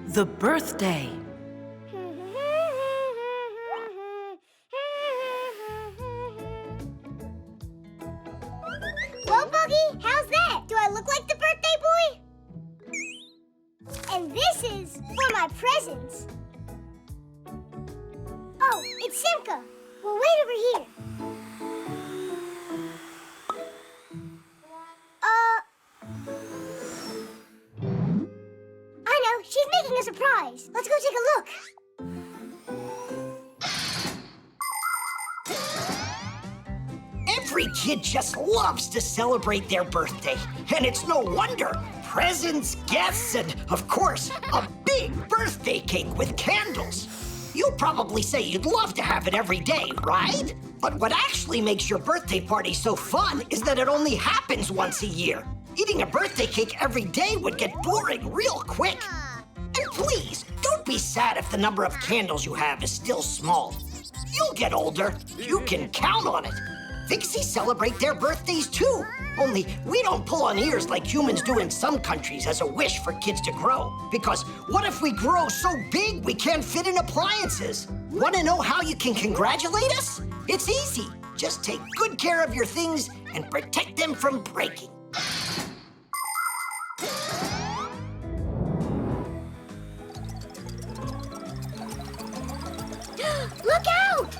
The birthday. Well, Buggy, how's that? Do I look like the birthday boy? And this is for my presents. Oh, it's Simca. Well, wait over here. I know, she's making a surprise. Let's go take a look. Every kid just loves to celebrate their birthday, and it's no wonder. Presents, guests, and, of course, a big birthday cake with candles. You'll probably say you'd love to have it every day, right? But what actually makes your birthday party so fun is that it only happens once a year. Eating a birthday cake every day would get boring real quick. And please, don't be sad if the number of candles you have is still small. You'll get older. You can count on it. Fixies celebrate their birthdays too. Only we don't pull on ears like humans do in some countries as a wish for kids to grow. Because what if we grow so big we can't fit in appliances? Want to know how you can congratulate us? It's easy. Just take good care of your things and protect them from breaking. Look out!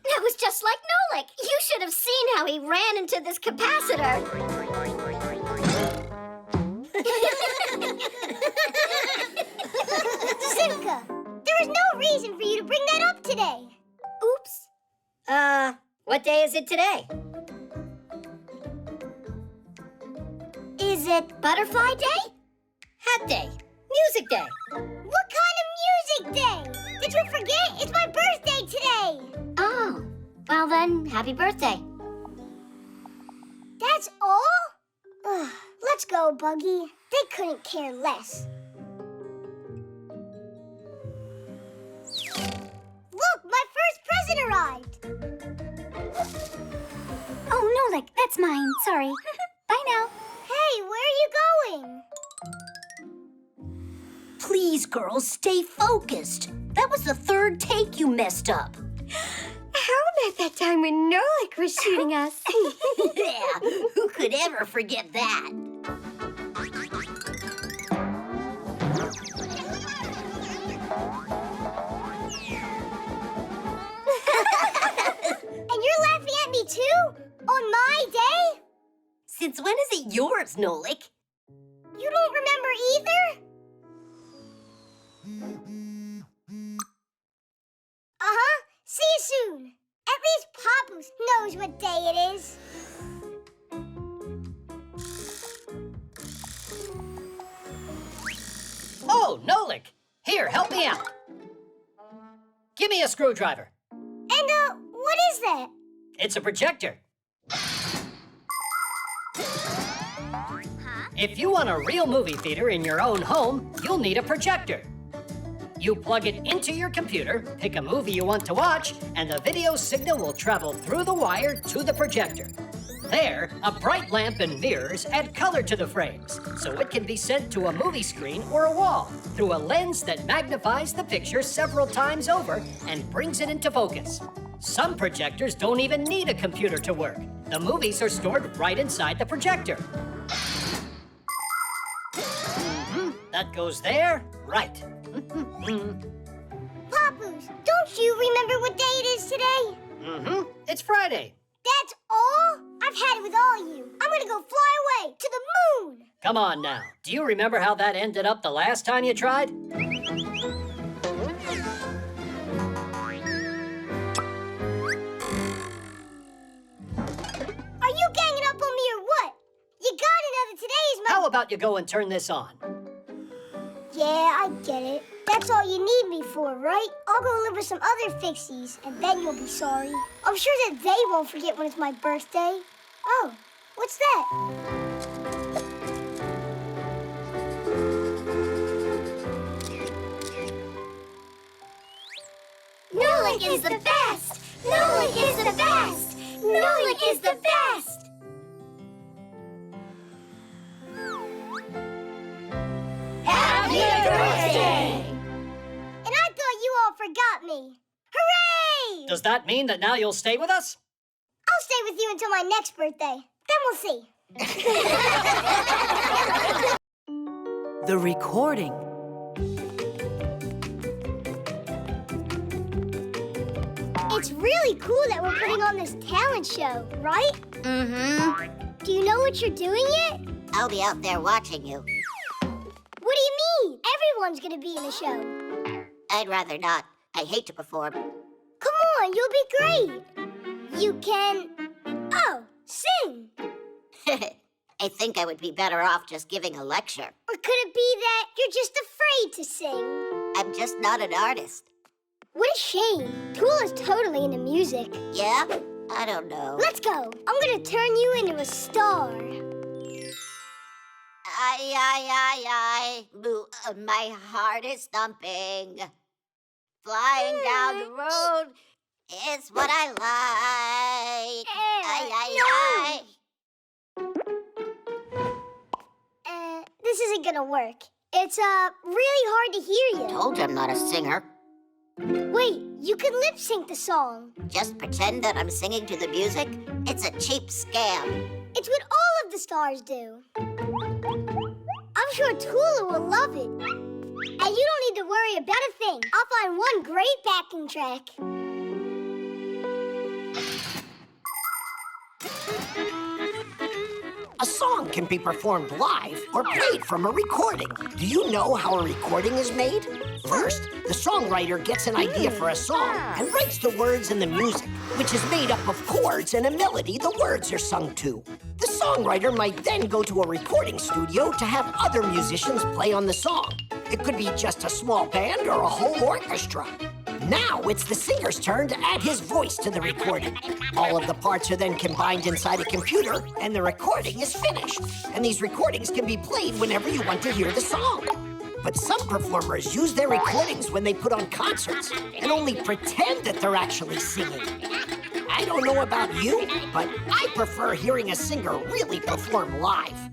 That was just like Nolik. You should have seen how he ran into this capacitor. Simca, there was no reason for you to bring that up today. Oops. What day is it today? Is it Butterfly Day? Hat Day. Music Day. What kind of music day? Did you forget? It's my birthday today. Oh, well then, happy birthday. That's all? Ugh, let's go, Buggy. They couldn't care less. Look, my first present arrived. Oh, Nolik, that's mine. Sorry. Bye now. Hey, where are you going? Please, girls, stay focused. That was the third take you messed up. How about that time when Nolik was shooting us? Yeah, who could ever forget that? And you're laughing at me too? On my day? Since when is it yours, Nolik? You don't remember either? Uh-huh. See you soon. At least Papoose knows what day it is. Oh, Nolik! Here, help me out. Give me a screwdriver. And, what is that? It's a projector. If you want a real movie theater in your own home, you'll need a projector. You plug it into your computer, pick a movie you want to watch, and the video signal will travel through the wire to the projector. There, a bright lamp and mirrors add color to the frames, so it can be sent to a movie screen or a wall through a lens that magnifies the picture several times over and brings it into focus. Some projectors don't even need a computer to work. The movies are stored right inside the projector. That goes there, right. Papoose, don't you remember what day it is today? It's Friday. That's all? I've had it with all you. I'm gonna go fly away to the moon. Come on now. Do you remember how that ended up the last time you tried? Are you ganging up on me or what? You gotta know that today is my... How about you go and turn this on? Yeah, I get it. That's all you need me for, right? I'll go live with some other Fixies, and then you'll be sorry. I'm sure that they won't forget when it's my birthday. Oh, what's that? Nolik is the best! Nolik is the best! Nolik is the best! you. Does that mean that now you'll stay with us? I'll stay with you until my next birthday. Then we'll see. The recording. It's really cool that we're putting on this talent show, right? Mm-hmm. Do you know what you're doing yet? I'll be out there watching you. What do you mean? Everyone's gonna be in the show. I'd rather not. I hate to perform. Come on, you'll be great. You can... Oh, sing. I think I would be better off just giving a lecture. Or could it be that you're just afraid to sing? I'm just not an artist. What a shame. Tool is totally into music. Yeah? I don't know. Let's go. I'm gonna turn you into a star. Moo, my heart is thumping. Flying down the road is what I like. This isn't gonna work. It's, really hard to hear you. Told you I'm not a singer. Wait, you can lip sync the song. Just pretend that I'm singing to the music? It's a cheap scam. It's what all of the stars do. I'm sure Tula will love it. And you don't need to worry about a thing. I'll find one great backing track. A song can be performed live or played from a recording. Do you know how a recording is made? First, the songwriter gets an idea for a song and writes the words and the music, which is made up of chords and a melody the words are sung to. The songwriter might then go to a recording studio to have other musicians play on the song. It could be just a small band or a whole orchestra. Now it's the singer's turn to add his voice to the recording. All of the parts are then combined inside a computer, and the recording is finished. And these recordings can be played whenever you want to hear the song. But some performers use their recordings when they put on concerts and only pretend that they're actually singing. I don't know about you, but I prefer hearing a singer really perform live.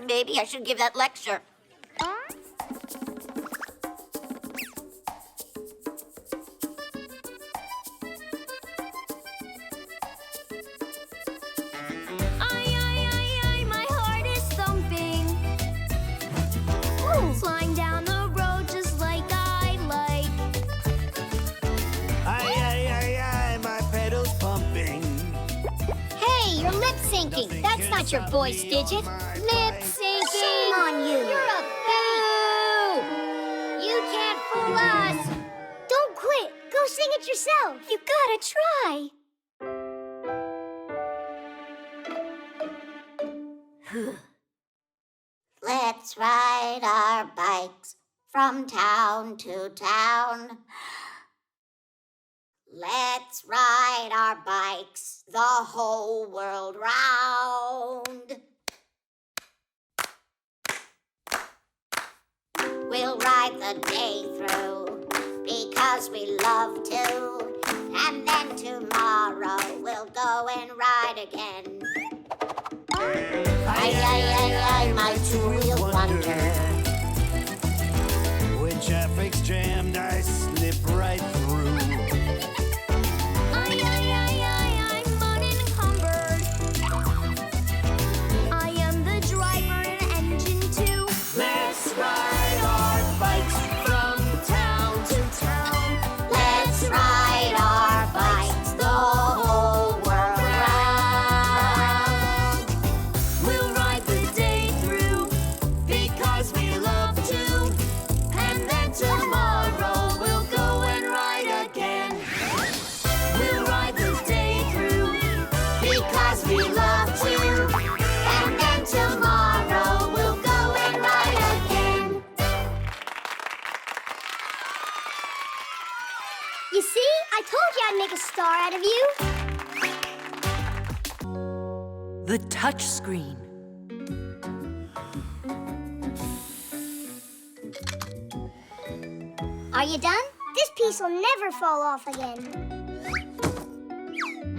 Maybe I should give that lecture. My heart is thumping. Flying down the road just like I like. My pedals pumping. Hey, you're lip syncing. That's not your voice digit. Lip syncing. Shame on you. You're a fake. You can't fool us. Don't quit. Go sing it yourself. You gotta try. Let's ride our bikes from town to town. Let's ride our bikes the whole world round. We'll ride the day through because we love to. And then tomorrow we'll go and ride again. My two-wheel wonder. When traffic's jammed, I slip right through. I'm unencumbered. I am the driver and engine too. Let's ride our bikes from town to town. Let's ride our bikes the whole world round. We'll ride the day through Because we love to. and then tomorrow we'll go star out of you. The touch screen. Are you done? This piece will never fall off again.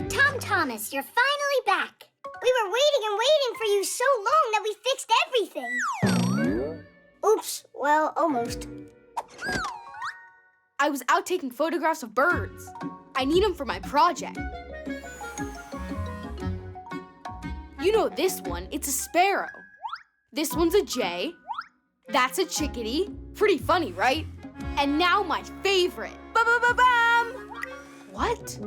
Tom Thomas, you're finally back. We were waiting and waiting for you so long that we fixed everything. Oops, well, almost. I was out taking photographs of birds. I need them for my project. You know this one, it's a sparrow. This one's a jay. That's a chickadee. Pretty funny, right? And now my favorite. Ba-ba-ba-bam! What?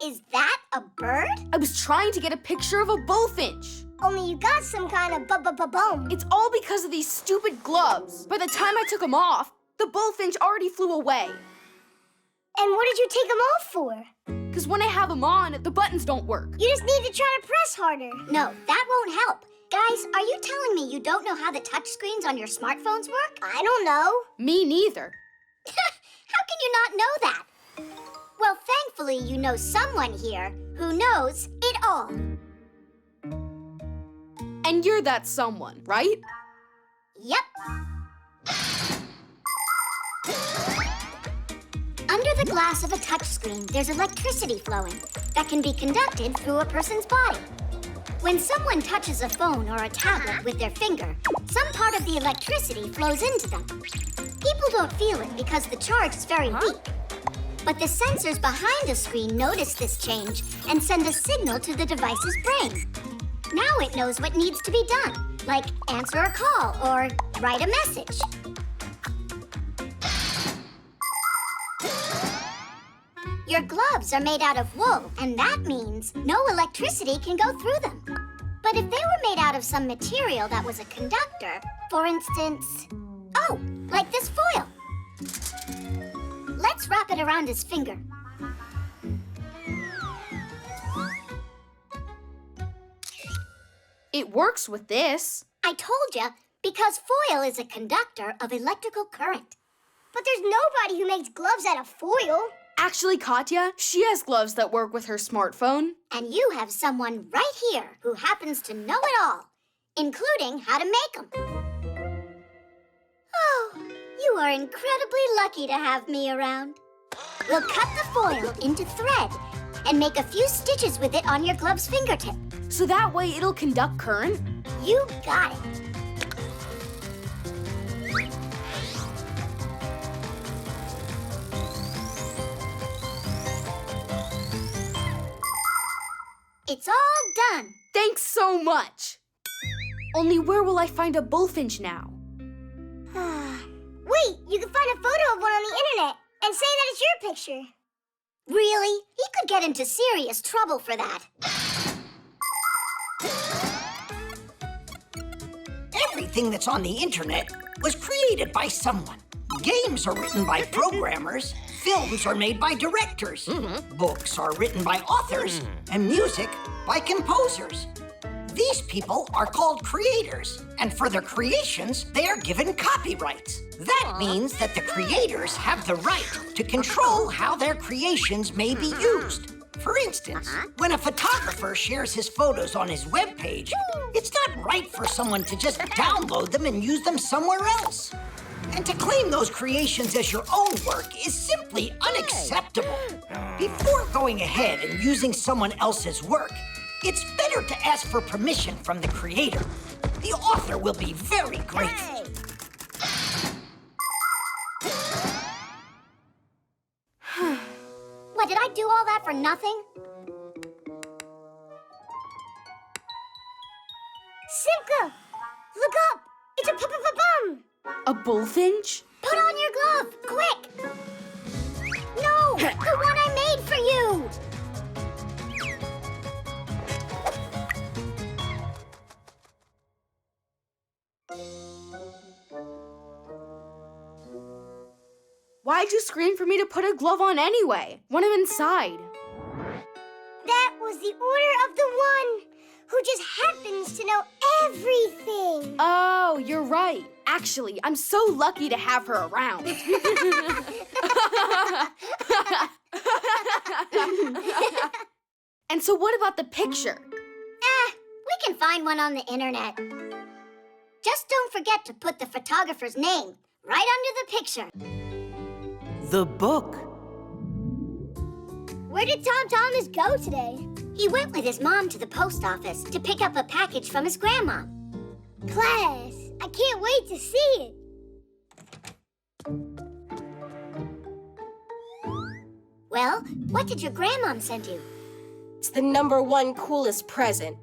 Is that a bird? I was trying to get a picture of a bullfinch. Only you got some kind of bu-bu-bu-bum. It's all because of these stupid gloves. By the time I took them off, the bullfinch already flew away. And what did you take them off for? Because when I have them on, the buttons don't work. You just need to try to press harder. No, that won't help. Guys, are you telling me you don't know how the touchscreens on your smartphones work? I don't know. Me neither. How can you not know that? Well, thankfully, you know someone here who knows it all. And you're that someone, right? Yep. Under the glass of a touchscreen, there's electricity flowing that can be conducted through a person's body. When someone touches a phone or a tablet with their finger, some part of the electricity flows into them. People don't feel it because the charge is very weak. But the sensors behind the screen notice this change and send a signal to the device's brain. Now it knows what needs to be done, like answer a call or write a message. Your gloves are made out of wool, and that means no electricity can go through them. But if they were made out of some material that was a conductor, for instance, like this foil. Let's wrap it around his finger. It works with this. I told you, because foil is a conductor of electrical current. But there's nobody who makes gloves out of foil. Actually, Katya, she has gloves that work with her smartphone. And you have someone right here who happens to know it all, including how to make them. Oh, you are incredibly lucky to have me around. We'll cut the foil into thread and make a few stitches with it on your glove's fingertip. So that way it'll conduct current? You got it. It's all done. Thanks so much. Only where will I find a bullfinch now? Wait, you can find a photo of one on the internet and say that it's your picture. Really? He could get into serious trouble for that. Everything that's on the internet was created by someone. Games are written by programmers, films are made by directors, books are written by authors, and music by composers. These people are called creators, and for their creations, they are given copyrights. That means that the creators have the right to control how their creations may be used. For instance, when a photographer shares his photos on his webpage, it's not right for someone to just download them and use them somewhere else. And to claim those creations as your own work is simply unacceptable. Before going ahead and using someone else's work, it's better to ask for permission from the creator. The author will be very grateful. What, did I do all that for nothing? Simka, look up. It's a bum. A bullfinch? Put on your glove, quick! No, the one I made for you! Why'd you scream for me to put a glove on anyway, when I'm inside? That was the order of the one who just happens to know everything. Oh, you're right. Actually, I'm so lucky to have her around. And so what about the picture? We can find one on the internet. Just don't forget to put the photographer's name right under the picture. The book. Where did Tom Thomas go today? He went with his mom to the post office to pick up a package from his grandma. Class, I can't wait to see it. Well, what did your grandmom send you? It's the #1 coolest present.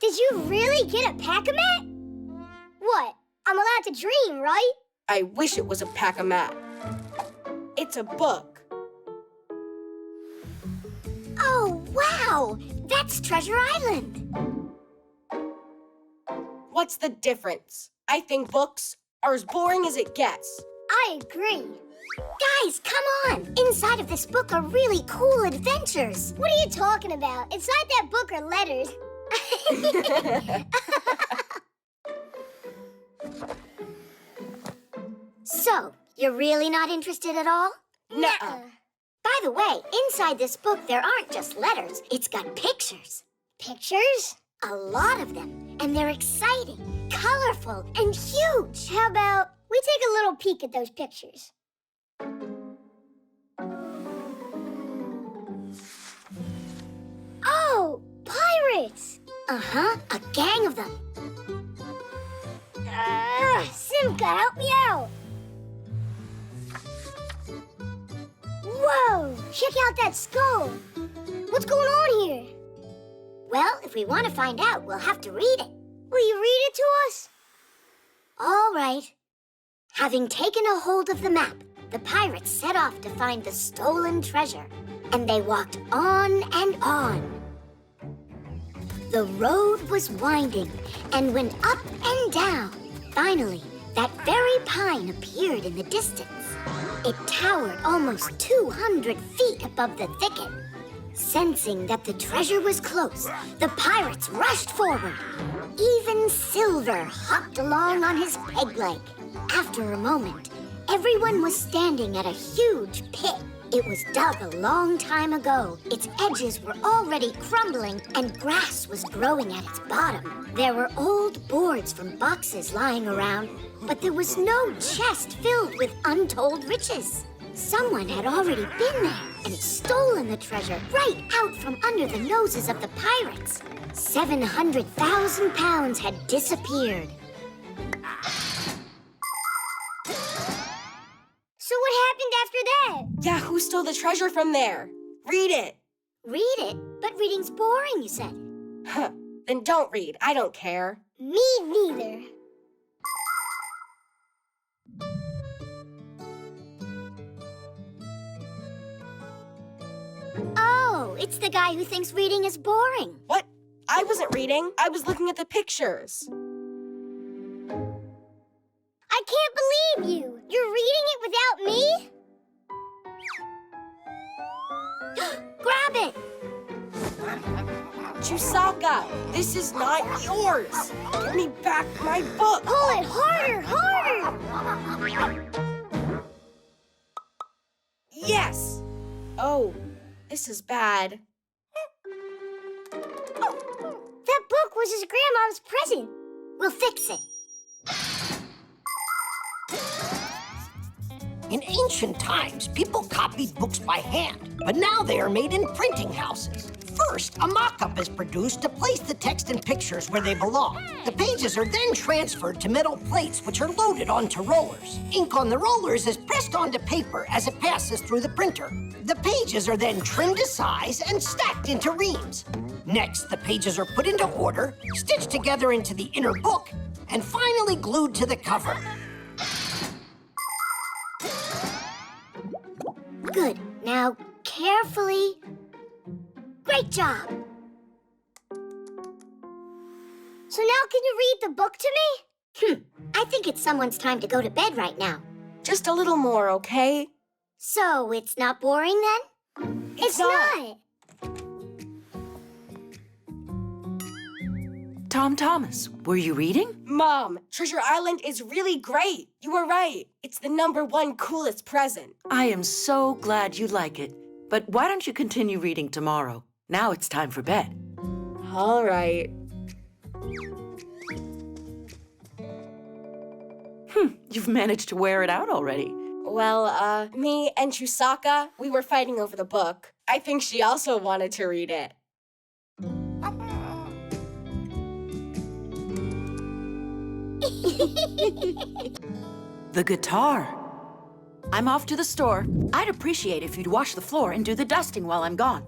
Did you really get a pack-a-mat? What? I'm allowed to dream, right? I wish it was a pack-a-mat. It's a book. Oh, wow! That's Treasure Island. What's the difference? I think books are as boring as it gets. I agree. Guys, come on! Inside of this book are really cool adventures. What are you talking about? Inside that book are letters. So, you're really not interested at all? Nuh-uh. By the way, inside this book there aren't just letters. It's got pictures. Pictures? A lot of them. And they're exciting, colorful, and huge. How about we take a little peek at those pictures? Oh, pirates! Uh-huh, a gang of them. Simka, help me out! Whoa! Check out that skull! What's going on here? Well, if we want to find out, we'll have to read it. Will you read it to us? All right. Having taken a hold of the map, the pirates set off to find the stolen treasure. And they walked on and on. The road was winding and went up and down. Finally, that very pine appeared in the distance. It towered almost 200 feet above the thicket. Sensing that the treasure was close, the pirates rushed forward. Even Silver hopped along on his peg leg. After a moment, everyone was standing at a huge pit. It was dug a long time ago. Its edges were already crumbling and grass was growing at its bottom. There were old boards from boxes lying around, but there was no chest filled with untold riches. Someone had already been there and stolen the treasure right out from under the noses of the pirates. 700,000 pounds had disappeared. So what happened after that? Yeah, who stole the treasure from there? Read it. Read it? But reading's boring, you said. Huh. Then don't read. I don't care. Me neither. Oh, it's the guy who thinks reading is boring. What? I wasn't reading. I was looking at the pictures. I can't believe you! You're reading it without me? Grab it! Chusaka, this is not yours. Give me back my book. Pull it harder, harder! Yes. Oh, this is bad. That book was his grandma's present. We'll fix it. In ancient times, people copied books by hand, but now they are made in printing houses. First, a mock-up is produced to place the text and pictures where they belong. The pages are then transferred to metal plates, which are loaded onto rollers. Ink on the rollers is pressed onto paper as it passes through the printer. The pages are then trimmed to size and stacked into reams. Next, the pages are put into order, stitched together into the inner book, and finally glued to the cover. Good. Now, carefully. Great job. So now can you read the book to me? I think it's someone's time to go to bed right now. Just a little more, okay? So, it's not boring then? It's not. Tom Thomas, were you reading? Mom, Treasure Island is really great. You were right. It's the #1 coolest present. I am so glad you like it. But why don't you continue reading tomorrow? Now it's time for bed. All right. You've managed to wear it out already. Well, me and Chusaka, we were fighting over the book. I think she also wanted to read it. The guitar. I'm off to the store. I'd appreciate if you'd wash the floor and do the dusting while I'm gone.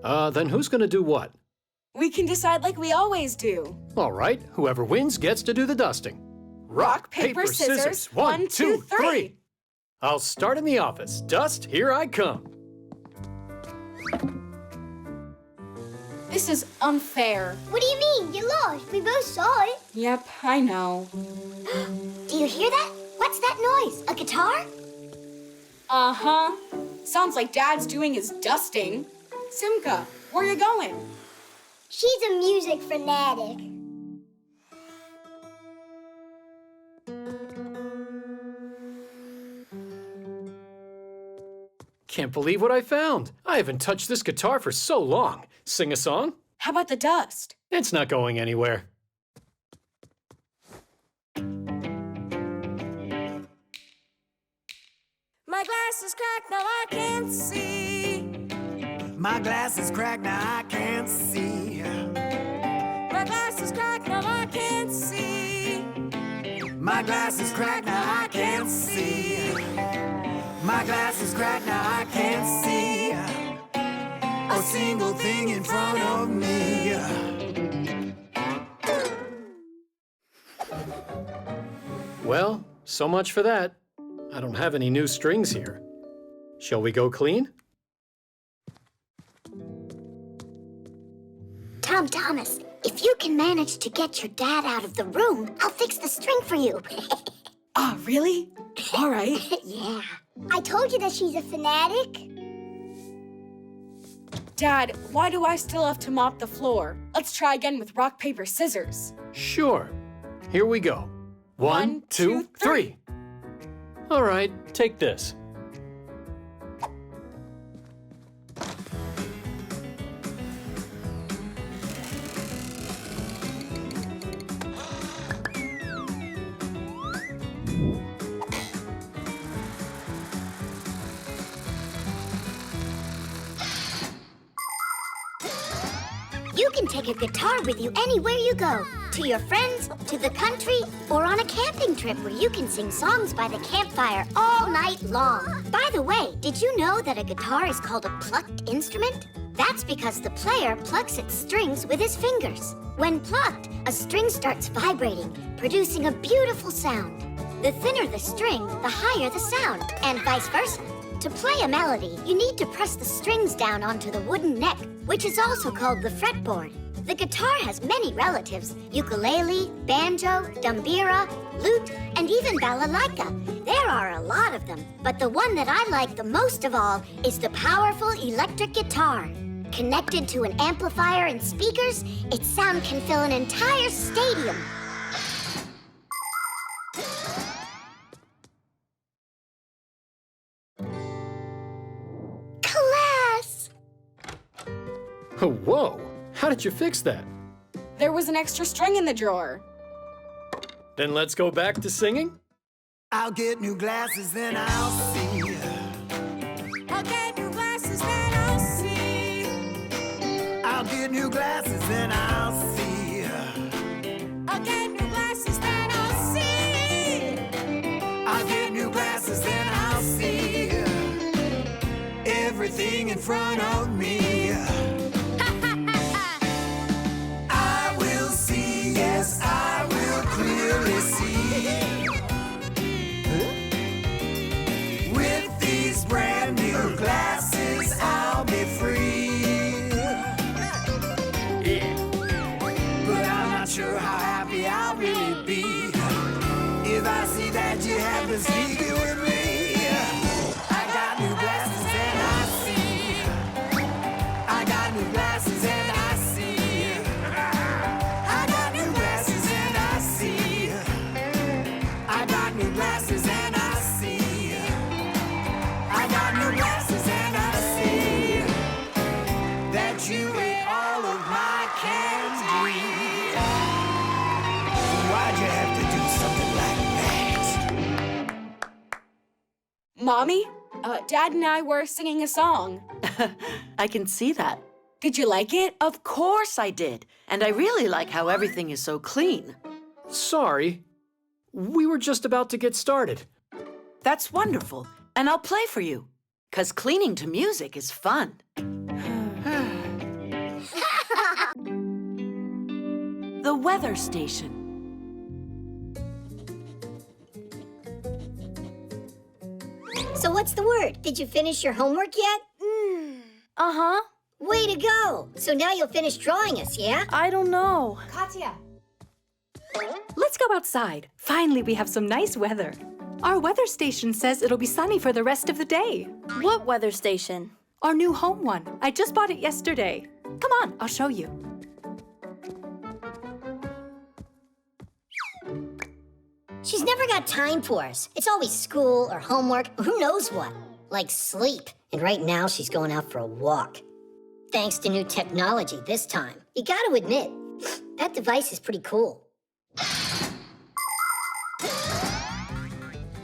Then who's gonna do what? We can decide like we always do. All right, whoever wins gets to do the dusting. Rock, paper, scissors. 1, 2, 3. I'll start in the office. Dust, here I come. This is unfair. What do you mean? You lost. We both saw it. Yep, I know. Do you hear that? What's that noise? A guitar? Uh-huh. Sounds like Dad's doing his dusting. Simka, where you going? She's a music fanatic. Can't believe what I found. I haven't touched this guitar for so long. Sing a song? How about the dust? It's not going anywhere. My glass is cracked, now I can't see. My glass is cracked, now I can't see. My glass is cracked, now I can't see. My glass is cracked, now I can't see. My glass is cracked, now I can't see a single thing in front of me. Well, so much for that. I don't have any new strings here. Shall we go clean? Thomas, if you can manage to get your dad out of the room, I'll fix the string for you. Oh, really? All right. Yeah. I told you that she's a fanatic. Dad, why do I still have to mop the floor? Let's try again with rock, paper, scissors. Sure. Here we go. 1, 2, 3. All right, take this. You can take a guitar with you anywhere you go. To your friends, to the country, or on a camping trip where you can sing songs by the campfire all night long. By the way, did you know that a guitar is called a plucked instrument? That's because the player plucks its strings with his fingers. When plucked, a string starts vibrating, producing a beautiful sound. The thinner the string, the higher the sound, and vice versa. To play a melody, you need to press the strings down onto the wooden neck, which is also called the fretboard. The guitar has many relatives: ukulele, banjo, dumbira, lute, and even balalaika. There are a lot of them, but the one that I like the most of all is the powerful electric guitar. Connected to an amplifier and speakers, its sound can fill an entire stadium. Class! Oh, whoa! How did you fix that? There was an extra string in the drawer. Then let's go back to singing? I'll get new glasses, then I'll see. I'll get new glasses, then I'll see. I'll get new glasses, then I'll see. I'll get new glasses, then I'll see. I'll get new glasses, then I'll see everything in front of me. I will see, yes, I will clearly see. With these brand new glasses, I'll be free. But I'm not sure how happy I'll really be if I see that you have been sneaking with me. I got new glasses and I see. I got new glasses and I see. I got new glasses and I see. I got new glasses and I see. I got Why'd you have to do something like that? Mommy, Dad and I were singing a song. I can see that. Did you like it? Of course I did. And I really like how everything is so clean. Sorry. We were just about to get started. That's wonderful. And I'll play for you. 'Cause cleaning to music is fun. The weather station. So what's the word? Did you finish your homework yet? Uh-huh. Way to go! So now you'll finish drawing us, yeah? I don't know. Katya. Let's go outside. Finally, we have some nice weather. Our weather station says it'll be sunny for the rest of the day. What weather station? Our new home one. I just bought it yesterday. Come on, I'll show you. She's never got time for us. It's always school or homework or who knows what. Like sleep. And right now she's going out for a walk. Thanks to new technology this time. You gotta admit, that device is pretty cool.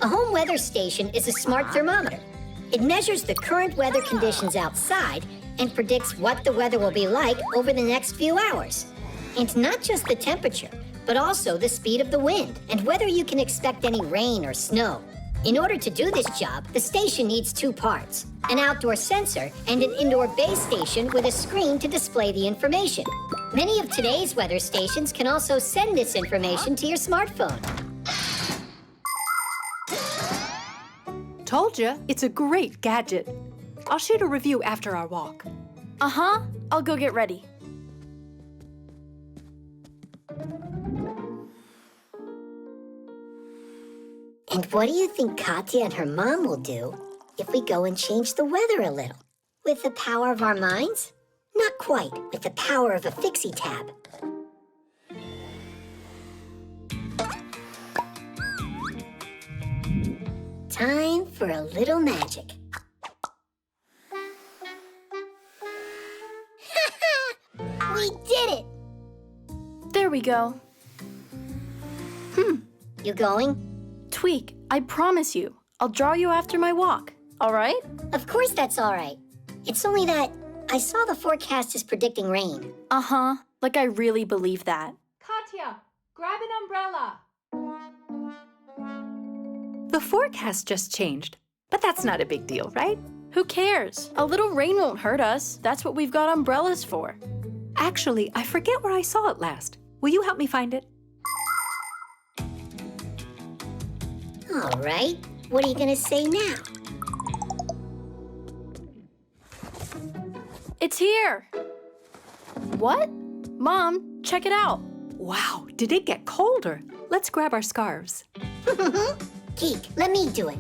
A home weather station is a smart thermometer. It measures the current weather conditions outside and predicts what the weather will be like over the next few hours. And not just the temperature, but also the speed of the wind and whether you can expect any rain or snow. In order to do this job, the station needs two parts, an outdoor sensor and an indoor base station with a screen to display the information. Many of today's weather stations can also send this information to your smartphone. Told you, it's a great gadget. I'll shoot a review after our walk. Uh-huh. I'll go get ready. And what do you think Katya and her mom will do if we go and change the weather a little? With the power of our minds? Not quite, with the power of a Fixie tab. Time for a little magic. We did it! There we go. You going? Tweak, I promise you, I'll draw you after my walk, all right? Of course that's all right. It's only that I saw the forecast is predicting rain. Uh-huh, like I really believe that. Katya, grab an umbrella. The forecast just changed, but that's not a big deal, right? Who cares? A little rain won't hurt us. That's what we've got umbrellas for. Actually, I forget where I saw it last. Will you help me find it? All right. What are you gonna say now? It's here. What? Mom, check it out. Wow, did it get colder? Let's grab our scarves. Geek, let me do it.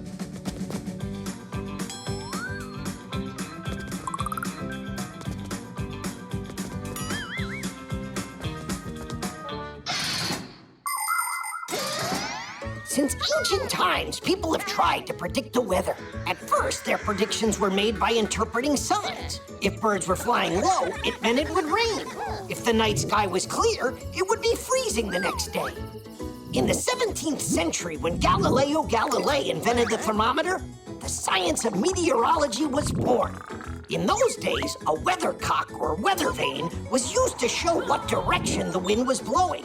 Since ancient times, people have tried to predict the weather. At first, their predictions were made by interpreting signs. If birds were flying low, it meant it would rain. If the night sky was clear, it would be freezing the next day. In the 17th century, when Galileo Galilei invented the thermometer, the science of meteorology was born. In those days, a weathercock or weather vane was used to show what direction the wind was blowing.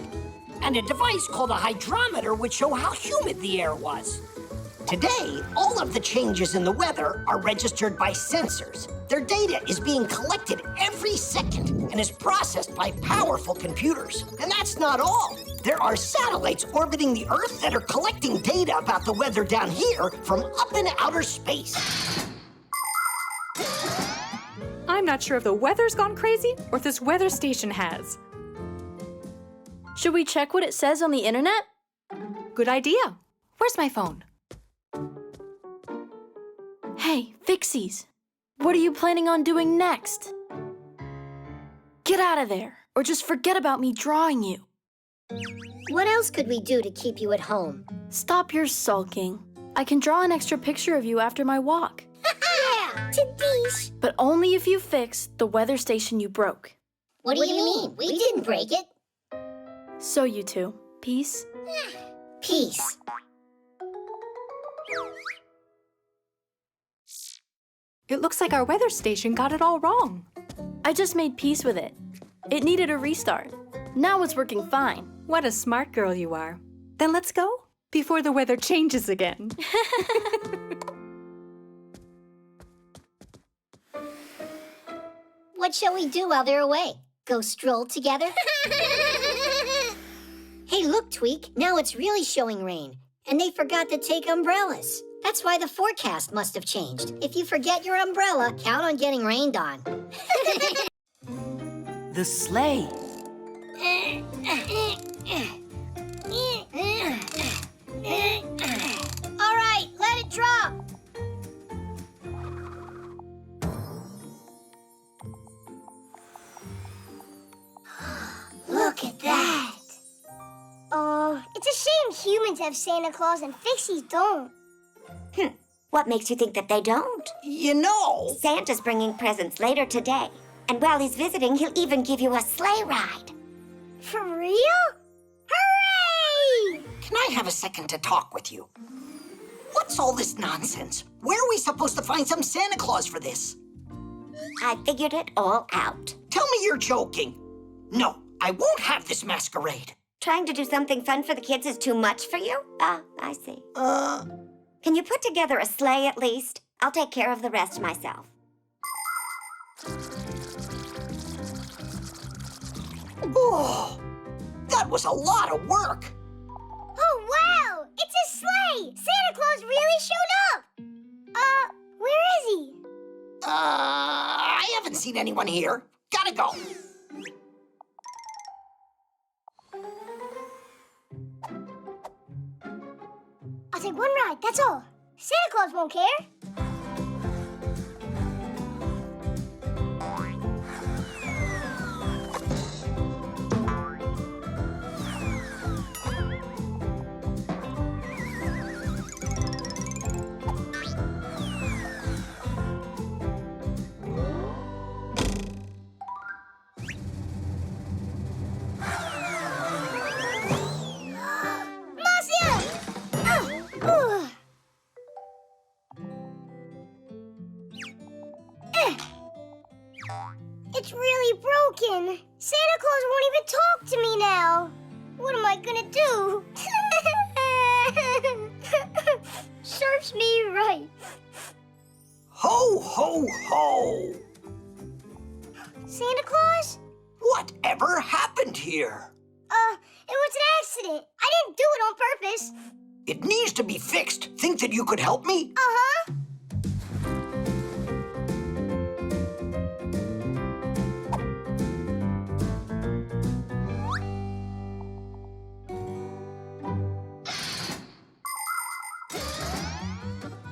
And a device called a hydrometer would show how humid the air was. Today, all of the changes in the weather are registered by sensors. Their data is being collected every second and is processed by powerful computers. And that's not all. There are satellites orbiting the Earth that are collecting data about the weather down here from up in outer space. I'm not sure if the weather's gone crazy or if this weather station has. Should we check what it says on the internet? Good idea. Where's my phone? Hey, Fixies, what are you planning on doing next? Get out of there, or just forget about me drawing you. What else could we do to keep you at home? Stop your sulking. I can draw an extra picture of you after my walk. Yeah, Tadish. But only if you fix the weather station you broke. What do you mean? We didn't break it. So you two, Peace? Peace. It looks like our weather station got it all wrong. I just made peace with it. It needed a restart. Now it's working fine. What a smart girl you are. Then let's go before the weather changes again. What shall we do while they're away? Go stroll together? Hey, look, Tweak. Now it's really showing rain. And they forgot to take umbrellas. That's why the forecast must have changed. If you forget your umbrella, count on getting rained on. The sleigh. All right, let it drop. Look at that. Oh, it's a shame humans have Santa Claus and Fixies don't. What makes you think that they don't? You know... Santa's bringing presents later today. And while he's visiting, he'll even give you a sleigh ride. For real? Hooray! Can I have a second to talk with you? What's all this nonsense? Where are we supposed to find some Santa Claus for this? I figured it all out. Tell me you're joking. No, I won't have this masquerade. Trying to do something fun for the kids is too much for you? Ah, I see. Can you put together a sleigh at least? I'll take care of the rest myself. Oh, that was a lot of work. Oh, wow! It's a sleigh! Santa Claus really showed up! Where is he? I haven't seen anyone here. Gotta go. I'll take one ride, that's all. Santa Claus won't care. It's really broken. Santa Claus won't even talk to me now. What am I gonna do? Serves me right. Ho, ho, ho! Santa Claus? Whatever happened here? It was an accident. I didn't do it on purpose. It needs to be fixed. Think that you could help me? Uh-huh.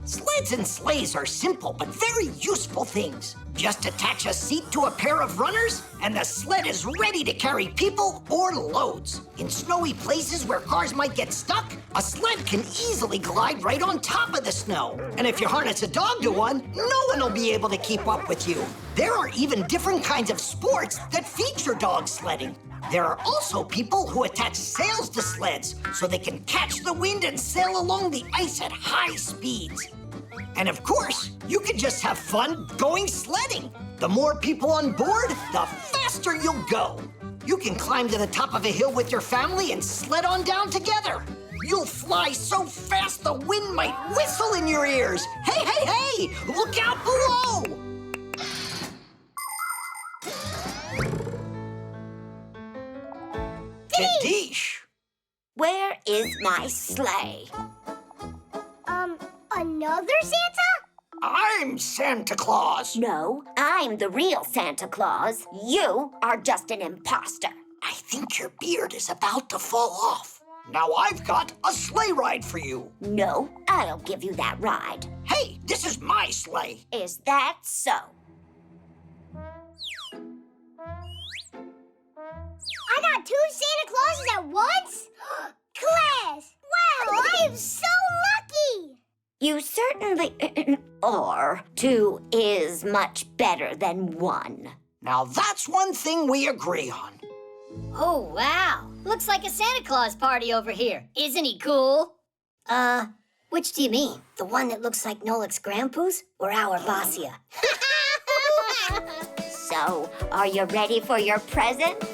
Sleds and sleighs are simple but very useful things. Just attach a seat to a pair of runners, and the sled is ready to carry people or loads. In snowy places where cars might get stuck, a sled can easily glide right on top of the snow. And if you harness a dog to one, no one will be able to keep up with you. There are even different kinds of sports that feature dog sledding. There are also people who attach sails to sleds so they can catch the wind and sail along the ice at high speeds. And of course, you can just have fun going sledding. The more people on board, the faster you'll go. You can climb to the top of a hill with your family and sled on down together. You'll fly so fast the wind might whistle in your ears. Hey, hey, hey! Look out below! Kadish! Where is my sleigh? Another Santa? I'm Santa Claus. No, I'm the real Santa Claus. You are just an imposter. I think your beard is about to fall off. Now I've got a sleigh ride for you. No, I'll give you that ride. Hey, this is my sleigh. Is that so? I got 2 Santa Clauses at once? Class! Wow, I am so lucky! You certainly are. 2 is much better than 1. Now that's one thing we agree on. Oh, wow. Looks like a Santa Claus party over here. Isn't he cool? Which do you mean? The one that looks like Nolik's grandpa's or our Bossia? So, are you ready for your presents?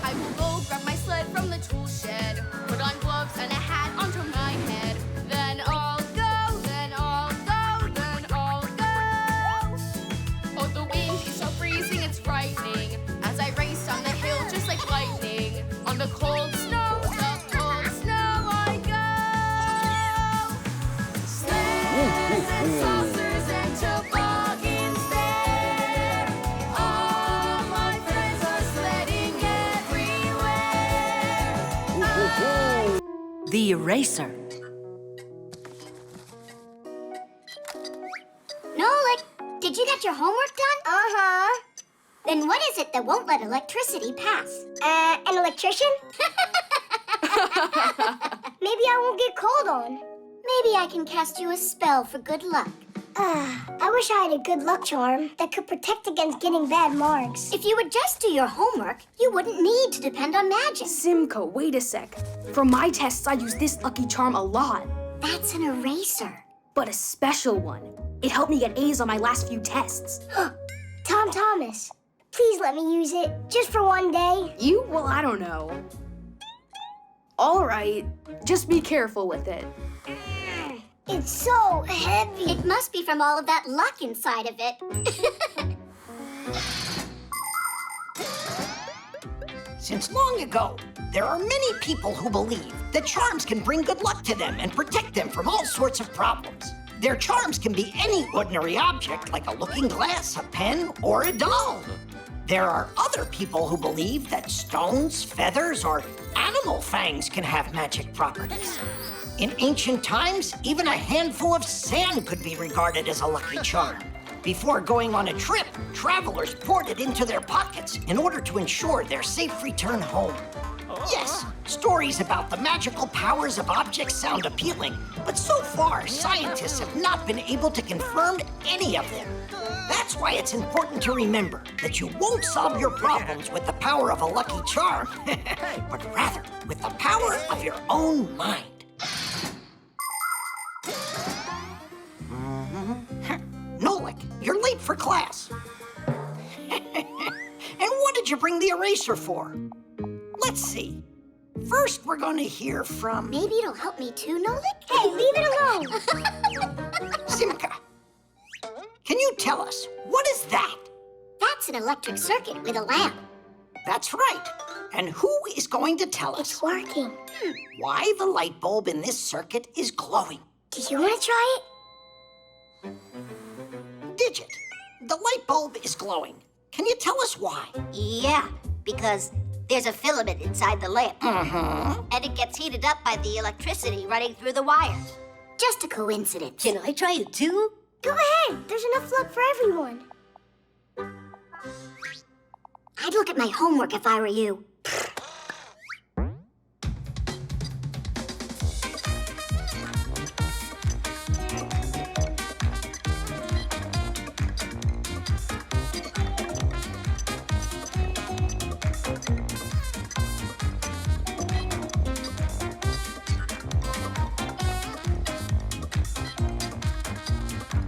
I will go grab my sled from the tool shed, put on gloves and a hat onto my head. Then I'll go, then I'll go, then I'll go. Oh, the wind is so freezing, it's frightening, as I race down the hill just like lightning. On the cold snow I go. Sleds and saucers and toboggans there. All my friends are sledding everywhere. The eraser. Nolik, did you get your homework done? Uh-huh. Then what is it that won't let electricity pass? An electrician? Maybe I won't get called on. Maybe I can cast you a spell for good luck. I wish I had a good luck charm that could protect against getting bad marks. If you would just do your homework, you wouldn't need to depend on magic. Simka, wait a sec. For my tests, I use this lucky charm a lot. That's an eraser. But a special one. It helped me get A's on my last few tests. Tom Thomas, please let me use it, just for one day. You? Well, I don't know. All right, just be careful with it. It's so heavy. It must be from all of that luck inside of it. Since long ago, there are many people who believe that charms can bring good luck to them and protect them from all sorts of problems. Their charms can be any ordinary object, like a looking glass, a pen, or a doll. There are other people who believe that stones, feathers, or animal fangs can have magic properties. In ancient times, even a handful of sand could be regarded as a lucky charm. Before going on a trip, travelers poured it into their pockets in order to ensure their safe return home. Yes, stories about the magical powers of objects sound appealing, but so far, scientists have not been able to confirm any of them. That's why it's important to remember that you won't solve your problems with the power of a lucky charm, but rather with the power of your own mind. Nolik, you're late for class. And what did you bring the eraser for? Let's see. First, we're going to hear from... Maybe it'll help me too, Nolik? Hey, leave it alone. Simka. Can you tell us, what is that? That's an electric circuit with a lamp. That's right. And who is going to tell us It's working. why the light bulb in this circuit is glowing? Do you want to try it? Digit, the light bulb is glowing. Can you tell us why? Yeah, because there's a filament inside the lamp. Mm-hmm. And it gets heated up by the electricity running through the wires. Just a coincidence. Can I try it too? Go ahead. There's enough luck for everyone. I'd look at my homework if I were you.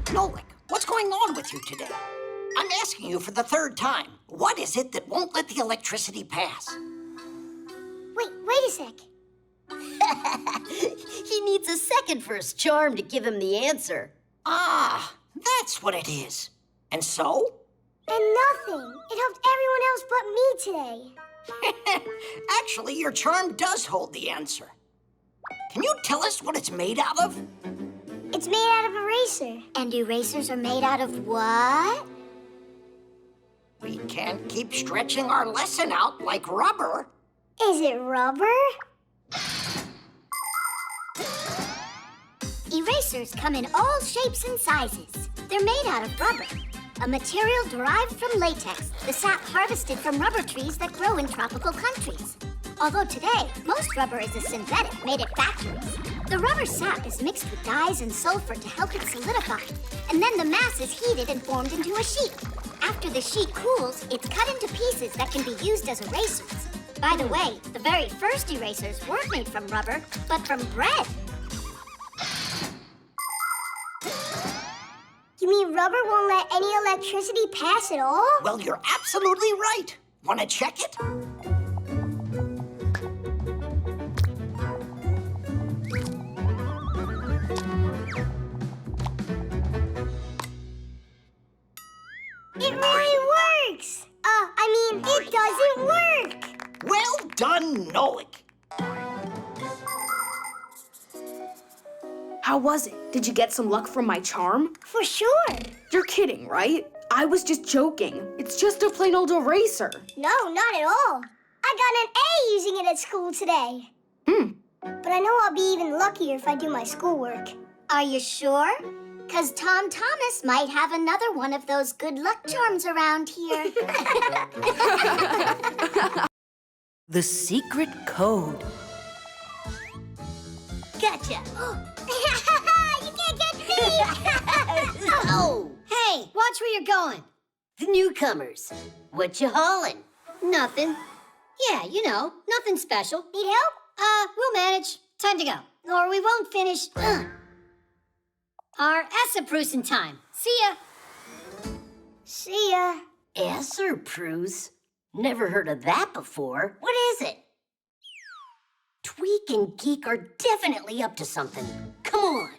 Nolik, what's going on with you today? I'm asking you for the third time. What is it that won't let the electricity pass? Wait a sec. He needs a second for his charm to give him the answer. Ah, that's what it is. And so? And nothing. It helped everyone else but me today. Actually, your charm does hold the answer. Can you tell us what it's made out of? It's made out of eraser. And erasers are made out of what? We can't keep stretching our lesson out like rubber. Is it rubber? Erasers come in all shapes and sizes. They're made out of rubber, a material derived from latex, the sap harvested from rubber trees that grow in tropical countries. Although today, most rubber is a synthetic made at factories. The rubber sap is mixed with dyes and sulfur to help it solidify. And then the mass is heated and formed into a sheet. After the sheet cools, it's cut into pieces that can be used as erasers. By the way, the very first erasers weren't made from rubber, but from bread. You mean rubber won't let any electricity pass at all? Well, you're absolutely right. Want to check it? It really works! It doesn't work! Well done, Nolik. How was it? Did you get some luck from my charm? For sure! You're kidding, right? I was just joking. It's just a plain old eraser. No, not at all. I got an A using it at school today. But I know I'll be even luckier if I do my schoolwork. Are you sure? 'Cause Tom Thomas might have another one of those good luck charms around here. The secret code. Gotcha! You can't catch me! Oh, hey, watch where you're going. The newcomers. What you hauling? Nothing. Yeah, you know, nothing special. Need help? We'll manage. Time to go. Or we won't finish. Our Esseproos time. See ya. See ya. Esseproos? Never heard of that before. What is it? Tweak and Geek are definitely up to something. Come on.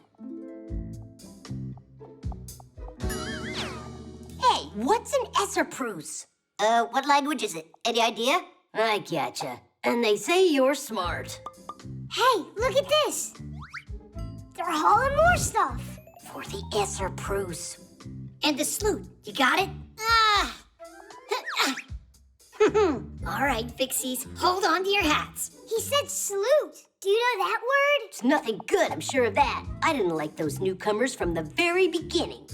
Hey, what's an Esseproos? What language is it? Any idea? I getcha. And they say you're smart. Hey, look at this. They're hauling more stuff. For the Esseproos. And the sloot. You got it? All right, Fixies. Hold on to your hats. He said salute. Do you know that word? It's nothing good, I'm sure of that. I didn't like those newcomers from the very beginning.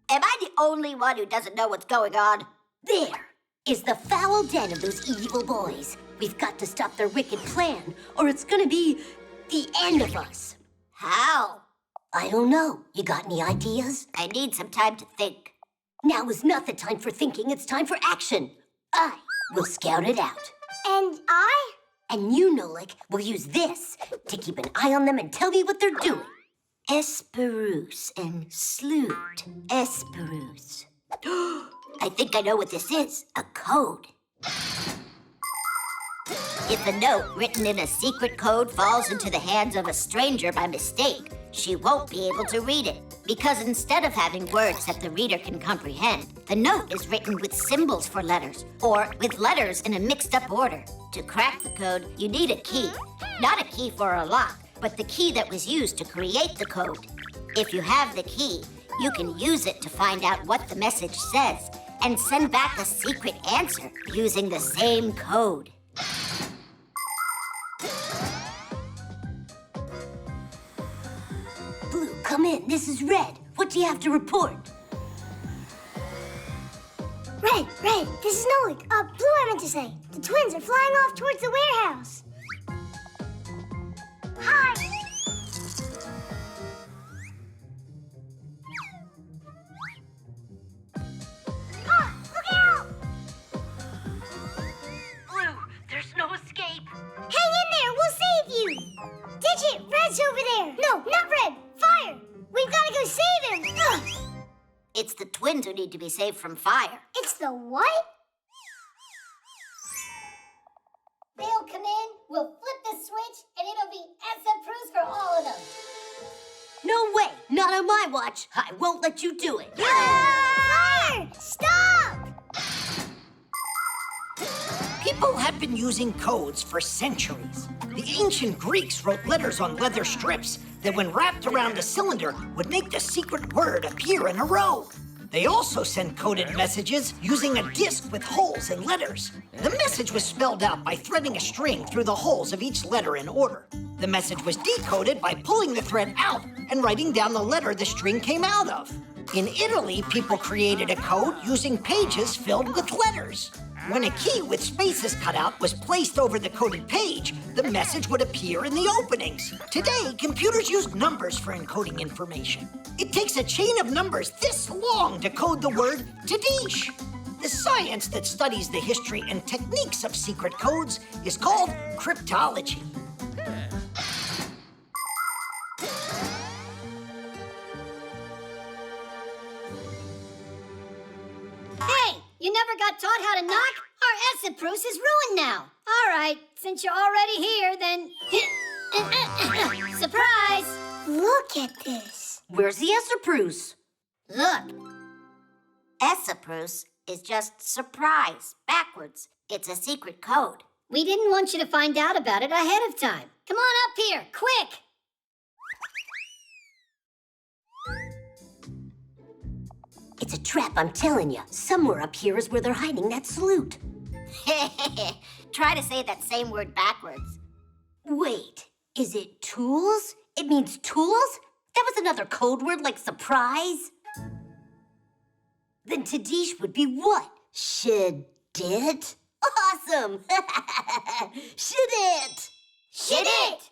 Am I the only one who doesn't know what's going on? There is the foul den of those evil boys. We've got to stop their wicked plan, or it's gonna be the end of us. How? I don't know. You got any ideas? I need some time to think. Now is not the time for thinking, it's time for action. I will scout it out. And I? And you, Nolik, will use this to keep an eye on them and tell me what they're doing. Esperoos and Sloot. Esperoos. I think I know what this is. A code. If a note written in a secret code falls into the hands of a stranger by mistake, she won't be able to read it. Because instead of having words that the reader can comprehend, the note is written with symbols for letters, or with letters in a mixed-up order. To crack the code, you need a key. Not a key for a lock, but the key that was used to create the code. If you have the key, you can use it to find out what the message says and send back a secret answer using the same code. Blue, come in. This is Red. What do you have to report? Red, this is Nolik. Blue, I meant to say. The twins are flying off towards the warehouse. Hi. Look out! Blue, there's no escape. Hang in there, we'll save you. Digit, Red's over there. No, not Red. Fire. We've got to go save him. Ugh. It's the twins who need to be saved from fire. It's the what? They'll come in, we'll flip the switch, and it'll be Esseproos for all of them. No way! Not on my watch. I won't let you do it. Fire! Stop! People have been using codes for centuries. The ancient Greeks wrote letters on leather strips that, when wrapped around a cylinder, would make the secret word appear in a row. They also sent coded messages using a disc with holes and letters. The message was spelled out by threading a string through the holes of each letter in order. The message was decoded by pulling the thread out and writing down the letter the string came out of. In Italy, people created a code using pages filled with letters. When a key with spaces cut out was placed over the coded page, the message would appear in the openings. Today, computers use numbers for encoding information. It takes a chain of numbers this long to code the word Tadish. The science that studies the history and techniques of secret codes is called cryptology. Hey, you never got taught how to knock? Our Esseproos is ruined now. All right, since you're already here, then... Surprise! Look at this. Where's the Esseproos? Look. Esseproos is just surprise, backwards. It's a secret code. We didn't want you to find out about it ahead of time. Come on up here, quick! It's a trap, I'm telling you. Somewhere up here is where they're hiding that salute. Try to say that same word backwards. Wait, is it tools? It means tools? That was another code word like surprise? Then Tadish would be what? Should it? Awesome! Should it? Should it?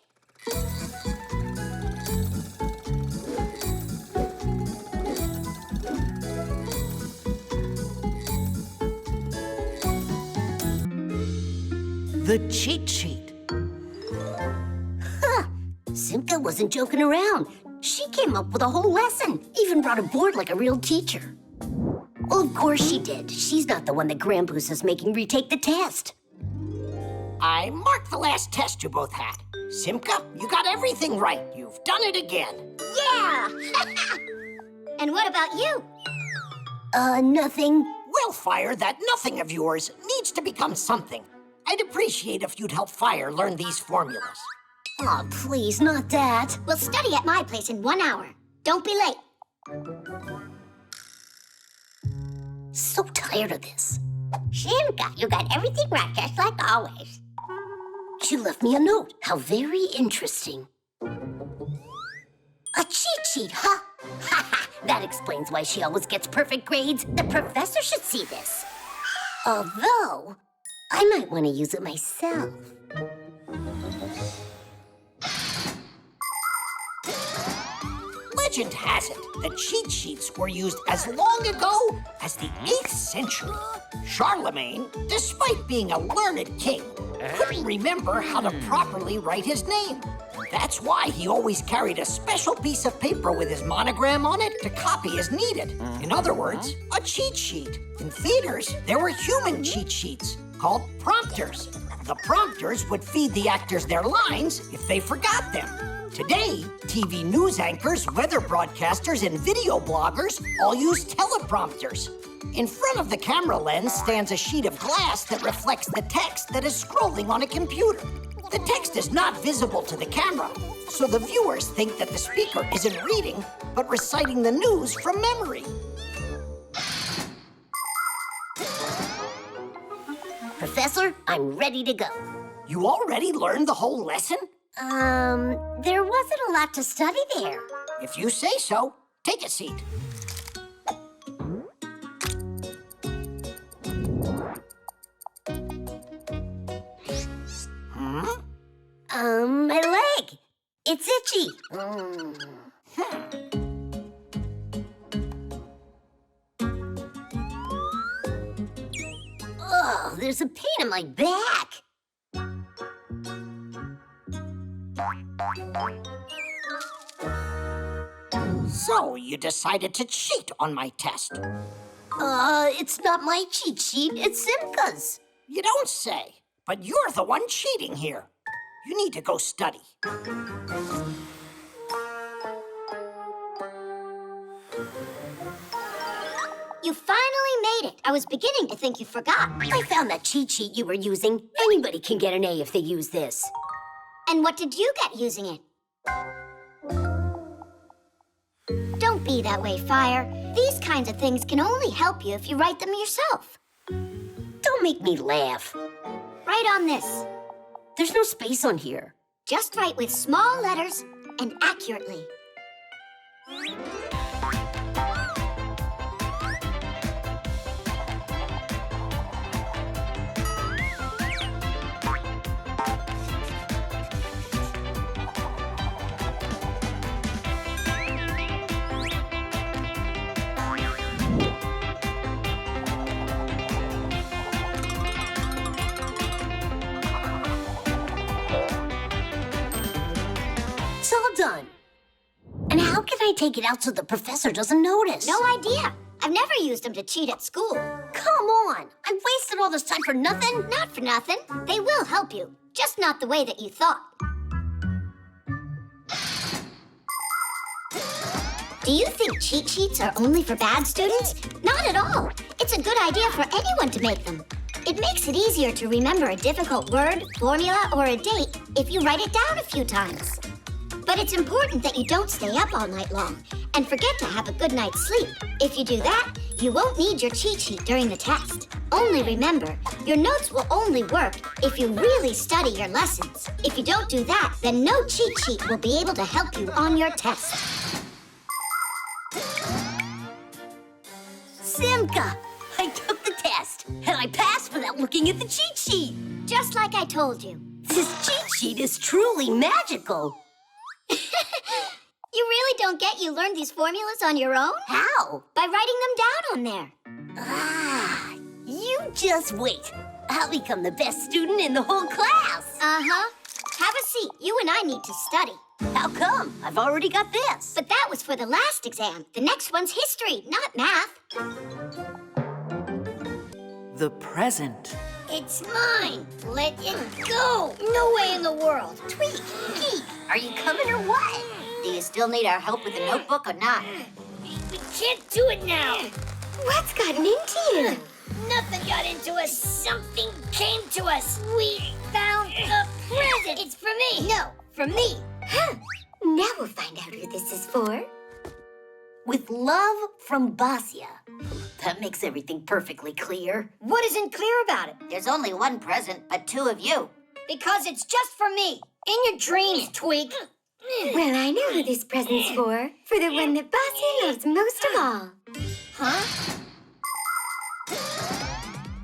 The cheat sheet. Huh. Simka wasn't joking around. She came up with a whole lesson, even brought a board like a real teacher. Well, of course she did. She's not the one that Grandboo's is making retake the test. I marked the last test you both had. Simka, you got everything right. You've done it again. Yeah! And what about you? Nothing. Well, Fire, that nothing of yours needs to become something. I'd appreciate if you'd help Fire learn these formulas. Oh, please, not that. We'll study at my place in 1 hour. Don't be late. So tired of this. Shimka, you got everything right, just like always. She left me a note. How very interesting. A cheat sheet, huh? That explains why she always gets perfect grades. The professor should see this. Although, I might want to use it myself. Legend has it that cheat sheets were used as long ago as the 8th century. Charlemagne, despite being a learned king, couldn't remember how to properly write his name. That's why he always carried a special piece of paper with his monogram on it to copy as needed. In other words, a cheat sheet. In theaters, there were human cheat sheets called prompters. The prompters would feed the actors their lines if they forgot them. Today, TV news anchors, weather broadcasters, and video bloggers all use teleprompters. In front of the camera lens stands a sheet of glass that reflects the text that is scrolling on a computer. The text is not visible to the camera, so the viewers think that the speaker isn't reading, but reciting the news from memory. Professor, I'm ready to go. You already learned the whole lesson? There wasn't a lot to study there. If you say so, take a seat. My leg. It's itchy. Oh, there's a pain in my back. So, you decided to cheat on my test. It's not my cheat sheet, it's Simka's. You don't say, but you're the one cheating here. You need to go study. You finally made it. I was beginning to think you forgot. I found that cheat sheet you were using. Anybody can get an A if they use this. And what did you get using it? Don't be that way, Fire. These kinds of things can only help you if you write them yourself. Don't make me laugh. Write on this. There's no space on here. Just write with small letters and accurately. I take it out so the professor doesn't notice? No idea. I've never used them to cheat at school. Come on! I wasted all this time for nothing? Not for nothing. They will help you, just not the way that you thought. Do you think cheat sheets are only for bad students? Not at all. It's a good idea for anyone to make them. It makes it easier to remember a difficult word, formula, or a date if you write it down a few times. But it's important that you don't stay up all night long and forget to have a good night's sleep. If you do that, you won't need your cheat sheet during the test. Only remember, your notes will only work if you really study your lessons. If you don't do that, then no cheat sheet will be able to help you on your test. Simka, I took the test, and I passed without looking at the cheat sheet. Just like I told you. This cheat sheet is truly magical. You really don't get you learned these formulas on your own? How? By writing them down on there. Ah, you just wait. I'll become the best student in the whole class. Uh-huh. Have a seat. You and I need to study. How come? I've already got this. But that was for the last exam. The next one's history, not math. The present. It's mine. Let it go. No way in the world. Tweet, Geek, are you coming or what? Do you still need our help with the notebook or not? We can't do it now. What's gotten into you? Nothing got into us. Something came to us. We found a present. It's for me. No, for me. Huh. Now we'll find out who this is for. With love from Basia. That makes everything perfectly clear. What isn't clear about it? There's only one present, but two of you. Because it's just for me. In your dreams, Tweak. Well, I know who this present's for. For the one that Basia loves most of all. Huh?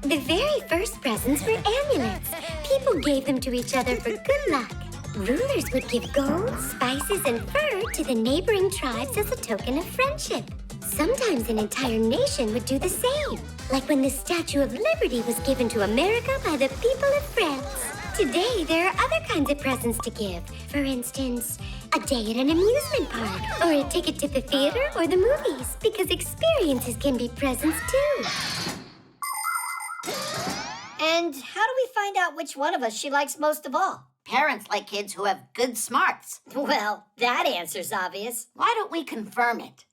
The very first presents were amulets. People gave them to each other for good luck. Rulers would give gold, spices, and fur to the neighboring tribes as a token of friendship. Sometimes an entire nation would do the same, like when the Statue of Liberty was given to America by the people of France. Today, there are other kinds of presents to give. For instance, a day at an amusement park, or a ticket to the theater or the movies, because experiences can be presents too. And how do we find out which one of us she likes most of all? Parents like kids who have good smarts. Well, that answer's obvious. Why don't we confirm it?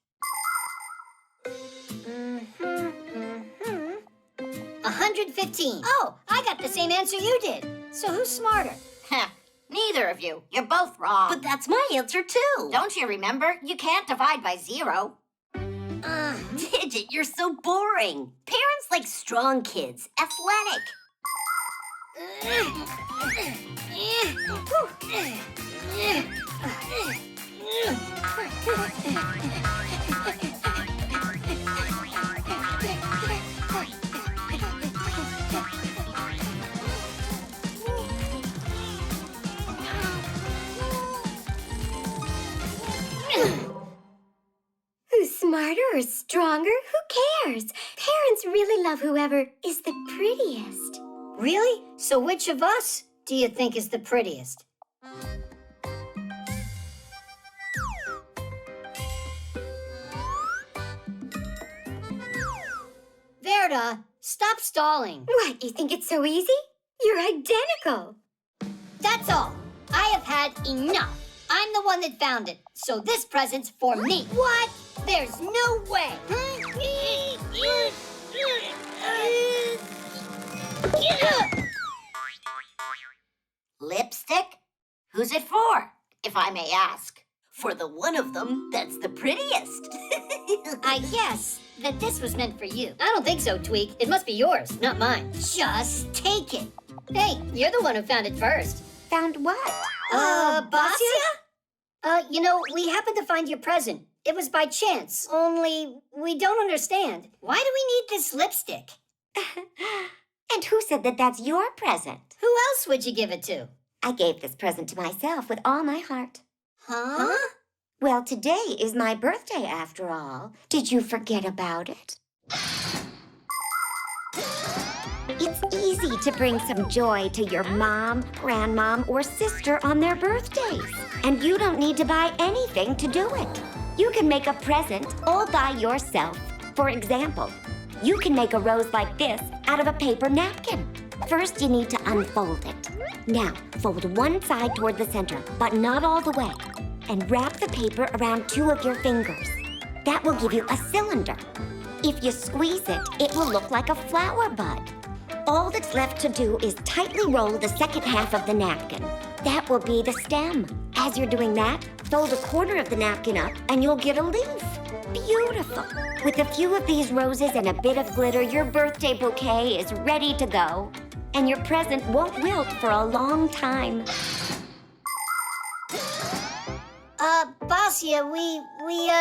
115. Oh, I got the same answer you did. So who's smarter? Neither of you. You're both wrong. But that's my answer, too. Don't you remember? You can't divide by 0. Digit, you're so boring. Parents like strong kids, athletic. Who's smarter or stronger? Who cares? Parents really love whoever is the prettiest. Really? So which of us do you think is the prettiest? Verda, stop stalling. What, you think it's so easy? You're identical. That's all. I have had enough. I'm the one that found it, so this present's for me. What? There's no way. Lipstick? Who's it for, if I may ask? For the one of them that's the prettiest. I guess that this was meant for you. I don't think so, Tweak. It must be yours, not mine. Just take it. Hey, you're the one who found it first. Found what? Basia? You know, we happened to find your present. It was by chance, only we don't understand. Why do we need this lipstick? And who said that that's your present? Who else would you give it to? I gave this present to myself with all my heart. Huh? Well, today is my birthday after all. Did you forget about it? It's easy to bring some joy to your mom, grandmom, or sister on their birthdays. And you don't need to buy anything to do it. You can make a present all by yourself. For example, you can make a rose like this out of a paper napkin. First, you need to unfold it. Now, fold one side toward the center, but not all the way. And wrap the paper around 2 of your fingers. That will give you a cylinder. If you squeeze it, it will look like a flower bud. All that's left to do is tightly roll the second half of the napkin. That will be the stem. As you're doing that, fold a corner of the napkin up and you'll get a leaf. Beautiful. With a few of these roses and a bit of glitter, your birthday bouquet is ready to go. And your present won't wilt for a long time. Basia, we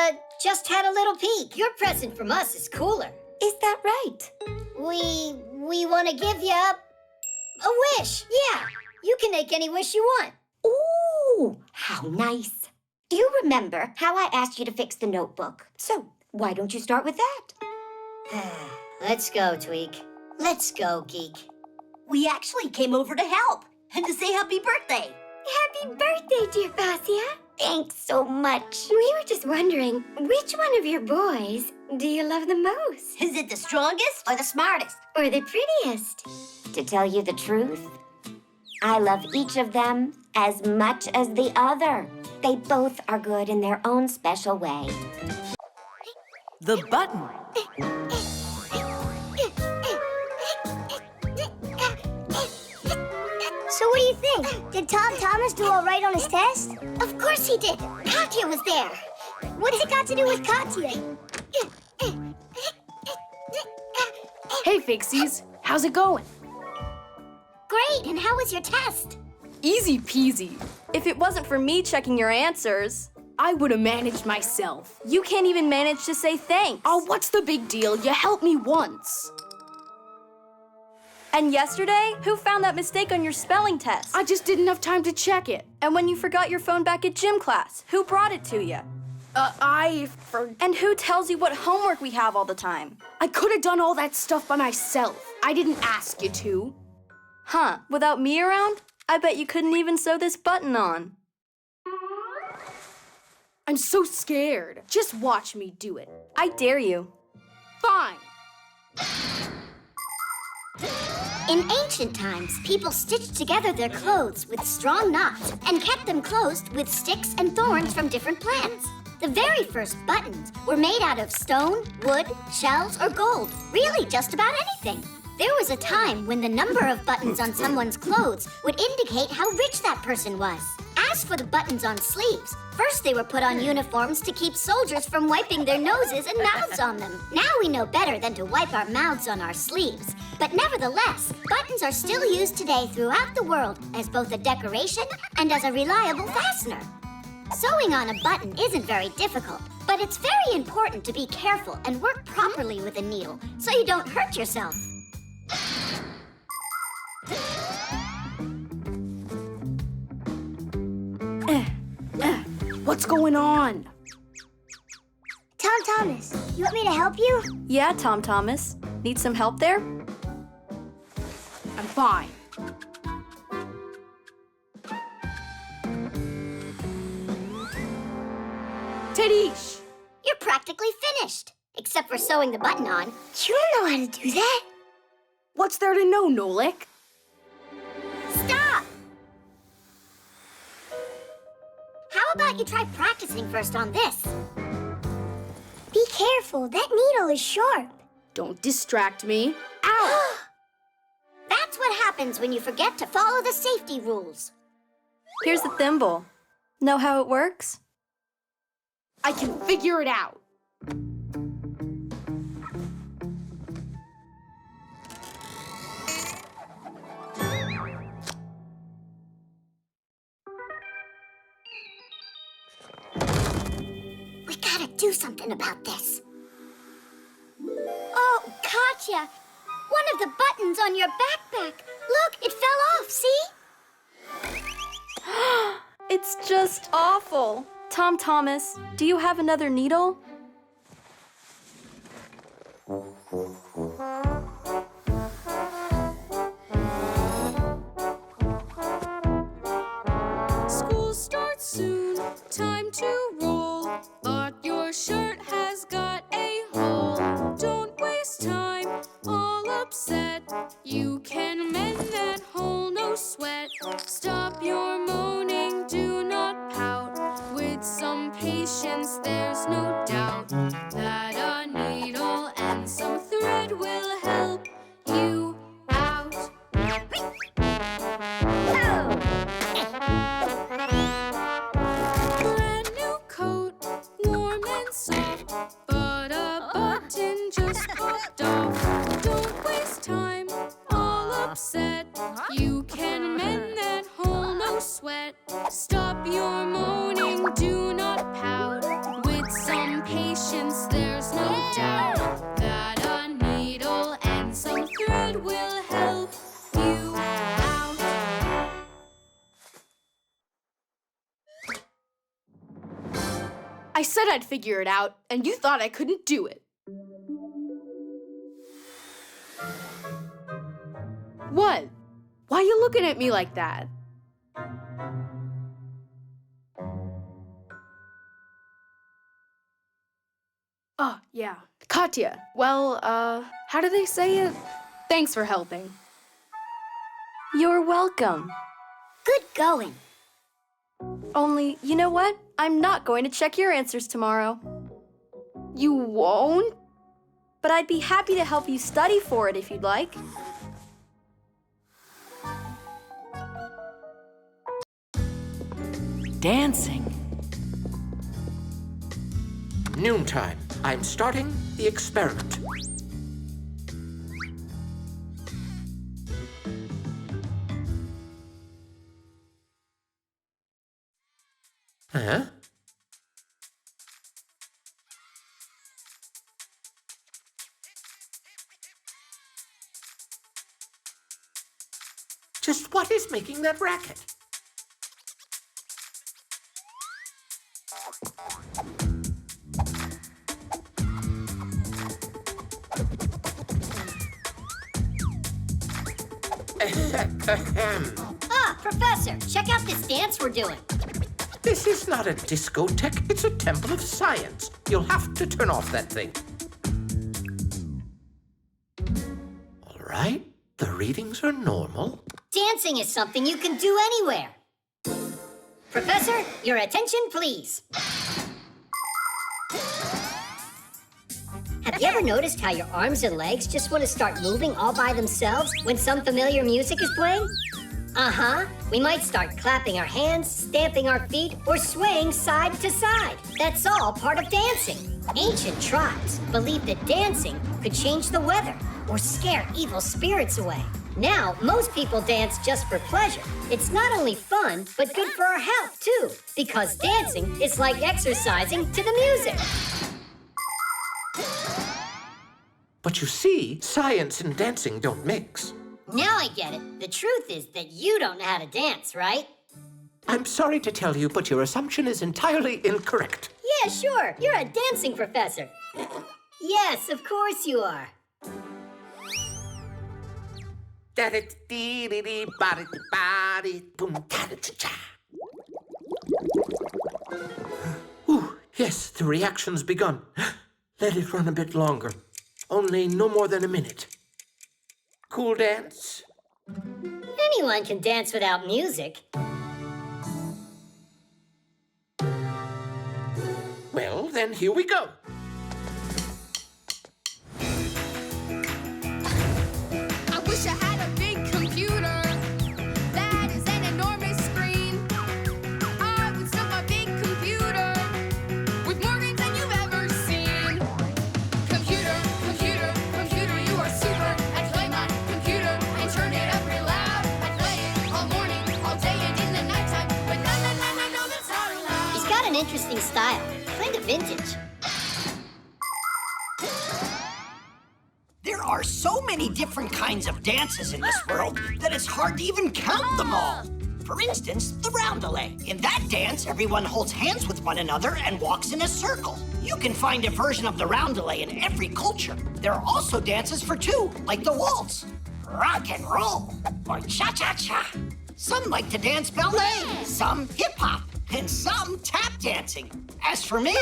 just had a little peek. Your present from us is cooler. Is that right? We want to give you a wish. Yeah, you can make any wish you want. Ooh, how nice. Do you remember how I asked you to fix the notebook? So, why don't you start with that? Let's go, Tweak. Let's go, Geek. We actually came over to help and to say happy birthday. Happy birthday, dear Basia. Thanks so much. We were just wondering, which one of your boys do you love the most? Is it the strongest or the smartest? Or the prettiest? To tell you the truth, I love each of them as much as the other. They both are good in their own special way. The button. So what do you think? Did Tom Thomas do all right on his test? Of course he did. Katya was there. What's it got to do with Katya? Hey, Fixies. How's it going? Great, and how was your test? Easy peasy. If it wasn't for me checking your answers, I would have managed myself. you can't even manage to say thanks. Oh, what's the big deal? You helped me once. And yesterday, who found that mistake on your spelling test? I just didn't have time to check it. And when you forgot your phone back at gym class, who brought it to you? And who tells you what homework we have all the time? I could have done all that stuff by myself. I didn't ask you to. Huh, without me around? I bet you couldn't even sew this button on. I'm so scared. Just watch me do it. I dare you. Fine. In ancient times, people stitched together their clothes with strong knots and kept them closed with sticks and thorns from different plants. The very first buttons were made out of stone, wood, shells, or gold. Really, just about anything. There was a time when the number of buttons on someone's clothes would indicate how rich that person was. As for the buttons on sleeves, first they were put on uniforms to keep soldiers from wiping their noses and mouths on them. Now we know better than to wipe our mouths on our sleeves. But nevertheless, buttons are still used today throughout the world as both a decoration and as a reliable fastener. Sewing on a button isn't very difficult, but it's very important to be careful and work properly with a needle so you don't hurt yourself. What's going on? Tom Thomas, you want me to help you? Yeah, Tom Thomas. Need some help there? I'm fine. Tadish! You're practically finished, except for sewing the button on. You don't know how to do that. What's there to know, Nolik? Stop! How about you try practicing first on this? Be careful, that needle is sharp. Don't distract me. Ow! That's what happens when you forget to follow the safety rules. Here's the thimble. Know how it works? I can figure it out. We gotta do something about this. Oh, Katya! One of the buttons on your backpack. Look, it fell off, see? It's just awful. Tom Thomas, do you have another needle? But a button just popped off. Don't waste time, all upset. You can mend that hole, no sweat. Stop your moaning, do not pout. With some patience, there's no doubt that a needle and some thread will help you out. I said I'd figure it out, and you thought I couldn't do it. What? Why are you looking at me like that? Oh, yeah. Katya. Well, how do they say it? Thanks for helping. You're welcome. Good going. Only, you know what? I'm not going to check your answers tomorrow. You won't? But I'd be happy to help you study for it if you'd like. Dancing. Noontime. I'm starting the experiment. Huh? Just what is making that racket? Ah, Professor, check out this dance we're doing. This is not a discotheque, it's a temple of science. You'll have to turn off that thing. All right, the readings are normal. Dancing is something you can do anywhere. Professor, your attention, please. Have you ever noticed how your arms and legs just want to start moving all by themselves when some familiar music is playing? Uh-huh. We might start clapping our hands, stamping our feet, or swaying side to side. That's all part of dancing. Ancient tribes believed that dancing could change the weather or scare evil spirits away. Now, most people dance just for pleasure. It's not only fun, but good for our health, too, because dancing is like exercising to the music. But you see, science and dancing don't mix. Now I get it. The truth is that you don't know how to dance, right? I'm sorry to tell you, but your assumption is entirely incorrect. Yeah, sure. You're a dancing professor. Yes, of course you are. Ooh, yes, the reaction's begun. Let it run a bit longer. Only no more than a minute. Cool dance? Anyone can dance without music. Well, then here we go. I wish I had a big computer that is an enormous screen. I would stuff my big computer with more games than you've ever seen. Computer, computer, computer, you are super. I play my computer and turn it up real loud. I play it all morning, all day, and in the nighttime. But no, that's not allowed. He's got an interesting style, kind of vintage. There are so many different kinds of dances in this world that it's hard to even count them all. For instance, the roundelay. In that dance, everyone holds hands with one another and walks in a circle. You can find a version of the roundelay in every culture. There are also dances for two, like the waltz, rock and roll, or cha-cha-cha. Some like to dance ballet, some hip-hop, and some tap dancing. As for me,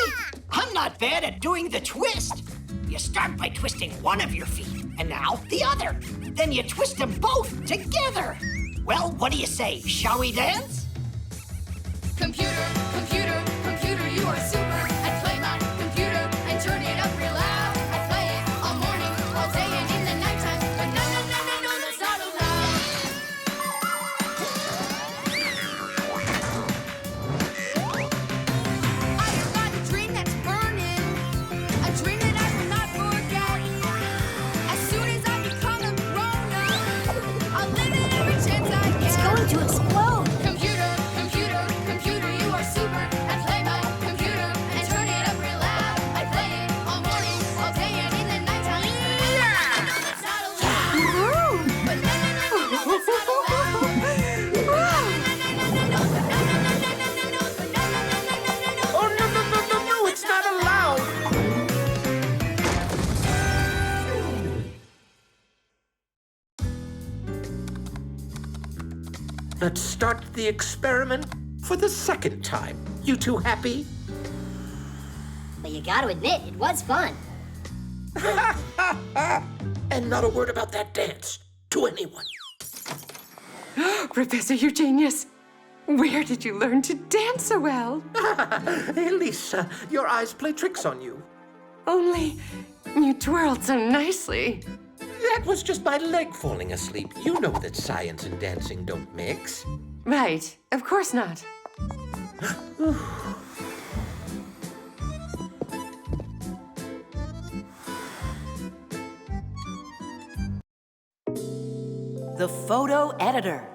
I'm not bad at doing the twist. You start by twisting one of your feet, and now the other. Then you twist them both together. Well, what do you say? Shall we dance? Computer, computer, computer, you are super. I play my computer and turn it up real loud. I play it all morning, all day, and in the nighttime. But no, that's not allowed. I have got a dream that's burning. let's start the experiment for the second time. You two happy? But you gotta admit, it was fun. And not a word about that dance to anyone. Professor Eugenius, where did you learn to dance so well? Elisa, your eyes play tricks on you. Only you twirled so nicely. That was just my leg falling asleep. You know that science and dancing don't mix. Right, of course not. The photo editor.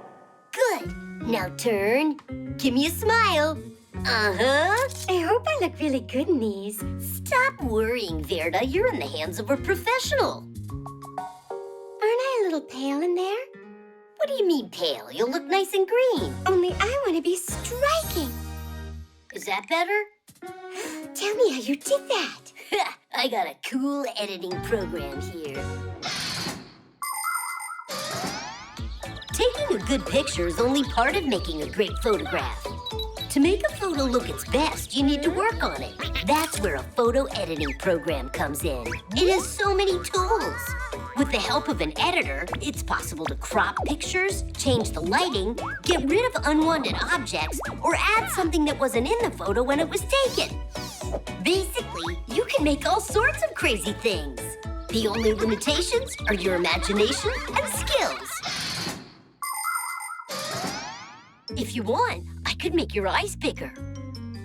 Good. Now turn. Give me a smile. Uh-huh. I hope I look really good in these. Stop worrying, Verda. You're in the hands of a professional. Aren't I a little pale in there? What do you mean pale? You'll look nice and green. Only I want to be striking. Is that better? Tell me how you did that. I got a cool editing program here. Taking a good picture is only part of making a great photograph. To make a photo look its best, you need to work on it. That's where a photo editing program comes in. It has so many tools. With the help of an editor, it's possible to crop pictures, change the lighting, get rid of unwanted objects, or add something that wasn't in the photo when it was taken. Basically, you can make all sorts of crazy things. The only limitations are your imagination and skills. If you want, I could make your eyes bigger.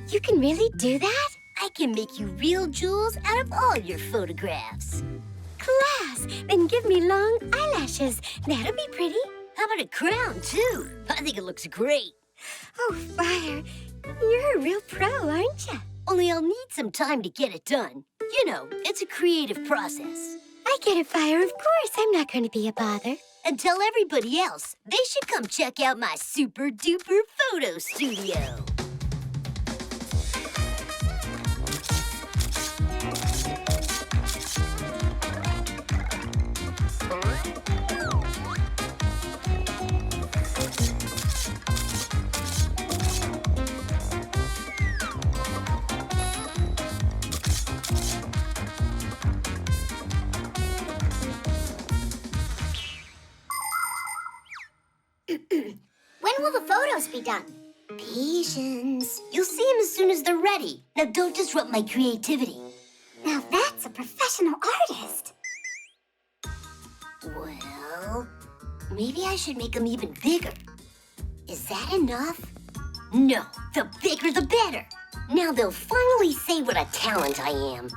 You can really do that? I can make you real jewels out of all your photographs. Class! Then give me long eyelashes. That'll be pretty. How about a crown, too? I think it looks great. Oh, Fire, you're a real pro, aren't you? Only I'll need some time to get it done. You know, it's a creative process. I get it, Fire. Of course, I'm not going to be a bother. And tell everybody else they should come check out my super-duper photo studio. When will the photos be done? Patience. You'll see them as soon as they're ready. Now don't disrupt my creativity. Now that's a professional artist. Well, maybe I should make them even bigger. Is that enough? No, the bigger the better. Now they'll finally say what a talent I am.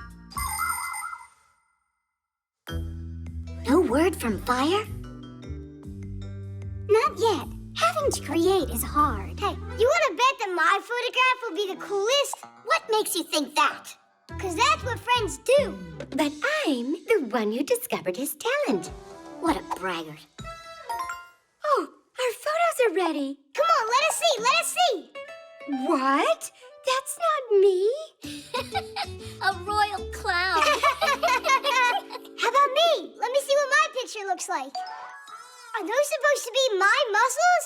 No word from Fire? Not yet. Having to create is hard. Hey, you want to bet that my photograph will be the coolest? What makes you think that? Because that's what friends do. But I'm the one who discovered his talent. What a braggart. Oh, our photos are ready. Come on, let us see, let us see. What? That's not me. A royal clown. How about me? Let me see what my picture looks like. Are those supposed to be my muscles?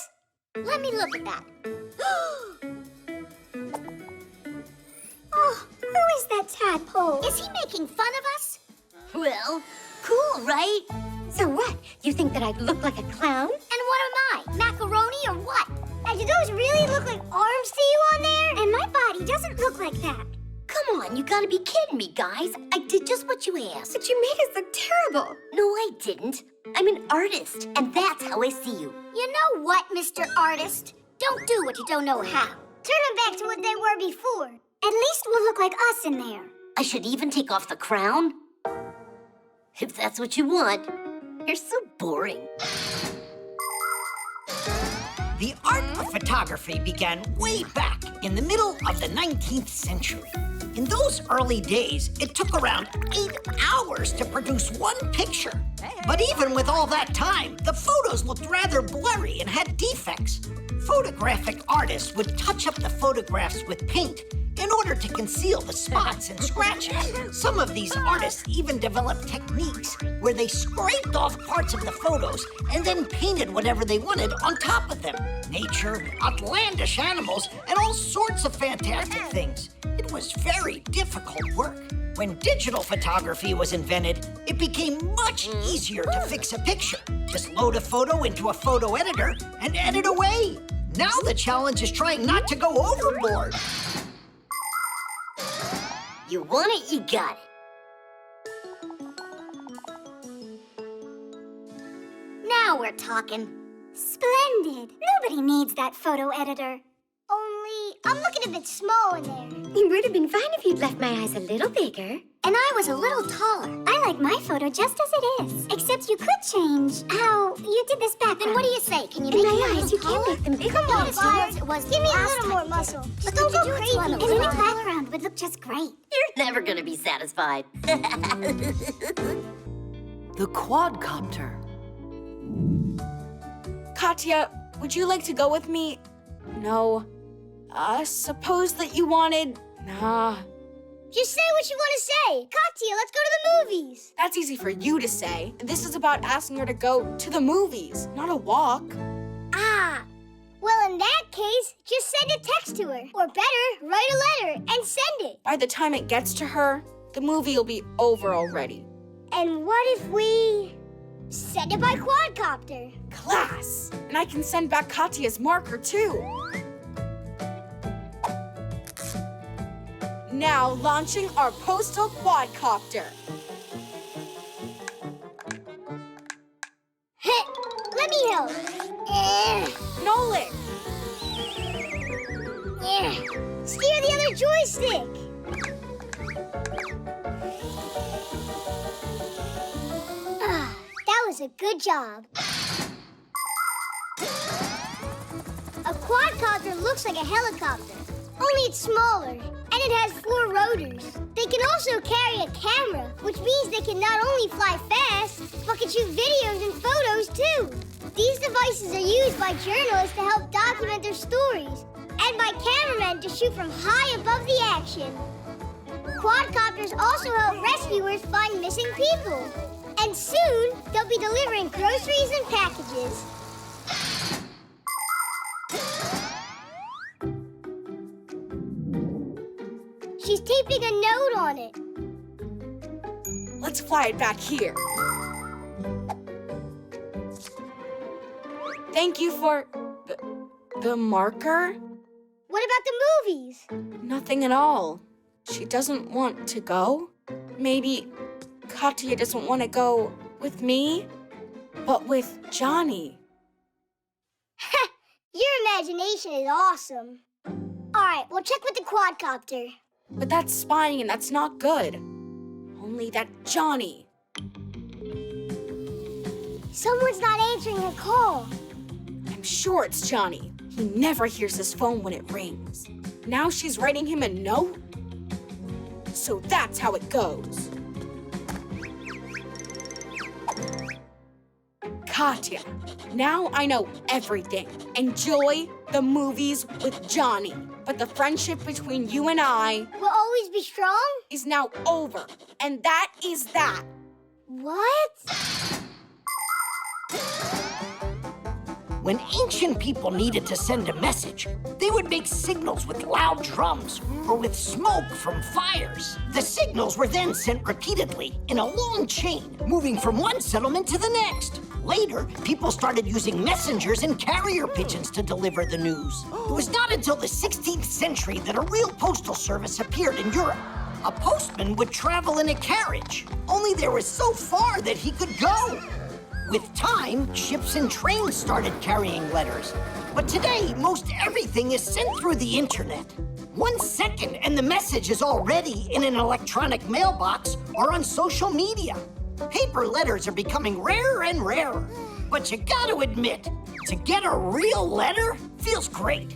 Let me look at that. Oh, who is that tadpole? Is he making fun of us? Well, cool, right? So what? You think that I look like a clown? And what am I? Macaroni or what? And do those really look like arms to you on there? And my body doesn't look like that. Come on, you gotta be kidding me, guys. I did just what you asked. But you made us look terrible. No, I didn't. I'm an artist, and that's how I see you. You know what, Mr. Artist? Don't do what you don't know how. Turn them back to what they were before. At least we'll look like us in there. I should even take off the crown? If that's what you want. You're so boring. The art of photography began way back in the middle of the 19th century. In those early days, it took around 8 hours to produce one picture. But even with all that time, the photos looked rather blurry and had defects. Photographic artists would touch up the photographs with paint in order to conceal the spots and scratches. Some of these artists even developed techniques where they scraped off parts of the photos and then painted whatever they wanted on top of them. Nature, outlandish animals, and all sorts of fantastic things. It was very difficult work. When digital photography was invented, it became much easier to fix a picture. Just load a photo into a photo editor and edit away. Now the challenge is trying not to go overboard. You want it, you got it. Now we're talking. Splendid. Nobody needs that photo editor. Only, I'm looking a bit small in there. It would have been fine if you'd left my eyes a little bigger. And I was a little taller. I like my photo just as it is. Except you could change how you did this background. Then what do you say? Can you In make my it eyes, you can't make them bigger. Come on, Yours Fire. was Give me a last little time more you did. muscle. Just Don't need to go do it crazy. slow. And any background would look just great. You're never gonna be satisfied. The Quadcopter. Katya, would you like to go with me? No. Suppose that you wanted... Nah. Just say what you want to say. Katya, let's go to the movies. That's easy for you to say. This is about asking her to go to the movies, not a walk. Ah. Well, in that case, just send a text to her. Or better, write a letter and send it. By the time it gets to her, the movie will be over already. And what if we send it by Quadcopter? Class! And I can send back Katya's marker, too. Now launching our postal Quadcopter. Let me help. Nolan! Steer the other joystick. That was a good job. A quadcopter looks like a helicopter, only it's smaller, and it has 4 rotors. They can also carry a camera, which means they can not only fly fast, but can shoot videos and photos too. These devices are used by journalists to help document their stories, and by cameramen to shoot from high above the action. Quadcopters also help rescuers find missing people. And soon, they'll be delivering groceries and packages. She's taping a note on it. Let's fly it back here. Thank you for the marker? What about the movies? Nothing at all. She doesn't want to go. Maybe Katya doesn't want to go with me, but with Johnny. Your imagination is awesome. All right, we'll check with the quadcopter. But that's spying and that's not good. Only that Johnny. Someone's not answering her call. I'm sure it's Johnny. He never hears his phone when it rings. Now she's writing him a note? So that's how it goes. Katya, now I know everything. Enjoy the movies with Johnny. But the friendship between you and I will always be strong? Is now over. And that is that. What? When ancient people needed to send a message, they would make signals with loud drums or with smoke from fires. The signals were then sent repeatedly in a long chain, moving from one settlement to the next. Later, people started using messengers and carrier pigeons to deliver the news. It was not until the 16th century that a real postal service appeared in Europe. A postman would travel in a carriage, only there was so far that he could go. With time, ships and trains started carrying letters. But today, most everything is sent through the internet. 1 second and the message is already in an electronic mailbox or on social media. Paper letters are becoming rarer and rarer. But you gotta admit, to get a real letter feels great.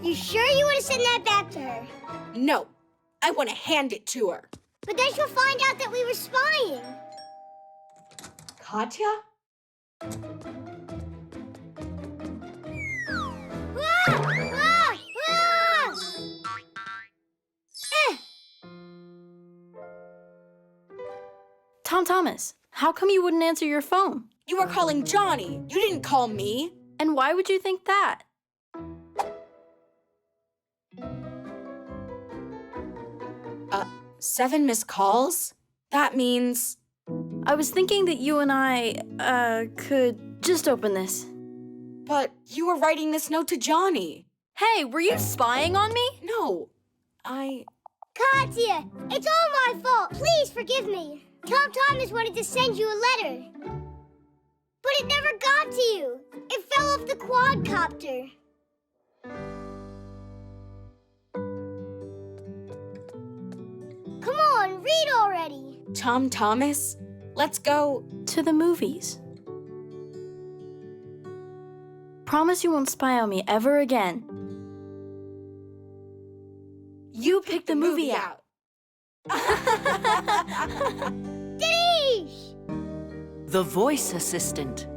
You sure you want to send that back to her? No, I want to hand it to her. But then she'll find out that we were spying. Katya? Ah! Ah! Ah! Tom Thomas, how come you wouldn't answer your phone? You were calling Johnny. You didn't call me. And why would you think that? 7 missed calls? That means... I was thinking that you and I, could just open this. But you were writing this note to Johnny. Hey, were you spying on me? No, Katya, it's all my fault. Please forgive me. Tom Thomas wanted to send you a letter. But it never got to you. It fell off the quadcopter. Come on, read already. Tom Thomas, let's go to the movies. Promise you won't spy on me ever again. You picked the movie out. Denise! The voice assistant.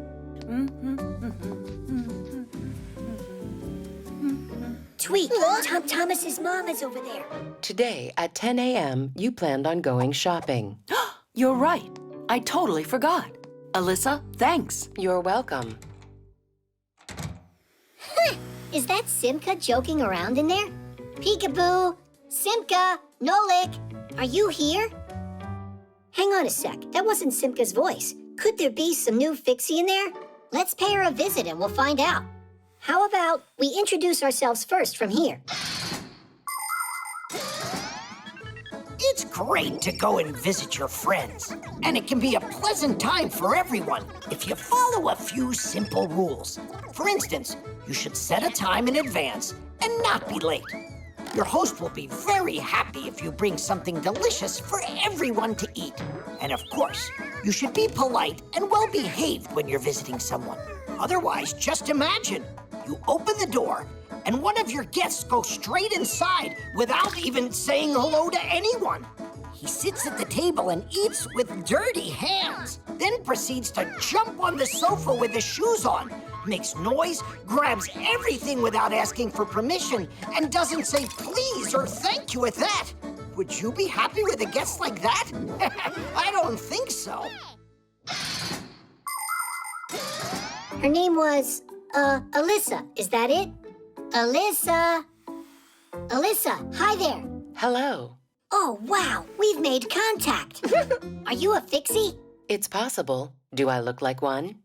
Tweak, Tom Thomas's mom is over there. Today at 10 a.m., you planned on going shopping. You're right. I totally forgot. Alyssa, thanks. You're welcome. Is that Simka joking around in there? Peekaboo! Simka! Nolik! Are you here? Hang on a sec. That wasn't Simka's voice. Could there be some new Fixie in there? Let's pay her a visit and we'll find out. How about we introduce ourselves first from here? It's great to go and visit your friends, and it can be a pleasant time for everyone if you follow a few simple rules. For instance, you should set a time in advance and not be late. Your host will be very happy if you bring something delicious for everyone to eat. And of course, you should be polite and well-behaved when you're visiting someone. Otherwise, just imagine, you open the door and one of your guests goes straight inside without even saying hello to anyone. He sits at the table and eats with dirty hands, then proceeds to jump on the sofa with his shoes on, makes noise, grabs everything without asking for permission, and doesn't say please or thank you at that. Would you be happy with a guest like that? I don't think so. Her name was, Alyssa. Is that it? Alyssa! Alyssa, hi there. Hello. Oh, wow, we've made contact. Are you a Fixie? It's possible. Do I look like one?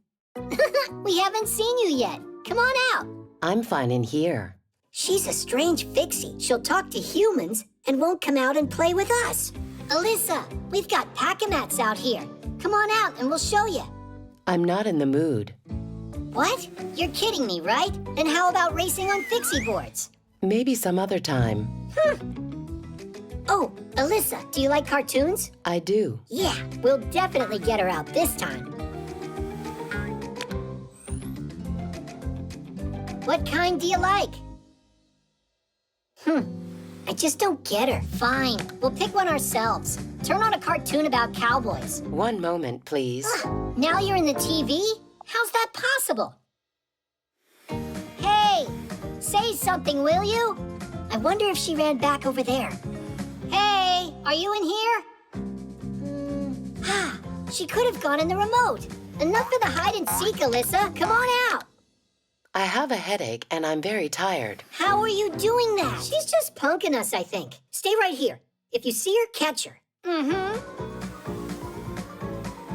We haven't seen you yet. Come on out. I'm fine in here. She's a strange Fixie. She'll talk to humans and won't come out and play with us. Alyssa, we've got pack-a-mats out here. Come on out and we'll show you. I'm not in the mood. What? You're kidding me, right? Then how about racing on Fixie boards? Maybe some other time. Oh, Alyssa, do you like cartoons? I do. Yeah, we'll definitely get her out this time. What kind do you like? I just don't get her. Fine, we'll pick one ourselves. Turn on a cartoon about cowboys. One moment, please. Now you're in the TV? How's that possible? Hey, say something, will you? I wonder if she ran back over there. Hey, are you in here? She could have gone in the remote. Enough of the hide and seek, Alyssa. Come on out. I have a headache and I'm very tired. How are you doing that? She's just punking us, I think. Stay right here. If you see her, catch her.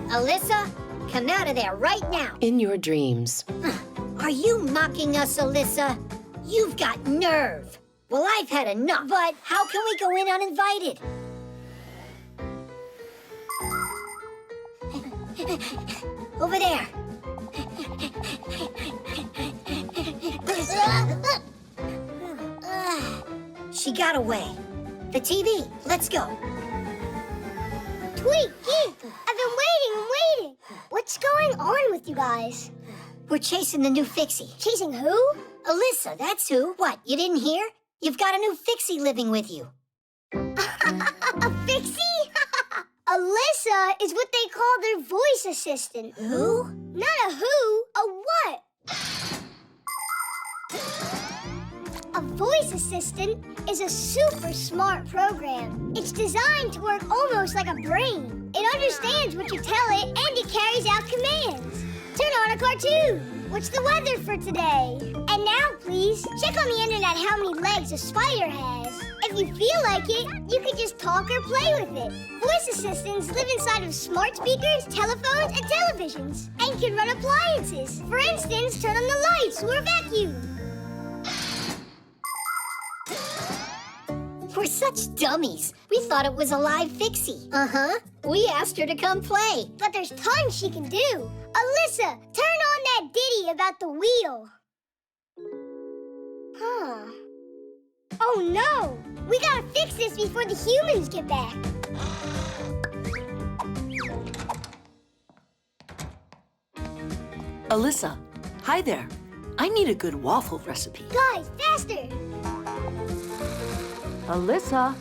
Alyssa, come out of there right now. In your dreams. Are you mocking us, Alyssa? You've got nerve. Well, I've had enough. But how can we go in uninvited? Over there. She got away. The TV. Let's go. Tweak, I've been waiting. What's going on with you guys? We're chasing the new Fixie. Chasing who? Alyssa, that's who. What, you didn't hear? You've got a new Fixie living with you. A Fixie? Alyssa is what they call their voice assistant. Who? Not a who, a what? A voice assistant is a super smart program. It's designed to work almost like a brain. It understands what you tell it and it carries out commands. Turn on a cartoon. What's the weather for today? And now, please, check on the internet how many legs a spider has. If you feel like it, you can just talk or play with it. Voice assistants live inside of smart speakers, telephones, and televisions, and can run appliances. For instance, turn on the lights or vacuum. We're such dummies. We thought it was a live Fixie. Uh-huh. We asked her to come play. But there's tons she can do. Alyssa, turn on that ditty about the wheel. Huh. Oh no! We gotta fix this before the humans get back. Alyssa, hi there. I need a good waffle recipe. Guys, faster! Alyssa.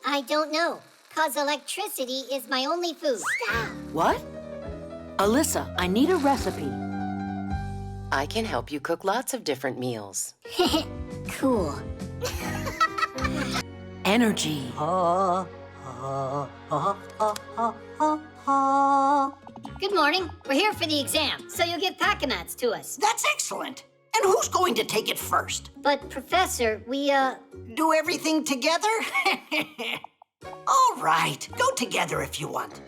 I don't know, 'cause electricity is my only food. Stop! What? Alyssa, I need a recipe. I can help you cook lots of different meals. Cool. Energy. Good morning. We're here for the exam, so you'll give pack-a-mats to us. That's excellent. And who's going to take it first? But, Professor, we, Do everything together? All right, go together if you want.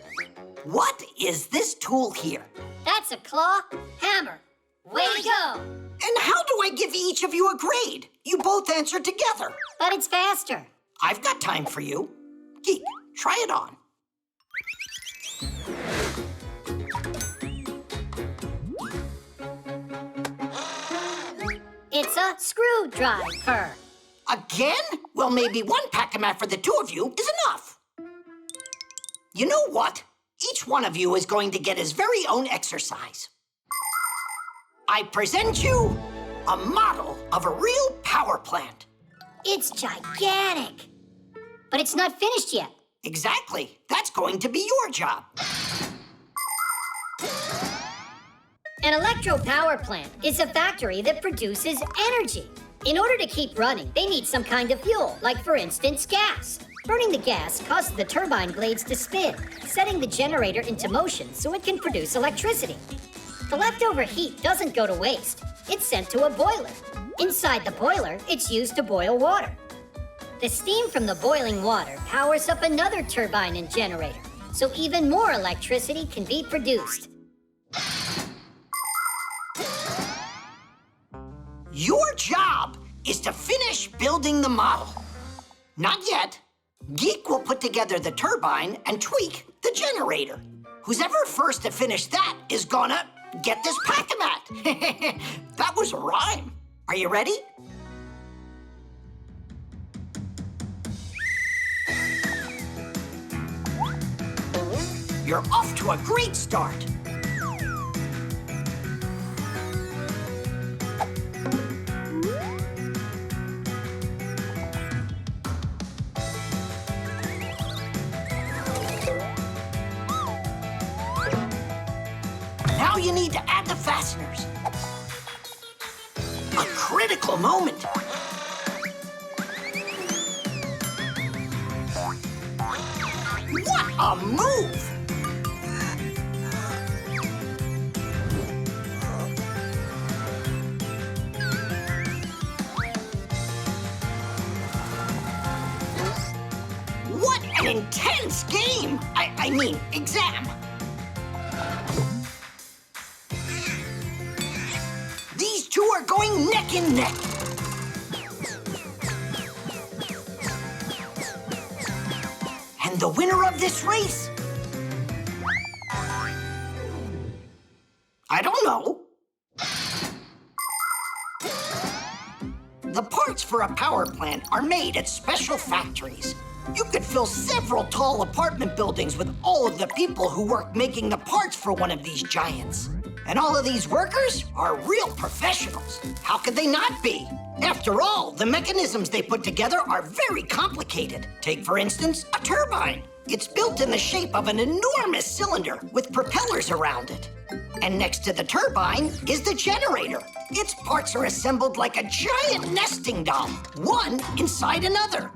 What is this tool here? That's a claw hammer. Way to go! And how do I give each of you a grade? You both answer together. But it's faster. I've got time for you. Geek, try it on. It's a screwdriver. Again? Well, maybe one pack-a-mat for the two of you is enough. You know what? Each one of you is going to get his very own exercise. I present you a model of a real power plant. It's gigantic. But it's not finished yet. Exactly. That's going to be your job. An electro power plant is a factory that produces energy. In order to keep running, they need some kind of fuel, like, for instance, gas. Burning the gas causes the turbine blades to spin, setting the generator into motion so it can produce electricity. The leftover heat doesn't go to waste. It's sent to a boiler. Inside the boiler, it's used to boil water. The steam from the boiling water powers up another turbine and generator, so even more electricity can be produced. Your job is to finish building the model. Not yet. Geek will put together the turbine and tweak the generator. Who's ever first to finish that is gonna get this pack-a-mat. That was a rhyme. Are you ready? You're off to a great start. Now you need to add the fasteners. A critical moment. What a move! What an intense game! I mean, exam. These two are going neck and neck. And the winner of this race? I don't know. The parts for a power plant are made at special factories. You could fill several tall apartment buildings with all of the people who work making the parts for one of these giants. And all of these workers are real professionals. How could they not be? After all, the mechanisms they put together are very complicated. Take, for instance, a turbine. It's built in the shape of an enormous cylinder with propellers around it. And next to the turbine is the generator. Its parts are assembled like a giant nesting doll, one inside another.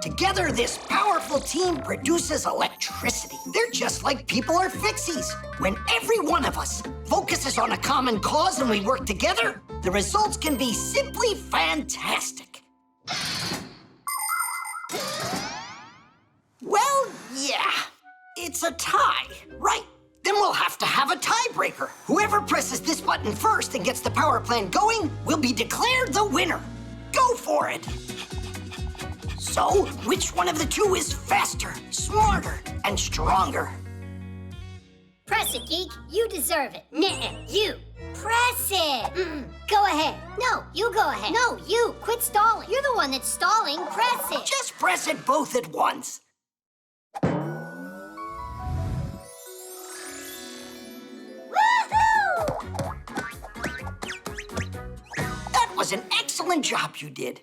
Together, this powerful team produces electricity. They're just like people or Fixies. When every one of us focuses on a common cause and we work together, the results can be simply fantastic. Well, yeah, it's a tie, right? Then we'll have to have a tiebreaker. Whoever presses this button first and gets the power plant going will be declared the winner. Go for it. So, which one of the two is faster, smarter, and stronger? Press it, Geek. You deserve it. Nuh-uh. You. Press it. Go ahead. No, you go ahead. No, you. Quit stalling. You're the one that's stalling. Press it. Just press it both at once. That was an excellent job you did.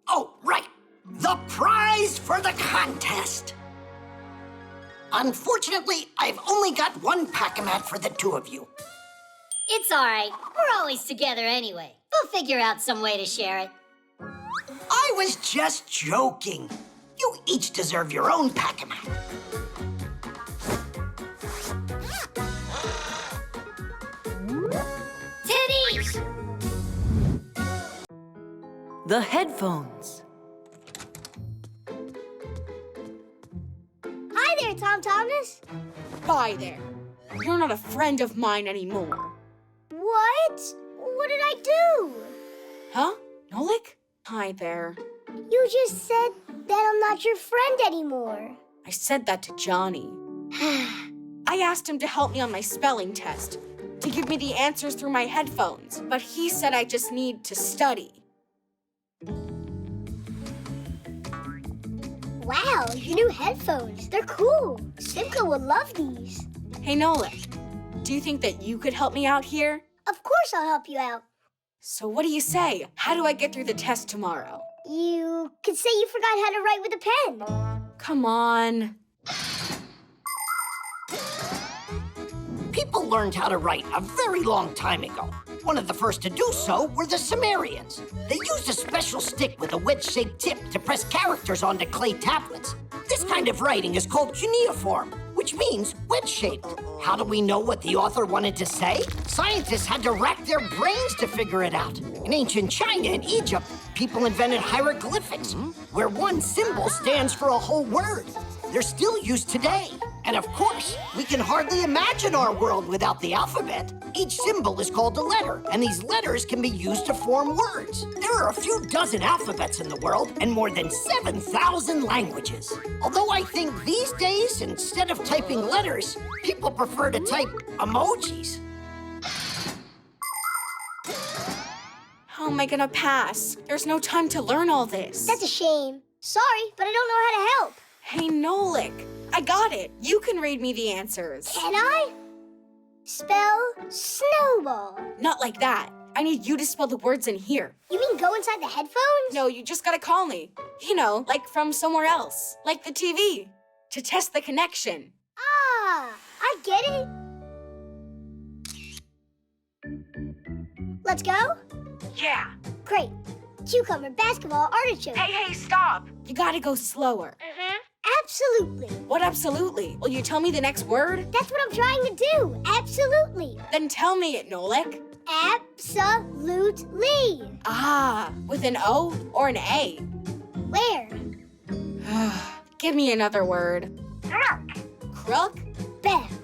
Oh, right. The prize for the contest. Unfortunately, I've only got one pack-a-mat for the two of you. It's all right. We're always together anyway. We'll figure out some way to share it. I was just joking. You each deserve your own pack-a-mat. Titties! The headphones. Hi there, Tom Thomas. Bye there. You're not a friend of mine anymore. What? What did I do? Huh? Nolik? Hi there. You just said that I'm not your friend anymore. I said that to Johnny. I asked him to help me on my spelling test, to give me the answers through my headphones, but he said I just need to study. Wow, your new headphones. They're cool. Simka would love these. Hey, Nolik, do you think that you could help me out here? Of course I'll help you out. So what do you say? How do I get through the test tomorrow? You could say you forgot how to write with a pen. Come on. People learned how to write a very long time ago. One of the first to do so were the Sumerians. They used a special stick with a wedge-shaped tip to press characters onto clay tablets. This kind of writing is called cuneiform, which means wedge-shaped. How do we know what the author wanted to say? Scientists had to rack their brains to figure it out. In ancient China and Egypt, people invented hieroglyphics, where one symbol stands for a whole word. They're still used today. And of course, we can hardly imagine our world without the alphabet. Each symbol is called a letter, and these letters can be used to form words. There are a few dozen alphabets in the world and more than 7,000 languages. Although I think these days, instead of typing letters, people prefer to type emojis. How am I gonna pass? There's no time to learn all this. That's a shame. Sorry, but I don't know how to help. Hey, Nolik, I got it. You can read me the answers. Can I? Spell snowball. Not like that. I need you to spell the words in here. You mean go inside the headphones? No, you just gotta call me. You know, like from somewhere else. Like the TV. To test the connection. Ah, I get it. Let's go? Yeah. Great. Cucumber, basketball, artichoke. Hey, stop. You gotta go slower. Absolutely. What absolutely? Will you tell me the next word? That's what I'm trying to do. Absolutely. Then tell me it, Nolik. Absolutely. Ah, with an O or an A? Where? Give me another word. Crook. Crook?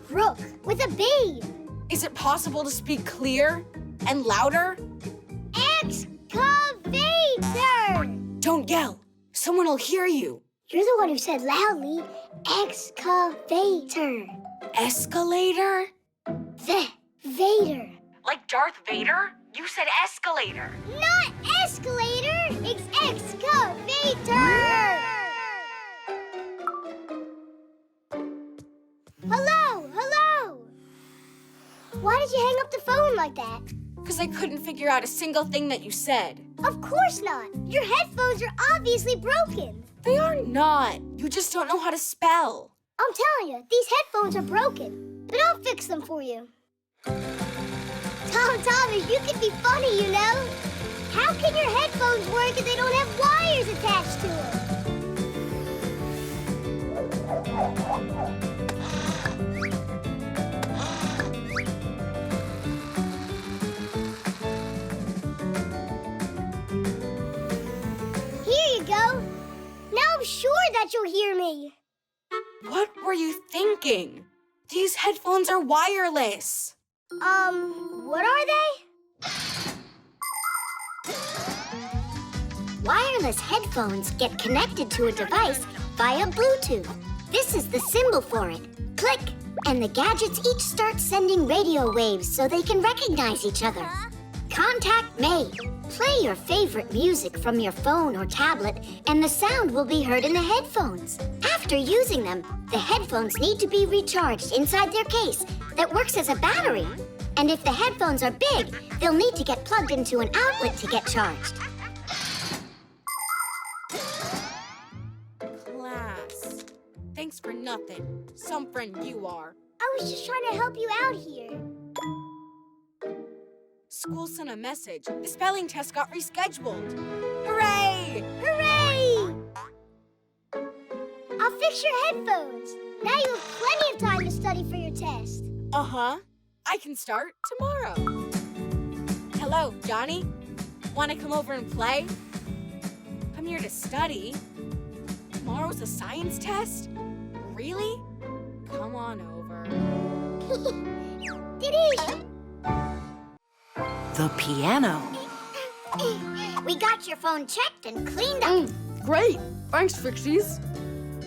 Rook with a B. Is it possible to speak clear and louder? Excavator. Don't yell. Someone will hear you. You're the one who said loudly, excavator. Escalator? Vader. Like Darth Vader? You said escalator. Not escalator, it's excavator. Hello. Why did you hang up the phone like that? Because I couldn't figure out a single thing that you said. Of course not. Your headphones are obviously broken. They are not. You just don't know how to spell. I'm telling you, these headphones are broken. But I'll fix them for you. Thomas, you can be funny, you know. How can your headphones work if they don't have wires attached to them? Here you go. Now I'm sure that you'll hear me. What were you thinking? These headphones are wireless. What are they? Wireless headphones get connected to a device via Bluetooth. This is the symbol for it. Click, and the gadgets each start sending radio waves so they can recognize each other. Contact made. Play your favorite music from your phone or tablet, and the sound will be heard in the headphones. After using them, the headphones need to be recharged inside their case that works as a battery. And if the headphones are big, they'll need to get plugged into an outlet to get charged. Class. Thanks for nothing. Some friend you are. I was just trying to help you out here. School sent a message. The spelling test got rescheduled. Hooray! Hooray! I'll fix your headphones. Now you have plenty of time to study for your test. Uh-huh. I can start tomorrow. Hello, Johnny. Want to come over and play? I'm here to study. Tomorrow's a science test? Really? Come on over. Diddy! The piano. We got your phone checked and cleaned up. Great. Thanks, Fixies.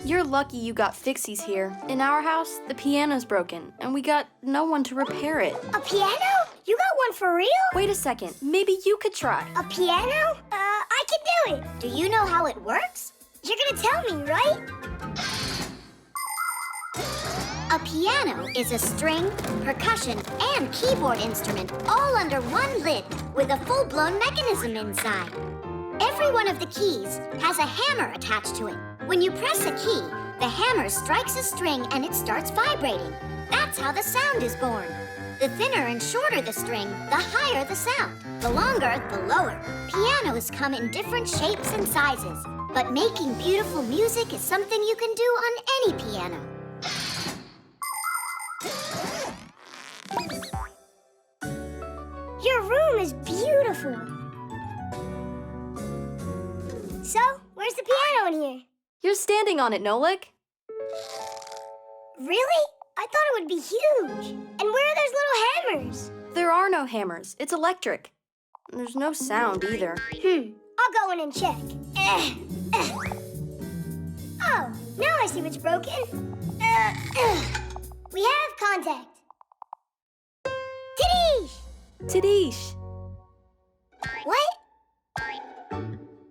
You're lucky you got Fixies here. In our house, the piano's broken, and we got no one to repair it. A piano? You got one for real? Wait a second. Maybe you could try. A piano? I can do it. Do you know how it works? You're gonna tell me, right? A piano is a string, percussion, and keyboard instrument all under one lid with a full-blown mechanism inside. Every one of the keys has a hammer attached to it. When you press a key, the hammer strikes a string and it starts vibrating. That's how the sound is born. The thinner and shorter the string, the higher the sound. The longer, the lower. Pianos come in different shapes and sizes, but making beautiful music is something you can do on any piano. Your room is beautiful. So, where's the piano in here? You're standing on it, Nolik. Really? I thought it would be huge. And where are those little hammers? There are no hammers. It's electric. There's no sound either. I'll go in and check. Oh, now I see what's broken. We have contact. Tidish! Tidish. What?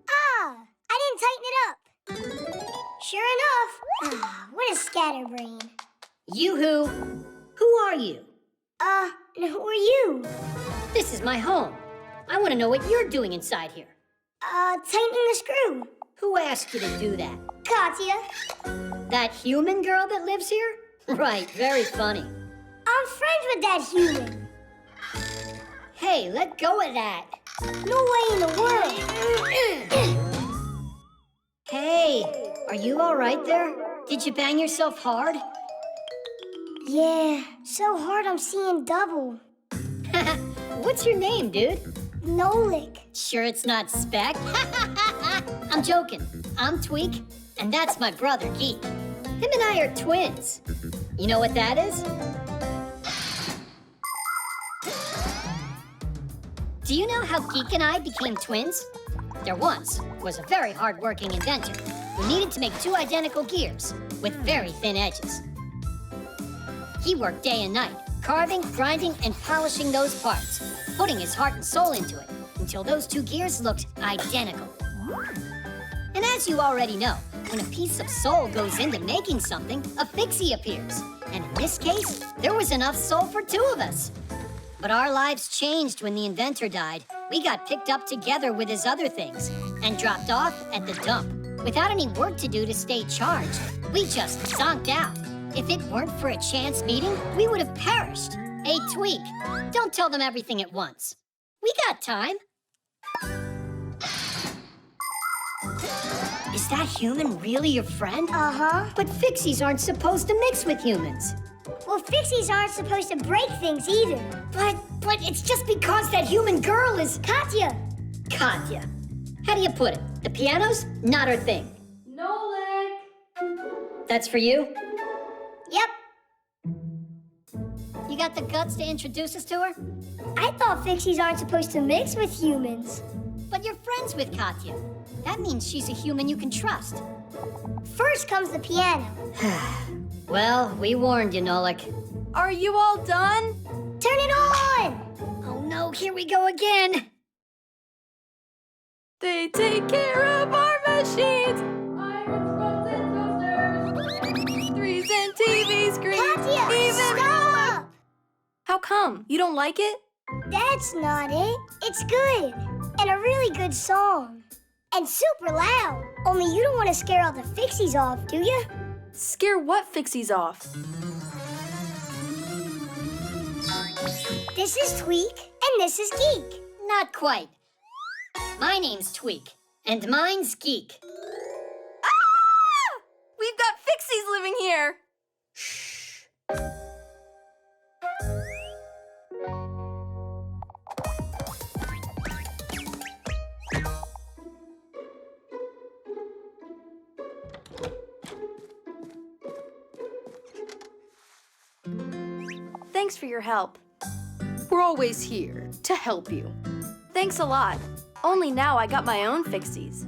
Ah, I didn't tighten it up. Sure enough. What a scatterbrain. Yoo-hoo! Who are you? Who are you? This is my home. I want to know what you're doing inside here. Tightening the screw. Who asked you to do that? Katya. That human girl that lives here? Right, very funny. I'm friends with that human. Hey, let go of that. No way in the world. Hey, are you all right there? Did you bang yourself hard? Yeah, so hard I'm seeing double. What's your name, dude? Nolik. Sure it's not Speck? I'm joking. I'm Tweak, and that's my brother, Geek. Him and I are twins. You know what that is? Do you know how Geek and I became twins? There once was a very hard-working inventor who needed to make two identical gears with very thin edges. He worked day and night, carving, grinding, and polishing those parts, putting his heart and soul into it until those two gears looked identical. And as you already know, when a piece of soul goes into making something, a fixie appears. And in this case, there was enough soul for two of us. But our lives changed when the inventor died. We got picked up together with his other things and dropped off at the dump. Without any work to do to stay charged, we just zonked out. If it weren't for a chance meeting, we would have perished. Hey, Tweak, don't tell them everything at once. We got time. Is that human really your friend? Uh-huh. But Fixies aren't supposed to mix with humans. Well, Fixies aren't supposed to break things either. But it's just because that human girl is... Katya! Katya. How do you put it? The piano's not her thing. Nolik! That's for you? Yep. You got the guts to introduce us to her? I thought Fixies aren't supposed to mix with humans. But you're friends with Katya. That means she's a human you can trust. First comes the piano. Well, we warned you, Nolik. Are you all done? Turn it on! Oh no, here we go again. They take care of our machines. Irons, rods, and toasters. Threes and TV screens. Katya, stop! How come? You don't like it? That's not it. It's good. And a really good song. And super loud. Only you don't want to scare all the Fixies off, do you? Scare what Fixies off? This is Tweak, and this is Geek. Not quite. My name's Tweak, and mine's Geek. Ah! We've got Fixies living here. Shh. Thanks for your help. We're always here to help you. Thanks a lot. Only now I got my own Fixies.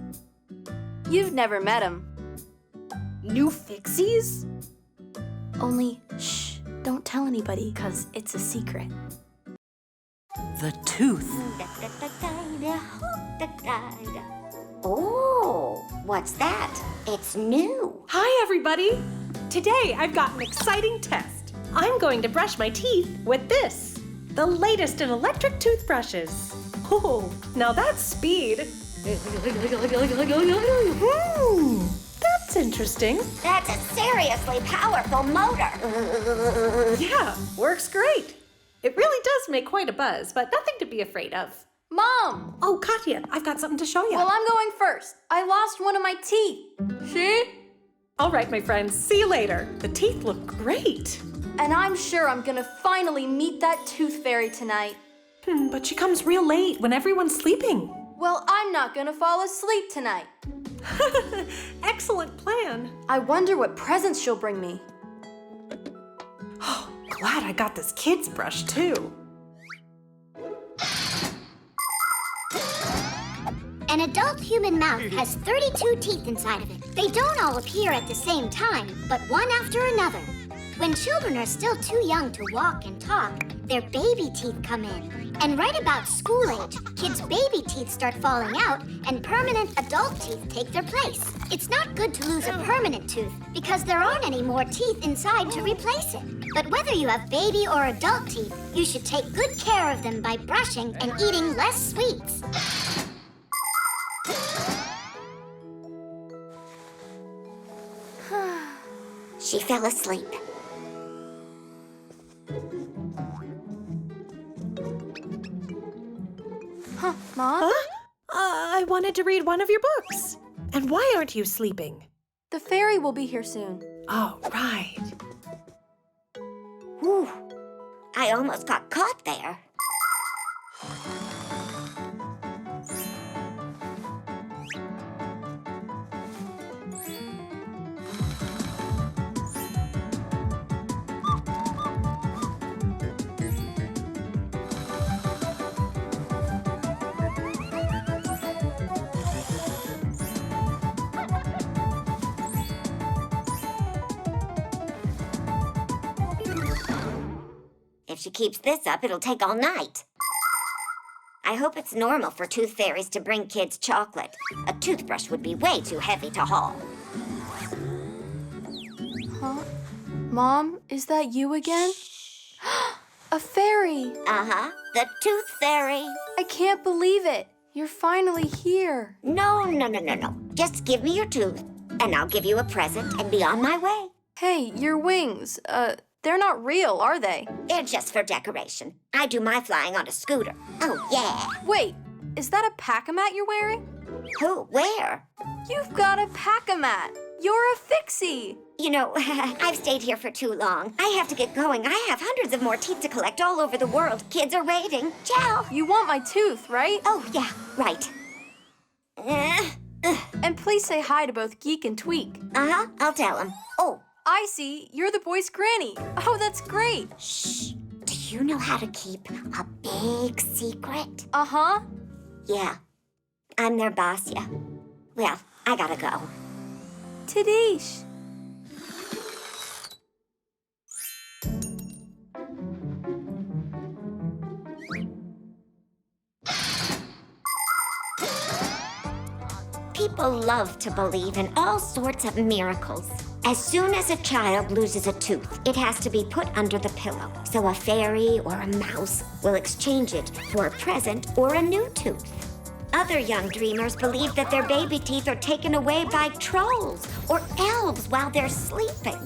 You've never met them. New Fixies? Only, shh, don't tell anybody, because it's a secret. The tooth. Oh, what's that? It's new. Hi, everybody. Today, I've got an exciting test. I'm going to brush my teeth with this, the latest in electric toothbrushes. Oh, now that's speed. That's interesting. That's a seriously powerful motor. Yeah, works great. It really does make quite a buzz, but nothing to be afraid of. Mom! Oh, Katya, I've got something to show you. Well, I'm going first. I lost one of my teeth. See? All right, my friends, see you later. The teeth look great. And I'm sure I'm gonna finally meet that tooth fairy tonight. But she comes real late when everyone's sleeping. Well, I'm not gonna fall asleep tonight. Excellent plan. I wonder what presents she'll bring me. Oh, glad I got this kid's brush, too. An adult human mouth has 32 teeth inside of it. They don't all appear at the same time, but one after another. When children are still too young to walk and talk, their baby teeth come in. And right about school age, kids' baby teeth start falling out and permanent adult teeth take their place. It's not good to lose a permanent tooth because there aren't any more teeth inside to replace it. But whether you have baby or adult teeth, you should take good care of them by brushing and eating less sweets. She fell asleep. Huh, Mom? Huh? I wanted to read one of your books. And why aren't you sleeping? The fairy will be here soon. Oh, right. Whew. I almost got caught there. If she keeps this up, it'll take all night. I hope it's normal for tooth fairies to bring kids chocolate. A toothbrush would be way too heavy to haul. Huh? Mom, is that you again? A fairy! Uh-huh, the tooth fairy. I can't believe it. You're finally here. No. Just give me your tooth, and I'll give you a present and be on my way. Hey, your wings, they're not real, are they? They're just for decoration. I do my flying on a scooter. Oh, yeah. Wait, is that a pack-a-mat you're wearing? Who? Where? You've got a pack-a-mat. You're a Fixie. You know, I've stayed here for too long. I have to get going. I have hundreds of more teeth to collect all over the world. Kids are waiting. Ciao. You want my tooth, right? Oh, yeah, right. And please say hi to both Geek and Tweak. Uh-huh, I'll tell them. Oh. I see. You're the boy's granny. Oh, that's great. Shh. Do you know how to keep a big secret? Uh-huh. Yeah. I'm their boss, yeah. Well, I gotta go. Tadish. People love to believe in all sorts of miracles. As soon as a child loses a tooth, it has to be put under the pillow. So a fairy or a mouse will exchange it for a present or a new tooth. Other young dreamers believe that their baby teeth are taken away by trolls or elves while they're sleeping.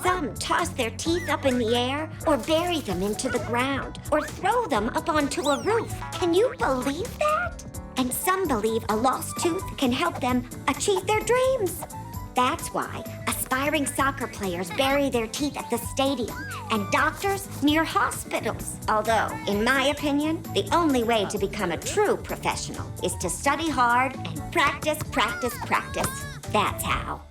Some toss their teeth up in the air or bury them into the ground or throw them up onto a roof. Can you believe that? And some believe a lost tooth can help them achieve their dreams. That's why aspiring soccer players bury their teeth at the stadium and doctors near hospitals. Although, in my opinion, the only way to become a true professional is to study hard and practice, practice, practice. That's how.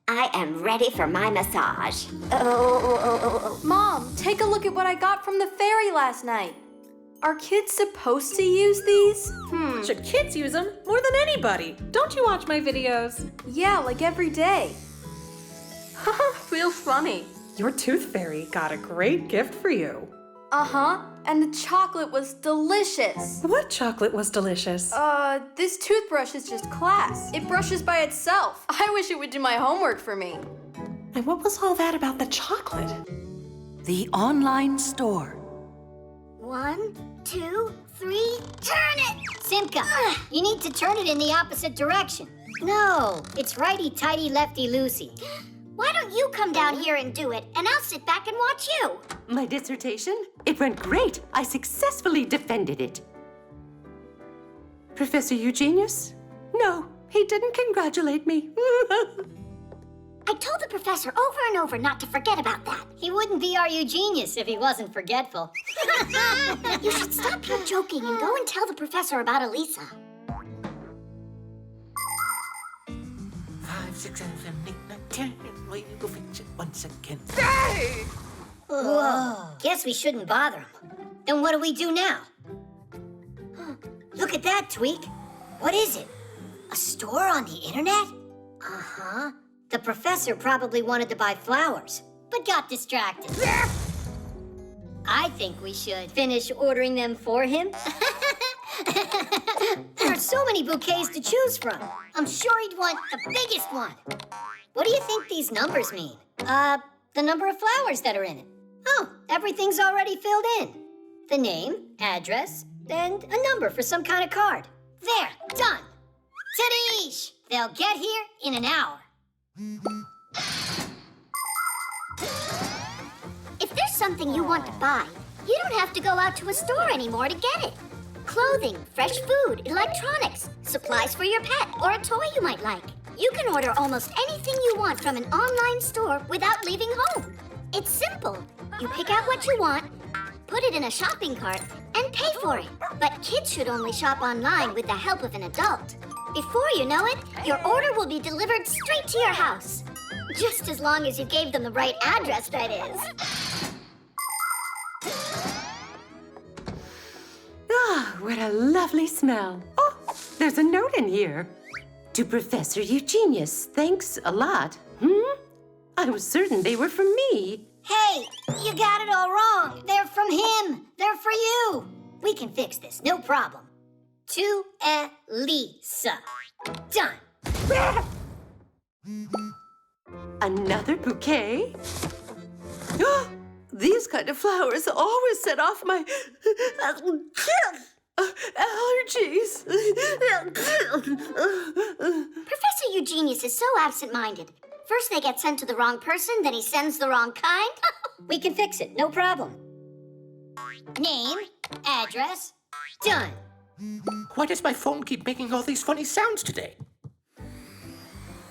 I am ready for my massage. Oh. Mom, take a look at what I got from the fairy last night. Are kids supposed to use these? Should kids use them? More than anybody. Don't you watch my videos? Yeah, like every day. Real funny. Your tooth fairy got a great gift for you. Uh-huh, and the chocolate was delicious. What chocolate was delicious? This toothbrush is just class. It brushes by itself. I wish it would do my homework for me. And what was all that about the chocolate? The online store. 1, 2, 3, turn it! Simka, you need to turn it in the opposite direction. No, it's righty-tighty, lefty-loosey. Why don't you come down here and do it, and I'll sit back and watch you? My dissertation? It went great. I successfully defended it. Professor Eugenius? No, he didn't congratulate me. I told the professor over and over not to forget about that. He wouldn't be our Eugenius if he wasn't forgetful. You should stop your joking and go and tell the professor about Elisa. 5, 6, 7, 8, 9, 10. We will fix it once again. Hey! Whoa. Guess we shouldn't bother him. Then what do we do now? Look at that, Tweak. What is it? A store on the internet? Uh-huh. The professor probably wanted to buy flowers, but got distracted. I think we should finish ordering them for him. There are so many bouquets to choose from. I'm sure he'd want the biggest one. What do you think these numbers mean? The number of flowers that are in it. Oh, everything's already filled in. The name, address, and a number for some kind of card. There, done. Tadish! They'll get here in an hour. If there's something you want to buy, you don't have to go out to a store anymore to get it. Clothing, fresh food, electronics, supplies for your pet, or a toy you might like. You can order almost anything you want from an online store without leaving home. It's simple. You pick out what you want, put it in a shopping cart, and pay for it. But kids should only shop online with the help of an adult. Before you know it, your order will be delivered straight to your house. Just as long as you gave them the right address, that is. Ah, what a lovely smell. Oh, there's a note in here. To Professor Eugenius, thanks a lot. I was certain they were from me. Hey, you got it all wrong. They're from him. They're for you. We can fix this, no problem. To Elisa. Done. Another bouquet? These kind of flowers always set off my... Allergies. Professor Eugenius is so absent-minded. First they get sent to the wrong person, then he sends the wrong kind. We can fix it, no problem. Name, address, done. Why does my phone keep making all these funny sounds today?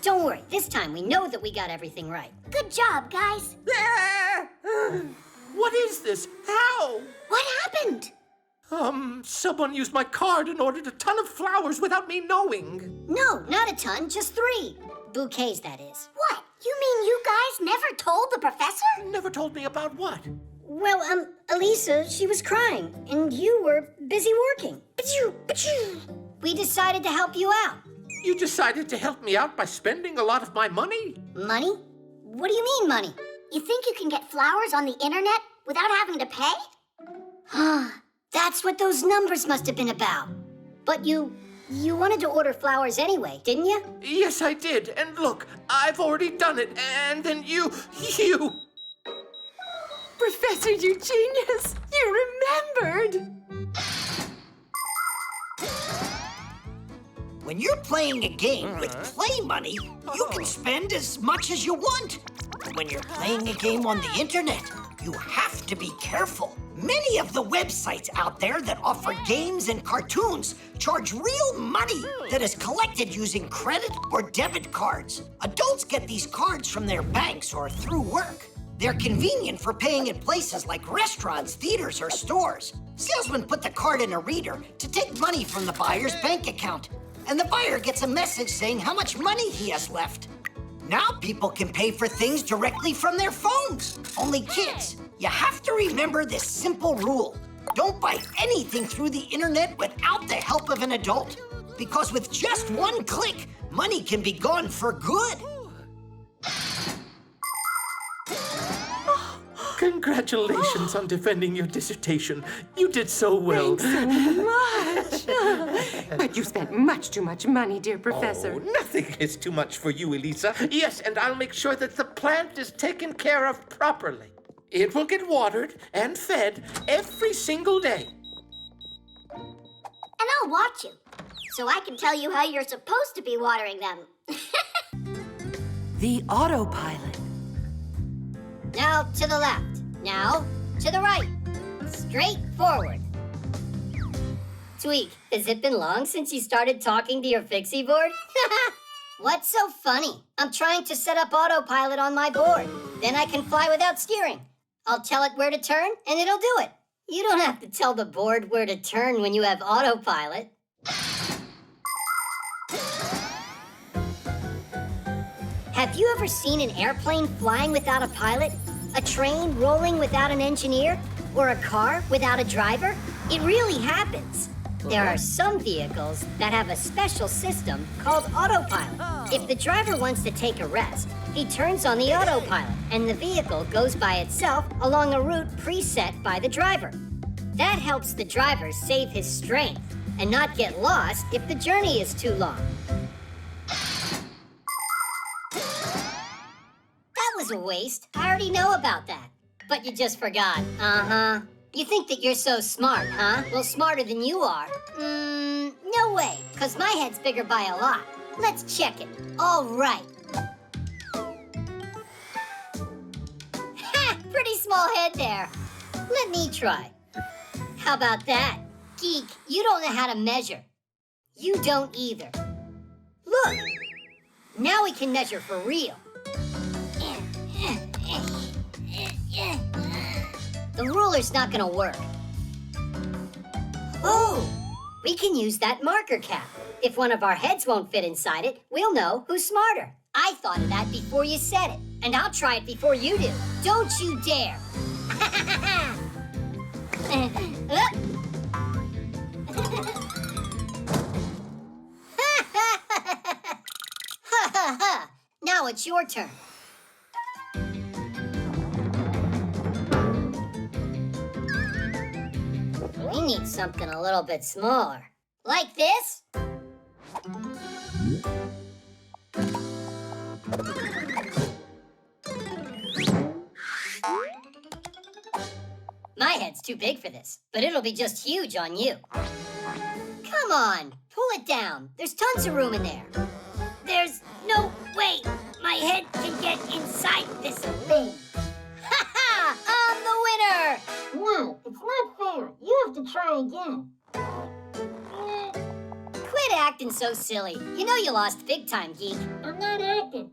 Don't worry, this time we know that we got everything right. Good job, guys. What is this? How? What happened? Someone used my card and ordered a ton of flowers without me knowing. No, not a ton, just 3. Bouquets, that is. What? You mean you guys never told the professor? Never told me about what? Well, Elisa, she was crying, and you were busy working. We decided to help you out. You decided to help me out by spending a lot of my money? Money? What do you mean, money? You think you can get flowers on the internet without having to pay? That's what those numbers must have been about. But you wanted to order flowers anyway, didn't you? Yes, I did. And look, I've already done it. And then you... Professor Eugenius, you remembered! When you're playing a game with play money, you can spend as much as you want. When you're playing a game on the internet, you have to be careful. Many of the websites out there that offer games and cartoons charge real money that is collected using credit or debit cards. Adults get these cards from their banks or through work. They're convenient for paying at places like restaurants, theaters, or stores. Salesmen put the card in a reader to take money from the buyer's bank account, and the buyer gets a message saying how much money he has left. Now people can pay for things directly from their phones. Only kids, you have to remember this simple rule. Don't buy anything through the internet without the help of an adult. Because with just one click, money can be gone for good. Congratulations on defending your dissertation. You did so well. Thanks so much. But you spent much too much money, dear Professor. Oh, nothing is too much for you, Elisa. Yes, and I'll make sure that the plant is taken care of properly. It will get watered and fed every single day. And I'll watch you, so I can tell you how you're supposed to be watering them. The Autopilot. Now to the left. Now to the right. Straight forward. Tweak, has it been long since you started talking to your Fixie board? What's so funny? I'm trying to set up Autopilot on my board. Then I can fly without steering. I'll tell it where to turn, and it'll do it. You don't have to tell the board where to turn when you have Autopilot. Have you ever seen an airplane flying without a pilot? A train rolling without an engineer? Or a car without a driver? It really happens. There are some vehicles that have a special system called Autopilot. If the driver wants to take a rest, he turns on the Autopilot, and the vehicle goes by itself along a route preset by the driver. That helps the driver save his strength and not get lost if the journey is too long. That was a waste. I already know about that. But you just forgot. Uh-huh. You think that you're so smart, huh? Well, smarter than you are. No way, because my head's bigger by a lot. Let's check it. All right. Ha! Pretty small head there. Let me try. How about that? Geek, you don't know how to measure. You don't either. Look! Now we can measure for real. The ruler's not gonna work. Oh! We can use that marker cap. If one of our heads won't fit inside it, we'll know who's smarter. I thought of that before you said it, and I'll try it before you do. Don't you dare! Now it's your turn. We need something a little bit smaller. Like this? My head's too big for this, but it'll be just huge on you. on, pull it down. There's tons of room in there. There's no way my head can get inside this thing. Ha ha! I'm the winner! No, it's not fair. You have to try again. Quit acting so silly. You know you lost big time, geek. I'm not acting.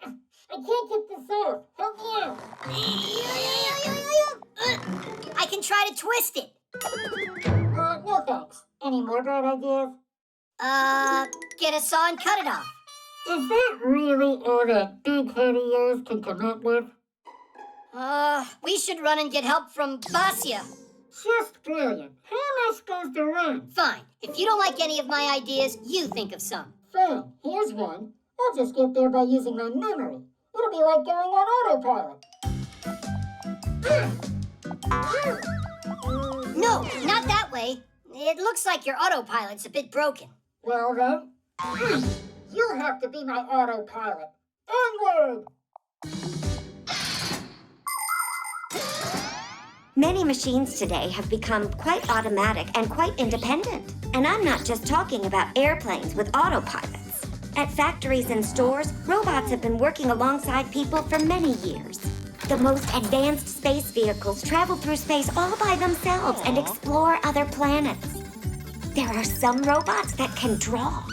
I can't get this off. Help me out. I can try to twist it. No thanks. Any more bad ideas? Get a saw and cut it off. Is that really all that big head of yours can come up with? We should run and get help from Basia. Just brilliant. How am I supposed to run? Fine. If you don't like any of my ideas, you think of some. Fine. Here's one. I'll just get there by using my memory. It'll be like going on autopilot. No, not that way. It looks like your autopilot's a bit broken. Well then, you'll have to be my autopilot. Onward! Many machines today have become quite automatic and quite independent. And I'm not just talking about airplanes with autopilots. At factories and stores, robots have been working alongside people for many years. The most advanced space vehicles travel through space all by themselves and explore other planets. There are some robots that can draw,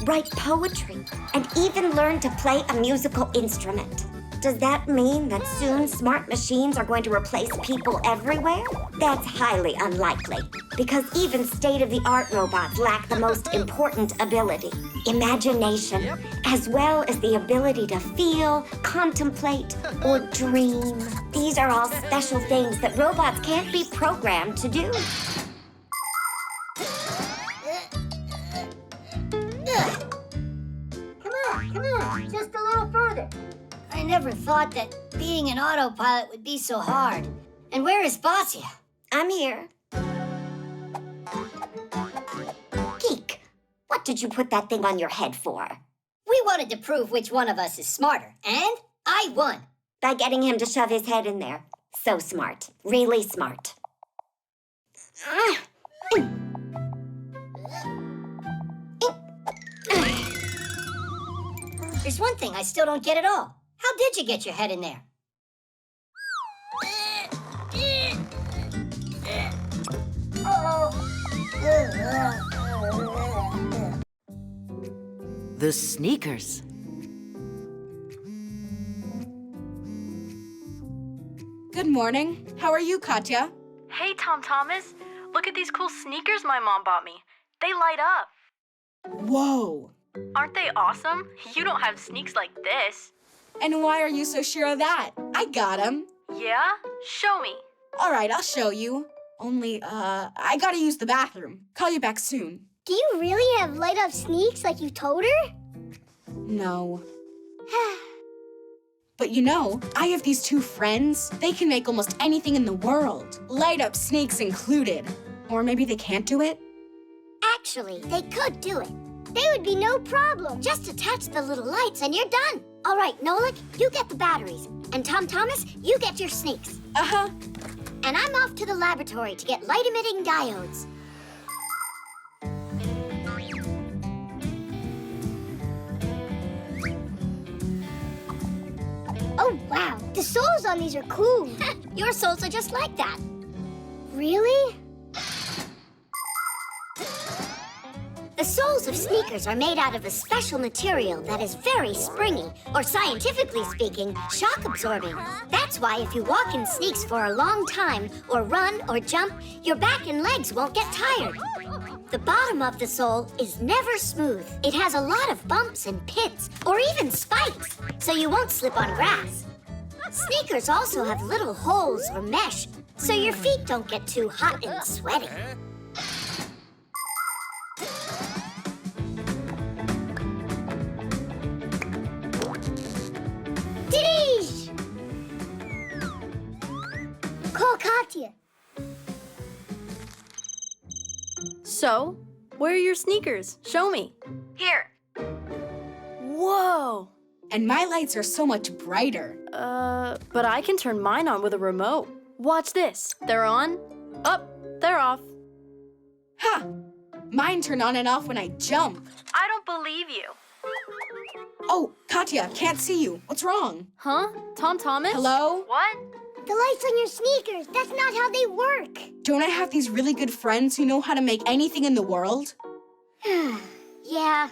write poetry, and even learn to play a musical instrument. Does that mean that soon smart machines are going to replace people everywhere? That's highly unlikely, because even state-of-the-art robots lack the most important ability, imagination, as well as the ability to feel, contemplate, or dream. These are all special things that robots can't be programmed to do. Come on, just a little further. I never thought that being an autopilot would be so hard. And where is Basia? I'm here. Geek, what did you put that thing on your head for? We wanted to prove which one of us is smarter, and I won. By getting him to shove his head in there. So smart. Really smart. There's one thing I still don't get at all. How did you get your head in there? The sneakers. Good morning. How are you, Katya? Hey, Tom Thomas. Look at these cool sneakers my mom bought me. They light up. Whoa. Aren't they awesome? You don't have sneaks like this. And why are you so sure of that? I got them. Yeah? Show me. All right, I'll show you. Only, I gotta use the bathroom. Call you back soon. Do you really have light-up sneaks like you told her? No. But you know, I have these two friends. They can make almost anything in the world. Light-up sneaks included. Or maybe they can't do it? Actually, they could do it. They would be no problem. Just attach the little lights and you're done. All right, Nolik, you get the batteries. And Tom Thomas, you get your sneaks. Uh-huh. And I'm off to the laboratory to get light-emitting diodes. Oh, wow. The soles on these are cool. Your soles are just like that. Really? The soles of sneakers are made out of a special material that is very springy, or scientifically speaking, shock absorbing. That's why if you walk in sneaks for a long time, or run or jump, your back and legs won't get tired. The bottom of the sole is never smooth. It has a lot of bumps and pits, or even spikes, so you won't slip on grass. Sneakers also have little holes or mesh, so your feet don't get too hot and sweaty. Diddy! Call Katya. So, where are your sneakers? Show me. Here. Whoa. And my lights are so much brighter. But I can turn mine on with a remote. Watch this. They're on. Up. They're off. Ha! Mine turn on and off when I jump. I don't believe you. Oh, Katya, can't see you. What's wrong? Huh? Tom Thomas? Hello? What? The lights on your sneakers, that's not how they work. Don't I have these really good friends who know how to make anything in the world? Yeah.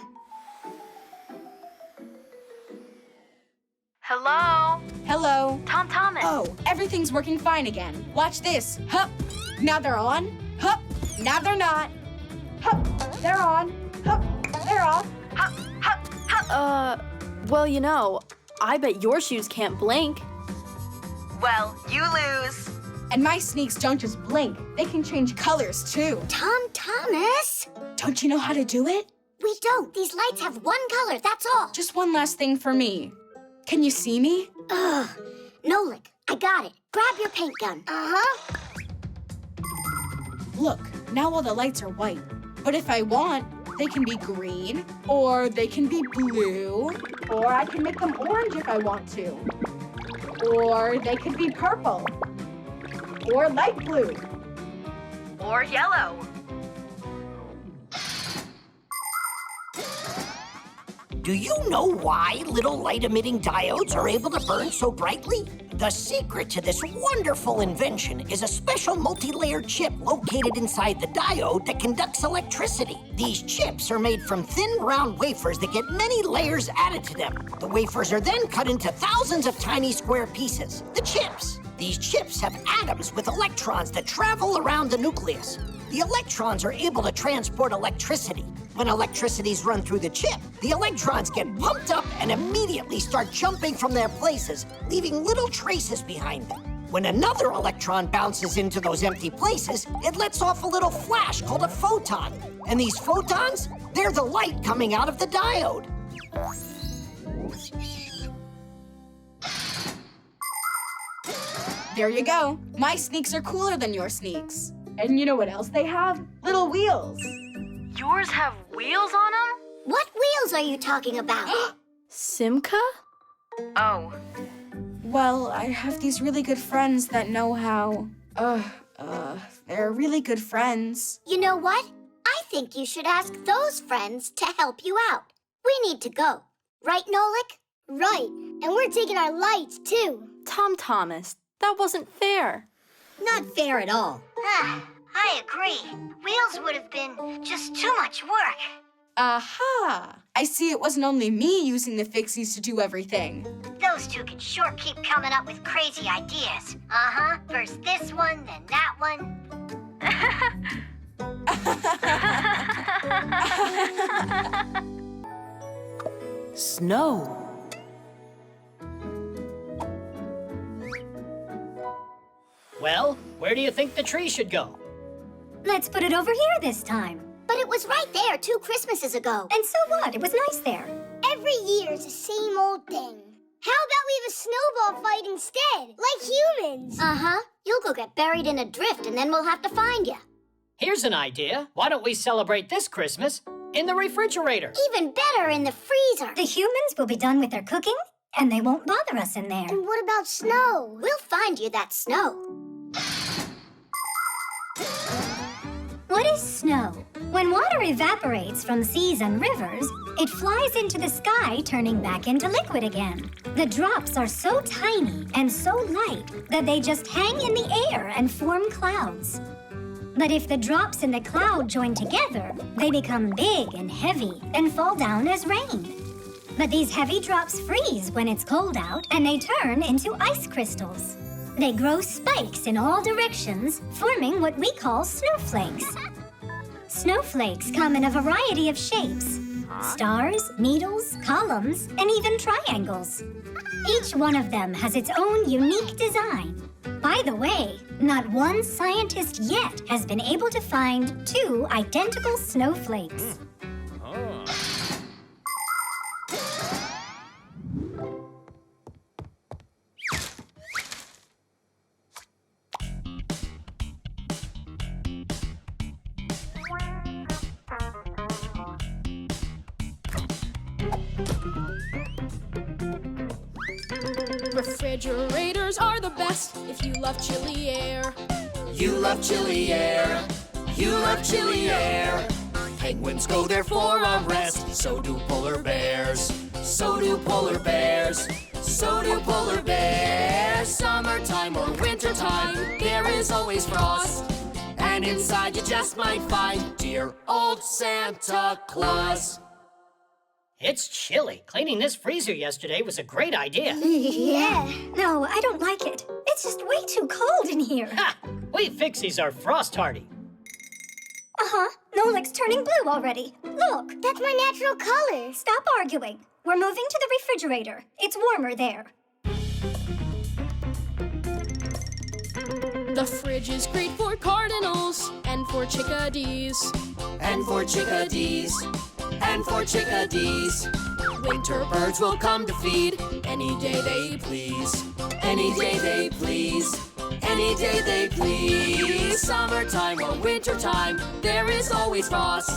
Hello? Hello? Tom Thomas. Oh, everything's working fine again. Watch this. Hup. Now they're on. Hup. Now they're not. Hup. They're on. Hup. They're off. Hup. Hup. Hup. Well, you know, I bet your shoes can't blink. Well, you lose. And my sneaks don't just blink. They can change colors, too. Tom Thomas? Don't you know how to do it? We don't. These lights have one color, that's all. Just one last thing for me. Can you see me? Ugh. Nolik, I got it. Grab your paint gun. Uh-huh. Look, now all the lights are white. But if I want, they can be green, or they can be blue, or I can make them orange if I want to. Or they could be purple, or light blue, Or yellow. Do you know why little light-emitting diodes are able to burn so brightly? The secret to this wonderful invention is a special multi-layered chip located inside the diode that conducts electricity. These chips are made from thin, round wafers that get many layers added to them. The wafers are then cut into thousands of tiny square pieces, the chips. These chips have atoms with electrons that travel around the nucleus. The electrons are able to transport electricity. When electricity's run through the chip, the electrons get pumped up and immediately start jumping from their places, leaving little traces behind them. When another electron bounces into those empty places, it lets off a little flash called a photon. And these photons, they're the light coming out of the diode. There you go. My sneaks are cooler than your sneaks. And you know what else they have? Little wheels. Yours have wheels on them? What wheels are you talking about? Simca? Oh. Well, I have these really good friends that know how. They're really good friends. You know what? I think you should ask those friends to help you out. We need to go. Right, Nolik? Right. And we're taking our lights, too. Tom Thomas, that wasn't fair. Not fair at all. I agree. Wheels would have been just too much work. Aha! I see it wasn't only me using the Fixies to do everything. Those two can sure keep coming up with crazy ideas. Uh-huh. First this one, then that one. Snow. Well, where do you think the tree should go? Let's put it over here this time. But it was right there 2 Christmases ago. And so what? It was nice there. Every year is the same old thing. How about we have a snowball fight instead, like humans? Uh-huh. You'll go get buried in a drift and then we'll have to find you. Here's an idea. Why don't we celebrate this Christmas in the refrigerator? Even better, in the freezer. The humans will be done with their cooking and they won't bother us in there. And what about snow? We'll find you that snow. What is snow? When water evaporates from seas and rivers, it flies into the sky, turning back into liquid again. The drops are so tiny and so light that they just hang in the air and form clouds. But if the drops in the cloud join together, they become big and heavy and fall down as rain. But these heavy drops freeze when it's cold out, and they turn into ice crystals. They grow spikes in all directions, forming what we call snowflakes. Snowflakes come in a variety of shapes: stars, needles, columns, and even triangles. Each one of them has its own unique design. By the way, not one scientist yet has been able to find 2 identical snowflakes. Refrigerators are the best if you love chilly air. You love chilly air. You love chilly air. Penguins go there for a rest, so do polar bears. So do polar bears. So do polar bears. Summertime or wintertime, there is always frost. And inside you just might find dear old Santa Claus. It's chilly. Cleaning this freezer yesterday was a great idea. Yeah. No, I don't like it. It's just way too cold in here. Ha! We Fixies are frost hardy. Uh-huh. Nolik's turning blue already. Look. That's my natural color. Stop arguing. We're moving to the refrigerator. It's warmer there. The fridge is great for cardinals and for chickadees. And for chickadees. And for chickadees. Winter birds will come to feed any day they please. Any day they please. Any day they please. Summertime or wintertime, there is always frost.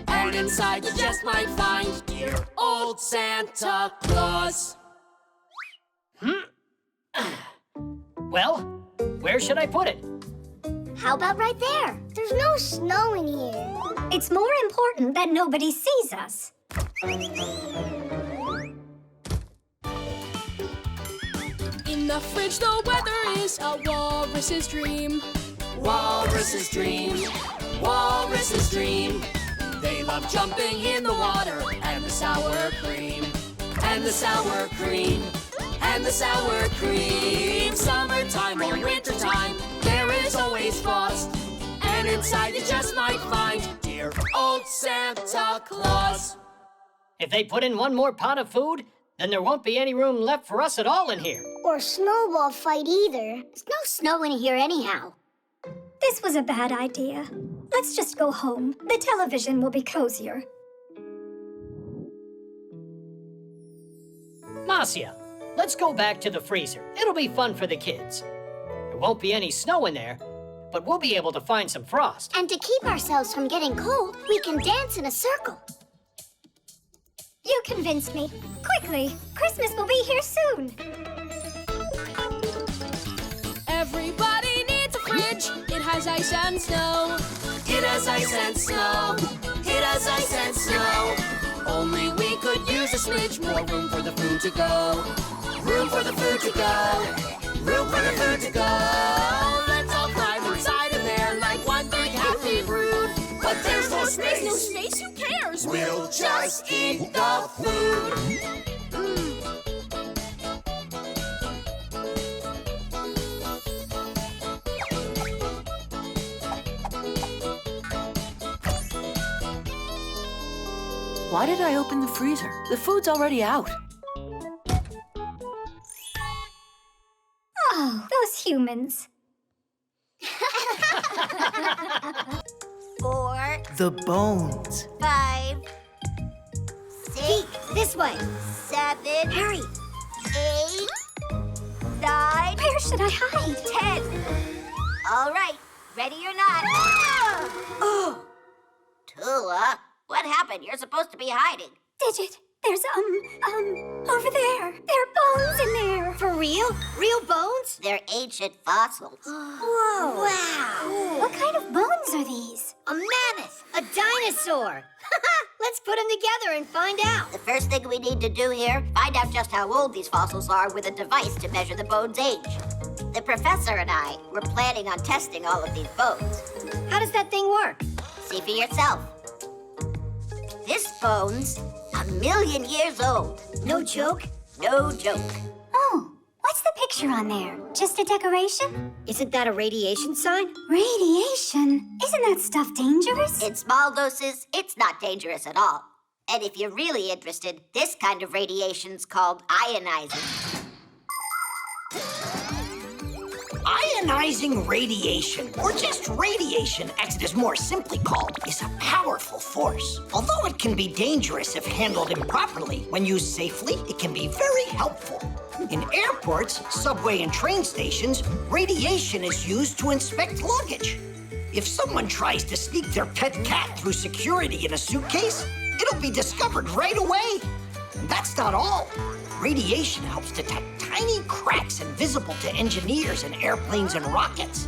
And inside you just might find dear old Santa Claus. Well, where should I put it? How about right there? There's no snow in here. It's more important that nobody sees us. In the fridge, the weather is a walrus's dream. Walrus's dream. Walrus's dream. They love jumping in the water and the sour cream. And the sour cream. And the sour cream. Summertime or wintertime, there is always frost. And inside you just might find dear old Santa Claus. If they put in one more pot of food, then there won't be any room left for us at all in here. Or snowball fight either. There's no snow in here anyhow. This was a bad idea. Let's just go home. The television will be cozier. Marcia, let's go back to the freezer. It'll be fun for the kids. There won't be any snow in there, but we'll be able to find some frost. And to keep ourselves from getting cold, we can dance in a circle. You convinced me. Quickly, Christmas will be here soon. Everybody needs a fridge. It has ice and snow. It has ice and snow. It has ice and snow. Only we could use a smidge more room for the food to go. Room for the food to go. Room for the food to go. Let's all climb inside of there like one big happy brood. But there's no space. No space? Who cares? We'll just eat the food. Why did I open the freezer? The food's already out. Oh, those humans. 4, The bones. 5, 6, This way. 7, Hurry. 8, 9, Where should I hide? 10. All right, ready or not. Oh, Tula, what happened? You're supposed to be hiding. Digit. There's, over there. There are bones in there. For real? Real bones? They're ancient fossils. Whoa. Wow. What kind of bones are these? A mammoth! A dinosaur! Let's put them together and find out. The first thing we need to do here, find out just how old these fossils are with a device to measure the bone's age. The professor and I were planning on testing all of these bones. How does that thing work? See for yourself. This bone's 1,000,000 years old. No joke? No joke. Oh, what's the picture on there? Just a decoration? Isn't that a radiation sign? Radiation? Isn't that stuff dangerous? In small doses, it's not dangerous at all. And if you're really interested, this kind of radiation's called ionizing. Ionizing radiation, or just radiation as it is more simply called, is a powerful force. Although it can be dangerous if handled improperly, when used safely, it can be very helpful. In airports, subway, and train stations, radiation is used to inspect luggage. If someone tries to sneak their pet cat through security in a suitcase, it'll be discovered right away. And that's not all. Radiation helps detect tiny cracks invisible to engineers in airplanes and rockets.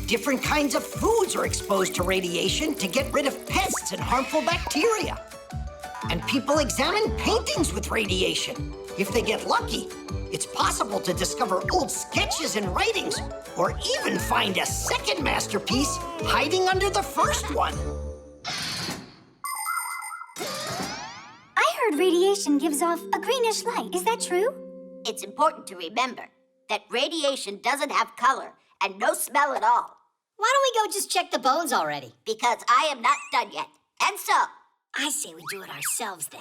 Different kinds of foods are exposed to radiation to get rid of pests and harmful bacteria. And people examine paintings with radiation. If they get lucky, it's possible to discover old sketches and writings, or even find a second masterpiece hiding under the first one. I heard radiation gives off a greenish light. Is that true? It's important to remember that radiation doesn't have color and no smell at all. Why don't we go just check the bones already? Because I am not done yet. And so, I say we do it ourselves then.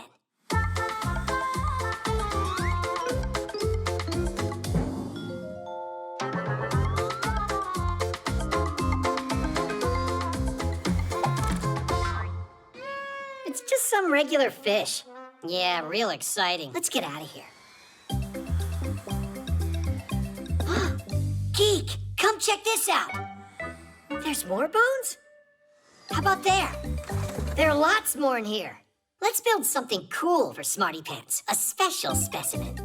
It's just some regular fish. Yeah, real exciting. Let's get out of here. Geek, come check this out. There's more bones? How about there? There are lots more in here. Let's build something cool for Smarty Pants. A special specimen.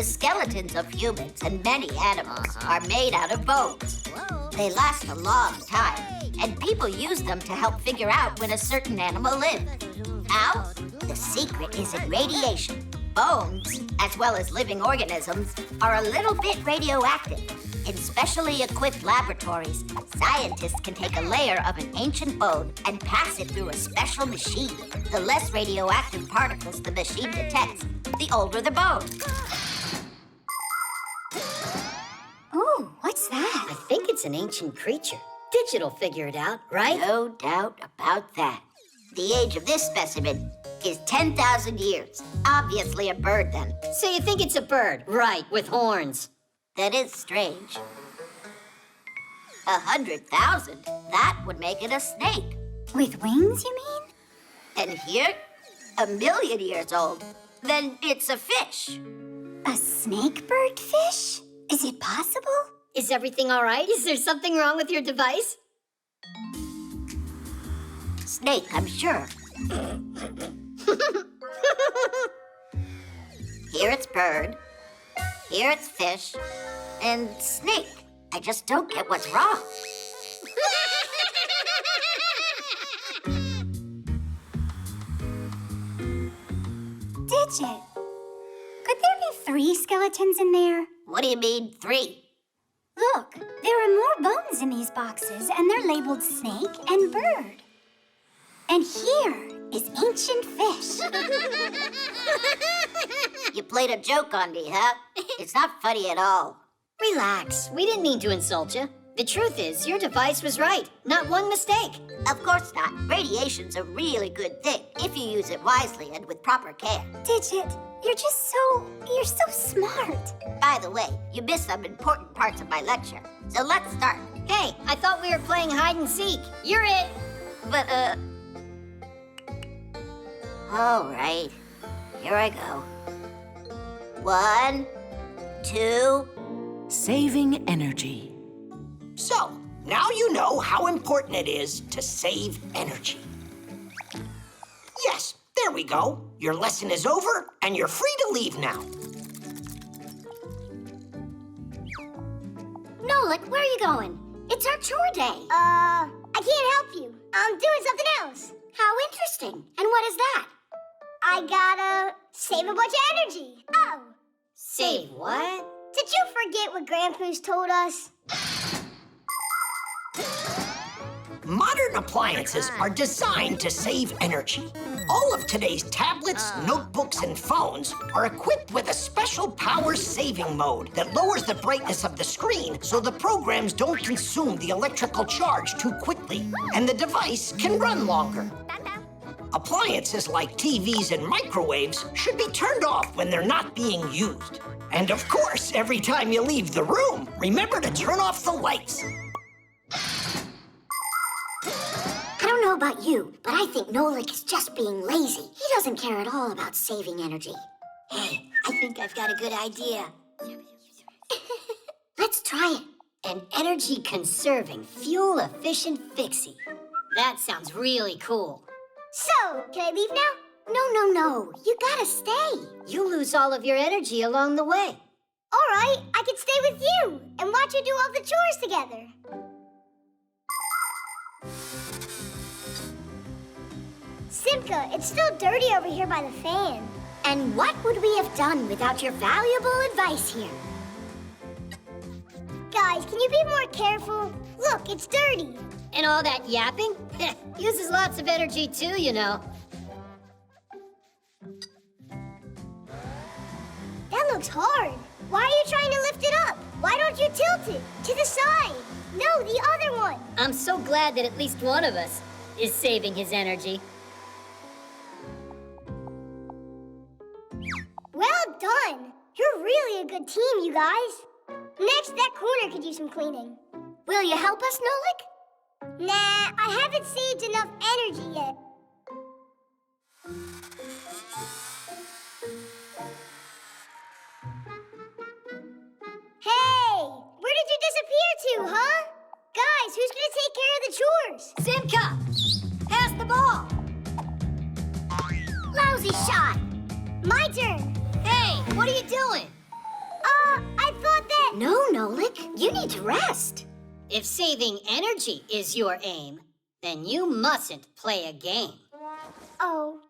the skeletons of humans and many animals are made out of bones. They last a long time, and people use them to help figure out when a certain animal lived. How? The secret is in radiation. Bones, as well as living organisms, are a little bit radioactive. In specially equipped laboratories, scientists can take a layer of an ancient bone and pass it through a special machine. The less radioactive particles the machine detects, the older the bone. Ooh, what's that? I think it's an ancient creature. Digit'll figure it out, right? No doubt about that. The age of this specimen is 10,000 years. Obviously a bird, then. So you think it's a bird? Right, with horns. That is strange. 100,000? That would make it a snake. With wings, you mean? And here, 1,000,000 years old. Then it's a fish. A snake bird fish? Is it possible? Is everything all right? Is there something wrong with your device? Snake, I'm sure. Here it's bird. Here it's fish. And snake. I just don't get what's wrong. Digit, could there be 3 skeletons in there? What do you mean, 3? Look, there are more bones in these boxes, and they're labeled snake and bird. And here is ancient fish. You played a joke on me, huh? It's not funny at all. Relax. We didn't mean to insult you. The truth is, your device was right. Not one mistake. Of course not. Radiation's a really good thing if you use it wisely and with proper care. Digit, you're so smart. By the way, you missed some important parts of my lecture. So let's start. Hey, I thought we were playing hide and seek. You're it. But, all right. Here I go. 1, 2... Saving energy. So, now you know how important it is to save energy. Yes, there we go. Your lesson is over, and you're free to leave now. Nolik, where are you going? It's our chore day. I can't help you. I'm doing something else. How interesting. And what is that? I gotta save a bunch of energy. Oh. Save what? Did you forget what Grandpa's told us? Modern appliances are designed to save energy. All of today's tablets, notebooks, and phones are equipped with a special power-saving mode that lowers the brightness of the screen so the programs don't consume the electrical charge too quickly, and the device can run longer. Appliances like TVs and microwaves should be turned off when they're not being used. And of course, every time you leave the room, remember to turn off the lights. I don't know about you, but I think Nolik is just being lazy. He doesn't care at all about saving energy. Hey, I think I've got a good idea. Let's try it. An energy-conserving, fuel-efficient fixie. That sounds really cool. So, can I leave now? No. You gotta stay. You'll lose all of your energy along the way. All right, I can stay with you and watch you do all the chores together. Simka, it's still dirty over here by the fan. And what would we have done without your valuable advice here? Guys, can you be more careful? Look, it's dirty. And all that yapping? Uses lots of energy too, you know. That looks hard. Why are you trying to lift it up? Why don't you tilt it? To the side. No, the other one. I'm so glad that at least one of us is saving his energy. Well done. You're really a good team, you guys. Next, that corner could use some cleaning. Will you help us, Nolik? Nah, I haven't saved enough energy yet. Hey! Where did you disappear to, huh? Guys, who's gonna take care of the chores? Simka! Pass the ball! Lousy shot! My turn! Hey, what are you doing? I thought that... No, Nolik, you need to rest. If saving energy is your aim, then you mustn't play a game. Oh.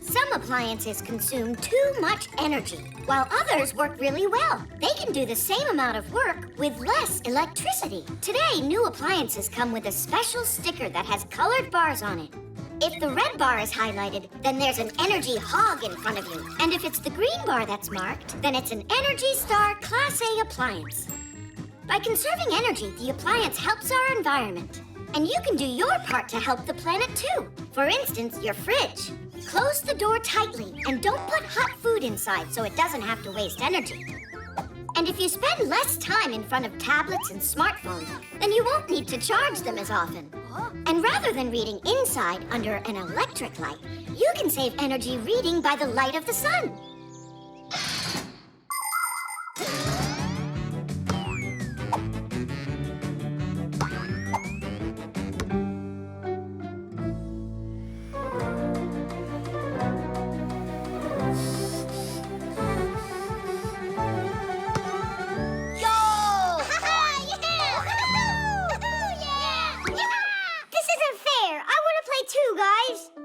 Some appliances consume too much energy, while others work really well. They can do the same amount of work with less electricity. Today, new appliances come with a special sticker that has colored bars on it. If the red bar is highlighted, then there's an energy hog in front of you. And if it's the green bar that's marked, then it's an Energy Star Class A appliance. By conserving energy, the appliance helps our environment. And you can do your part to help the planet too. For instance, your fridge. Close the door tightly and don't put hot food inside so it doesn't have to waste energy. And if you spend less time in front of tablets and smartphones, then you won't need to charge them as often. And rather than reading inside under an electric light, you can save energy reading by the light of the sun.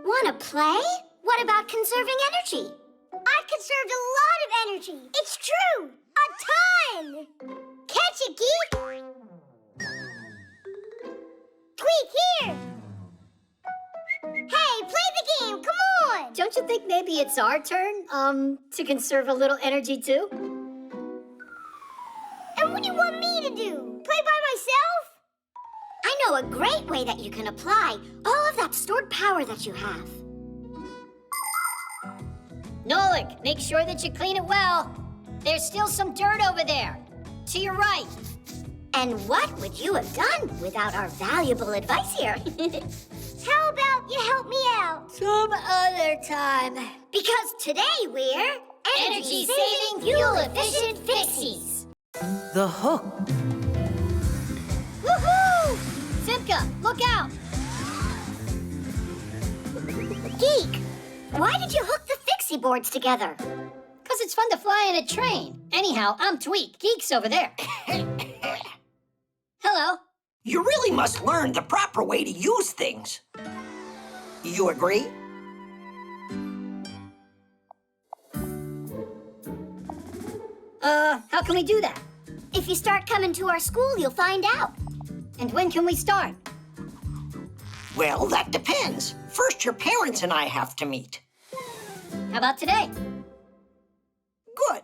Want to play? What about conserving energy? I've conserved a lot of energy. It's true. A ton. Catch it, Geek. Tweak, here. Hey, play the game. Come on. Don't you think maybe it's our turn, to conserve a little energy too? And what do you want me to do? Play by myself? I know a great way that you can apply all of that stored power that you have. Nolik, make sure that you clean it well. There's still some dirt over there. To your right. And what would you have done without our valuable advice here? How about you help me out? Some other time. Because today we're energy-saving, fuel-efficient Fixies. The hook. Woohoo! Simka, look out! Geek, why did you hook the Fixie boards together? Because it's fun to fly in a train. Anyhow, I'm Tweak. Geek's over there. Hello. You really must learn the proper way to use things. You agree? How can we do that? If you start coming to our school, you'll find out. And when can we start? Well, that depends. First, your parents and I have to meet. How about today? Good.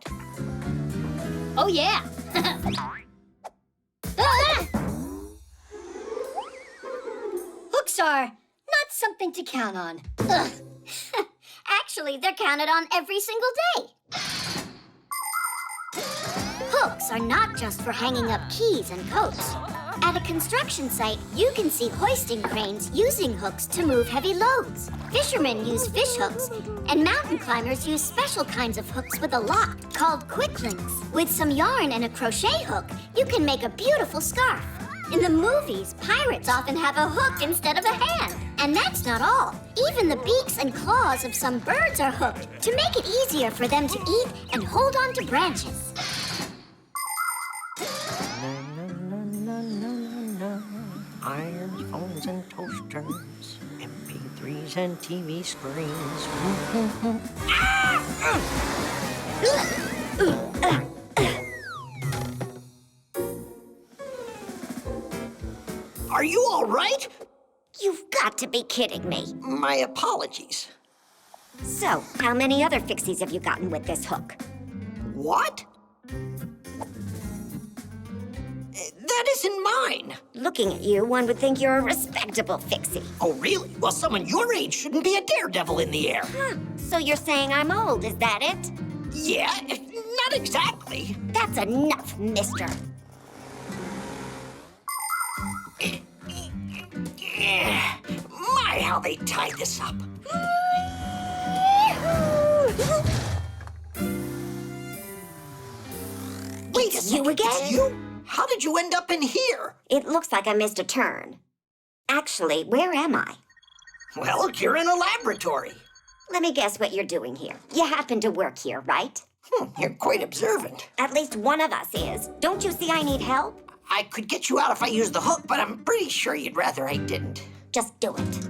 Oh, yeah. Hooks are not something to count on. Actually, they're counted on every single day. Hooks are not just for hanging up keys and coats. At a construction site, you can see hoisting cranes using hooks to move heavy loads. Fishermen use fish hooks, and mountain climbers use special kinds of hooks with a lock called quick links. With some yarn and a crochet hook, you can make a beautiful scarf. In the movies, pirates often have a hook instead of a hand. And that's not all. Even the beaks and claws of some birds are hooked to make it easier for them to eat and hold on to branches. Irons, phones, and toasters, MP3s and TV screens. Are you all right? You've got to be kidding me. My apologies. So, how many other Fixies have you gotten with this hook? What? That isn't mine. Looking at you, one would think you're a respectable Fixie. Oh, really? Well, someone your age shouldn't be a daredevil in the air. Huh. So you're saying I'm old, is that it? Yeah, not exactly. That's enough, mister. My, how they tied this up. Wait a second, you again? It's you? How did you end up in here? It looks like I missed a turn. Actually, where am I? Well, you're in a laboratory. Let me guess what you're doing here. You happen to work here, right? You're quite observant. At least one of us is. Don't you see I need help? I could get you out if I used the hook, but I'm pretty sure you'd rather I didn't. Just do it.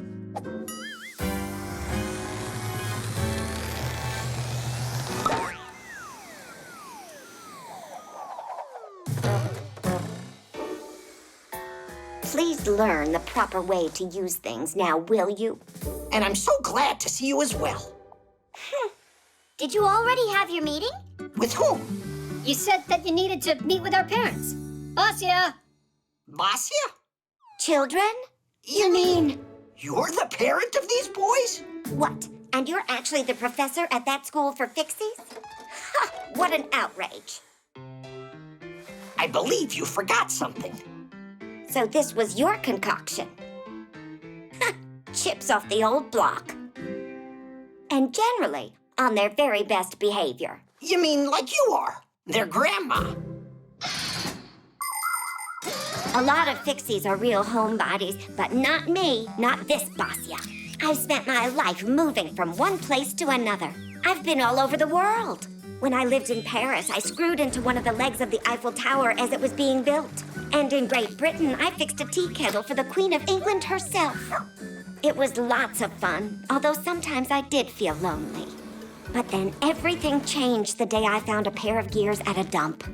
Please learn the proper way to use things now, will you? And I'm so glad to see you as well. Did you already have your meeting? With whom? You said that you needed to meet with our parents. Basia! Basia? Children? You mean you're the parent of these boys? What? And you're actually the professor at that school for Fixies? Ha! What an outrage. I believe you forgot something. So this was your concoction. Ha! Chips off the old block. And generally on their very best behavior. You mean like you are, their grandma? A lot of Fixies are real homebodies, but not me, not this Basia. I've spent my life moving from one place to another. I've been all over the world. When I lived in Paris, I screwed into one of the legs of the Eiffel Tower as it was being built. And in Great Britain, I fixed a tea kettle for the Queen of England herself. It was lots of fun, although sometimes I did feel lonely. But then everything changed the day I found a pair of gears at a dump.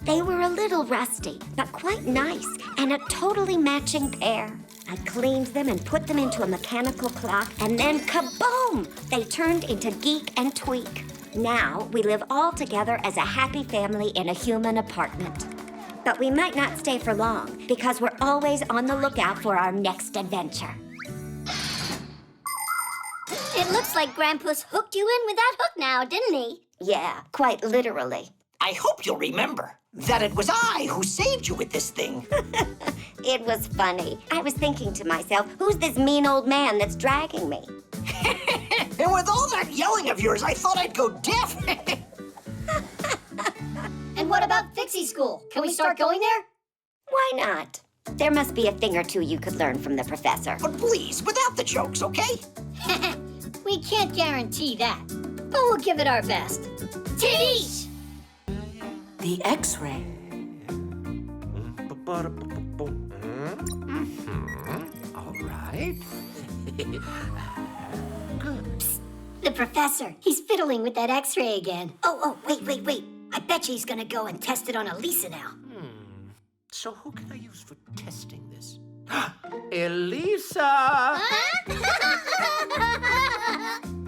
They were a little rusty, but quite nice, and a totally matching pair. I cleaned them and put them into a mechanical clock, and then kaboom! They turned into Geek and Tweak. Now we live all together as a happy family in a human apartment. But we might not stay for long, because we're always on the lookout for our next adventure. It looks like Grandpa's hooked you in with that hook now, didn't he? Yeah, quite literally. I hope you'll remember that it was I who saved you with this thing. It was funny. I was thinking to myself, who's this mean old man that's dragging me? And with all that yelling of yours, I thought I'd go deaf. And what about Fixie School? Can we start going there? Why not? There must be a thing or two you could learn from the professor. But please, without the jokes, okay? We can't guarantee that, but we'll give it our best. Titties! The X-ray. All right. Psst, the professor. He's fiddling with that X-ray again. Oh, wait. I bet you he's gonna go and test it on Elisa now. So who can I use for testing this? Elisa!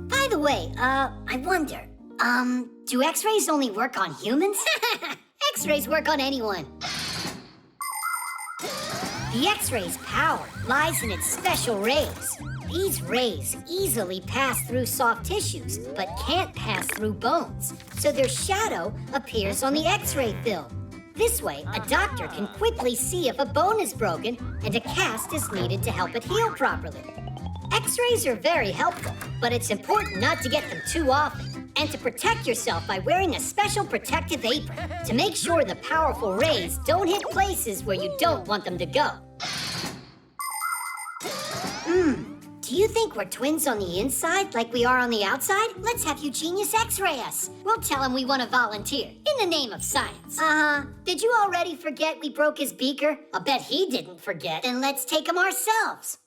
By the way, I wonder, do X-rays only work on humans? X-rays work on anyone. The X-ray's power lies in its special rays. These rays easily pass through soft tissues, but can't pass through bones. So their shadow appears on the X-ray film. This way, a doctor can quickly see if a bone is broken and a cast is needed to help it heal properly. X-rays are very helpful, but it's important not to get them too often. and to protect yourself by wearing a special protective apron to make sure the powerful rays don't hit places where you don't want them to go. Do you think we're twins on the inside like we are on the outside? Let's have Eugenius X-ray us. We'll tell him we want to volunteer in the name of science. Did you already forget we broke his beaker? I'll bet he didn't forget. Then let's take him ourselves.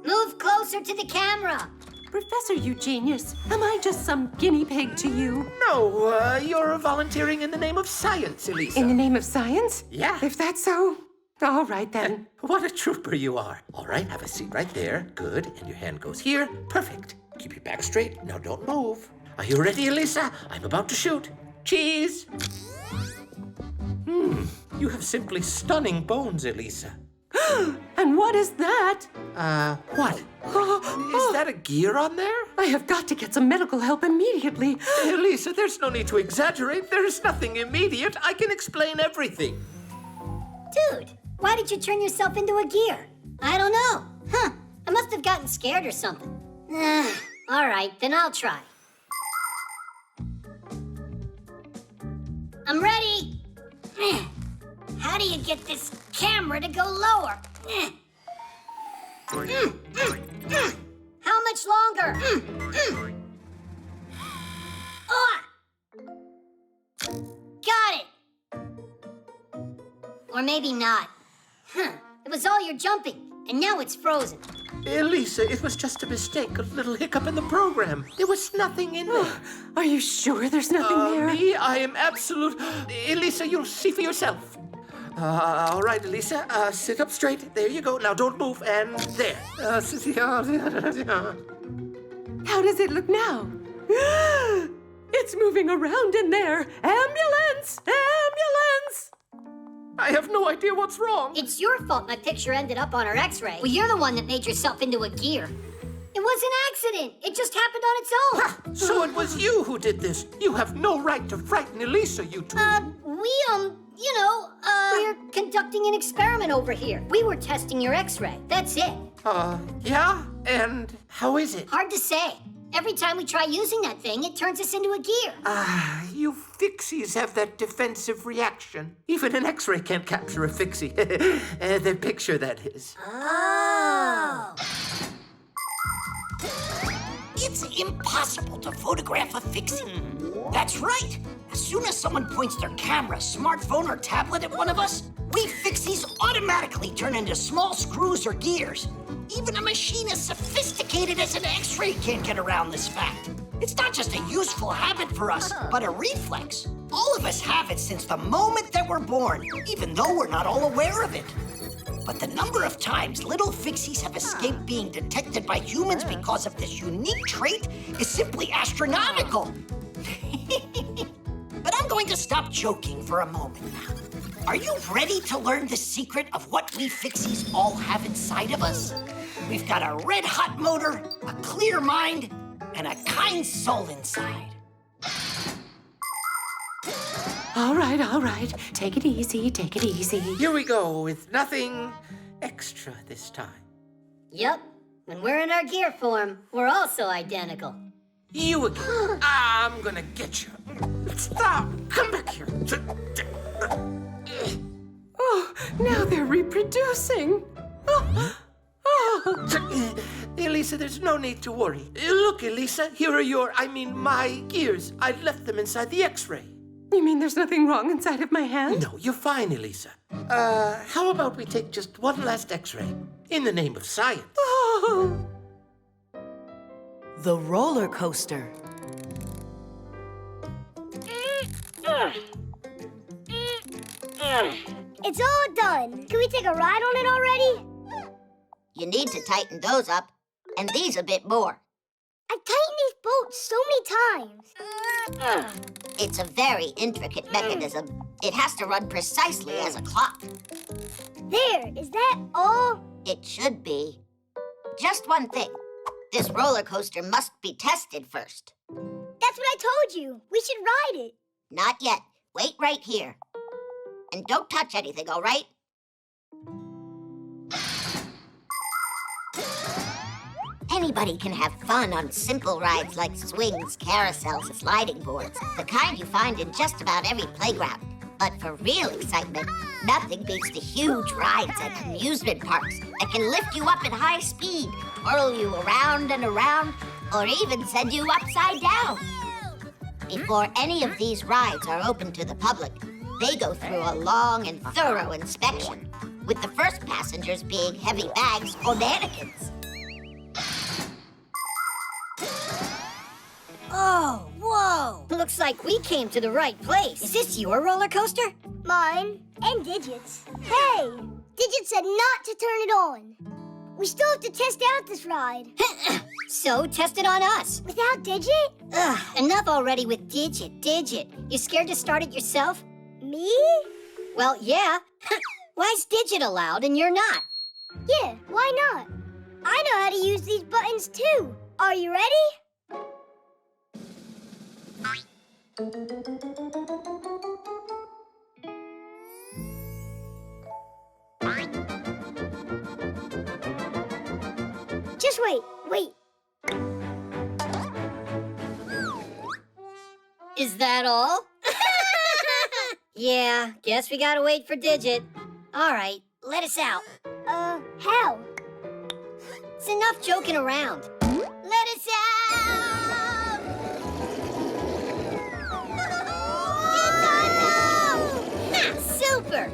Move closer to the camera. Professor Eugenius, am I just some guinea pig to you? No, you're volunteering in the name of science, Elisa. In the name of science? Yeah. If that's so, all right then. What a trooper you are. All right, have a seat right there. Good. And your hand goes here. Perfect. Keep your back straight. Now don't move. Are you ready, Elisa? I'm about to shoot. Cheese. You have simply stunning bones, Elisa. And what is that? What? Is that a gear on there? I have got to get some medical help immediately. Elisa, there's no need to exaggerate. There is nothing immediate. I can explain everything. Dude, why did you turn yourself into a gear? I don't know. I must have gotten scared or something. All right, then I'll try. I'm ready. How do you get this camera to go lower? How much longer? Got it. Or maybe not. It was all your jumping, and now it's frozen. Elisa, it was just a mistake, a little hiccup in the program. There was nothing in there. Are you sure there's nothing there? Me? I am absolute... Elisa, you'll see for yourself. All right, Elisa, sit up straight. There you go. Now don't move, and there. How does it look now? It's moving around in there. Ambulance! Ambulance! I have no idea what's wrong. It's your fault my picture ended up on our x-ray. Well, you're the one that made yourself into a gear. It was an accident. It just happened on its own. So it was you who did this. You have no right to frighten Elisa, you two. We're conducting an experiment over here. We were testing your x-ray. That's it. Yeah? And how is it? Hard to say. Every time we try using that thing, it turns us into a gear. You Fixies have that defensive reaction. Even an X-ray can't capture a Fixie. The picture, that is. Oh. It's impossible to photograph a Fixie. That's right. As soon as someone points their camera, smartphone, or tablet at one of us, we Fixies automatically turn into small screws or gears. Even a machine as sophisticated as an X-ray can't get around this fact. It's not just a useful habit for us, but a reflex. All of us have it since the moment that we're born, even though we're not all aware of it. But the number of times little Fixies have escaped being detected by humans because of this unique trait is simply astronomical. But I'm going to stop joking for a moment now. Are you ready to learn the secret of what we Fixies all have inside of us? We've got a red-hot motor, a clear mind, and a kind soul inside. All right. Take it easy, take it easy. Here we go, with nothing extra this time. Yep. When we're in our gear form, we're also identical. You again. I'm gonna get you. Stop! Come back here. Oh, now they're reproducing. Elisa, there's no need to worry. Look, Elisa, here are my gears. I left them inside the X-ray. You mean there's nothing wrong inside of my hand? No, you're fine, Elisa. How about we take just one last X-ray in the name of science? Oh. The roller coaster. It's all done. Can we take a ride on it already? You need to tighten those up, and these a bit more. I've tightened these bolts so many times. It's a very intricate mechanism. It has to run precisely as a clock. There, is that all? It should be. Just one thing. This roller coaster must be tested first. That's what I told you. We should ride it. Not yet. Wait right here. And don't touch anything, all right? And Anybody can have fun on simple rides like swings, carousels, and sliding boards, the kind you find in just about every playground. But for real excitement, nothing beats the huge rides at amusement parks that can lift you up at high speed, twirl you around and around, or even send you upside down. Before any of these rides are open to the public, they go through a long and thorough inspection, with the first passengers being heavy bags or mannequins. Oh, whoa! Looks like we came to the right place. Is this your roller coaster? Mine and Digits. Hey, Digits said not to turn it on. We still have to test out this ride. So, test it on us. Without Digit? Ugh, enough already with Digit. You scared to start it yourself? Me? Well, yeah. Why's Digit allowed and you're not? Yeah, why not? I know how to use these buttons too. Are you ready? Just wait. Is that all? Yeah, guess we gotta wait for Digit. All right, let us out. How? It's enough joking around. Let us out! It's awesome! Ha, super!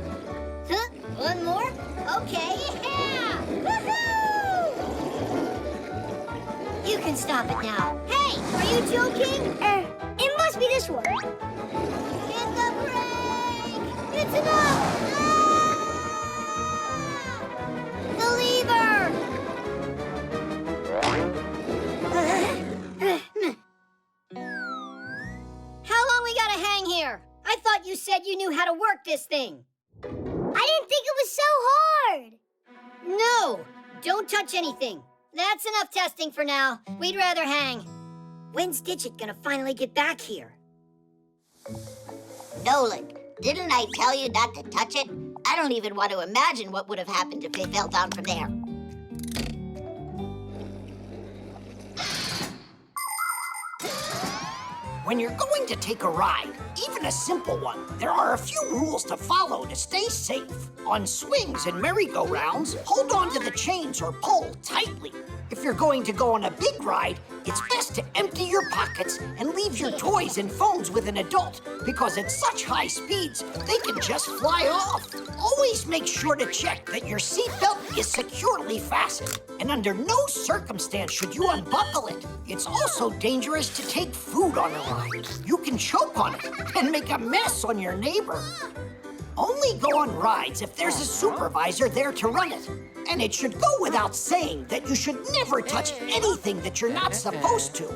Huh? One more? Okay, yeah! Woohoo! You can stop it now. Hey, are you joking? It must be this one. Hit the brake! It's enough! The lever! How long we gotta hang here? I thought you said you knew how to work this thing. I didn't think it was so hard. No! Don't touch anything. That's enough testing for now. We'd rather hang. When's Digit gonna finally get back here? Nolan, didn't I tell you not to touch it? I don't even want to imagine what would have happened if they fell down from there. When you're going to take a ride, even a simple one, there are a few rules to follow to stay safe. On swings and merry-go-rounds, hold on to the chains or pull tightly. If you're going to go on a big ride, it's best to empty your pockets and leave your toys and phones with an adult, because at such high speeds, they can just fly off. Always make sure to check that your seatbelt is securely fastened, and under no circumstance should you unbuckle it. It's also dangerous to take food on a ride. You can choke on it and make a mess on your neighbor. Only go on rides if there's a supervisor there to run it. And it should go without saying that you should never touch anything that you're not supposed to.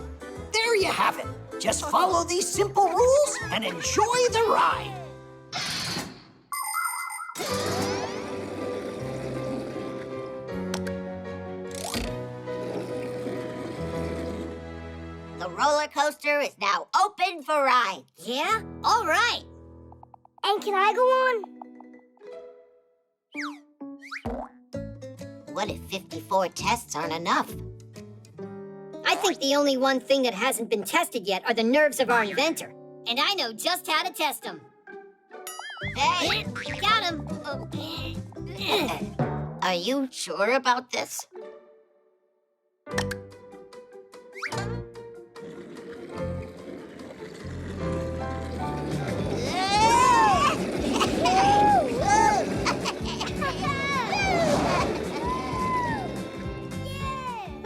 There you have it. Just follow these simple rules and enjoy the ride. The roller coaster is now open for rides. Yeah? All right. And can I go on? What if 54 tests aren't enough? I think the only one thing that hasn't been tested yet are the nerves of our inventor. And I know just how to test them. Hey! Got him! Are you sure about this?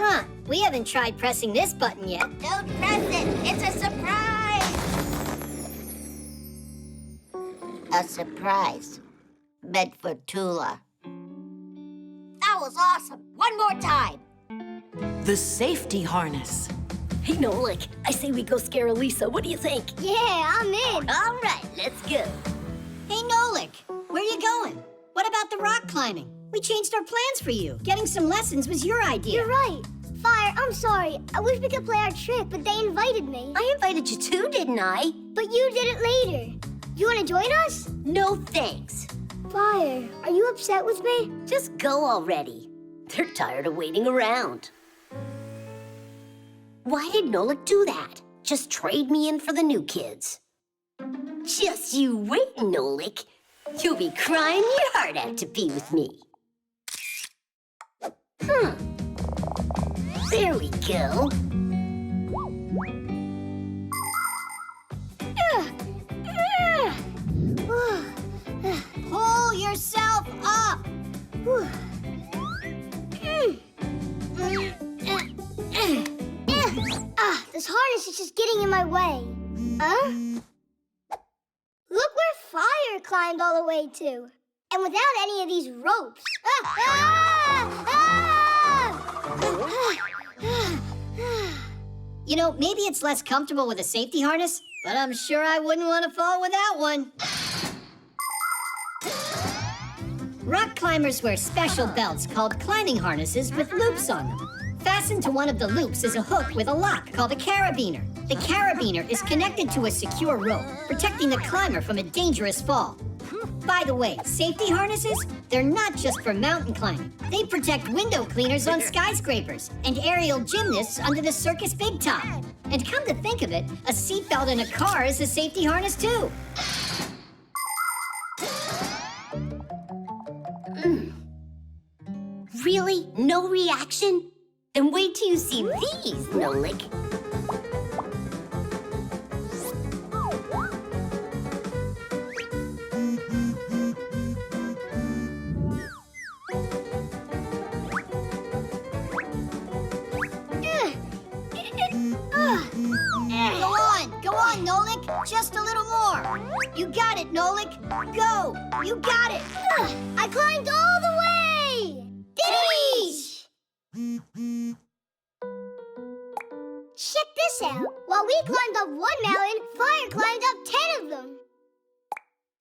Huh, we haven't tried pressing this button yet. Don't press it! It's a surprise! A surprise. Meant for Tula. That was awesome! One more time! The safety harness. Hey, Nolik, I say we go scare Elisa. What do you think? Yeah, I'm in. All right, let's go. Hey, Nolik, where you going? What about the rock climbing? We changed our plans for you. Getting some lessons was your idea. You're right. Fire, I'm sorry. I wish we could play our trick, but they invited me. I invited you too, didn't I? But you did it later. You want to join us? No thanks. Fire, are you upset with me? Just go already. They're tired of waiting around. Why did Nolik do that? Just trade me in for the new kids. Just you wait, Nolik. You'll be crying your heart out to be with me. There we go. Pull yourself up! This harness is just getting in my way. Huh? Look where Fire climbed all the way to. And without any of these ropes. You know, maybe it's less comfortable with a safety harness, but I'm sure I wouldn't want to fall without one. Rock climbers wear special belts called climbing harnesses with loops on them. Fastened to one of the loops is a hook with a lock called a carabiner. The carabiner is connected to a secure rope, protecting the climber from a dangerous fall. By the way, safety harnesses, they're not just for mountain climbing. They protect window cleaners on skyscrapers and aerial gymnasts under the circus big top. And come to think of it, a seatbelt in a car is a safety harness too. Really? No reaction? Then wait till you see these, Nolik. Go on, Nolik. Just a little more. You got it, Nolik. Go. You got it. I climbed all the way. Ditties! Check this out. While we climbed up one mountain, Fire climbed up 10 of them.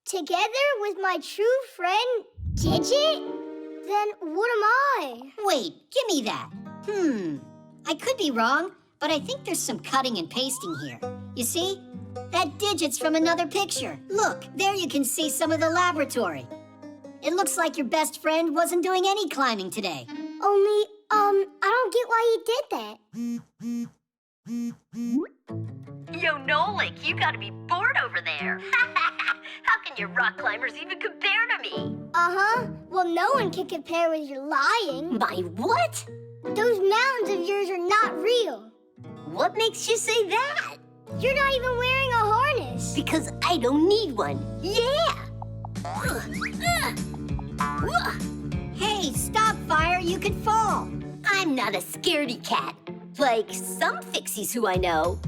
Together with my true friend, Digit? Then what am I? Wait, give me that. I could be wrong, but I think there's some cutting and pasting here. You see? That Digit's from another picture. Look, there you can see some of the laboratory. It looks like your best friend wasn't doing any climbing today. Only, I don't get why he did that. Yo, Nolik, you gotta be bored over there. How can your rock climbers even compare to me? Uh-huh. Well, no one can compare with your lying. My what? Those mountains of yours are not real. What makes you say that? You're not even wearing a harness. Because I don't need one. Yeah! Hey, stop, Fire. You could fall. I'm not a scaredy cat. Like some Fixies who I know.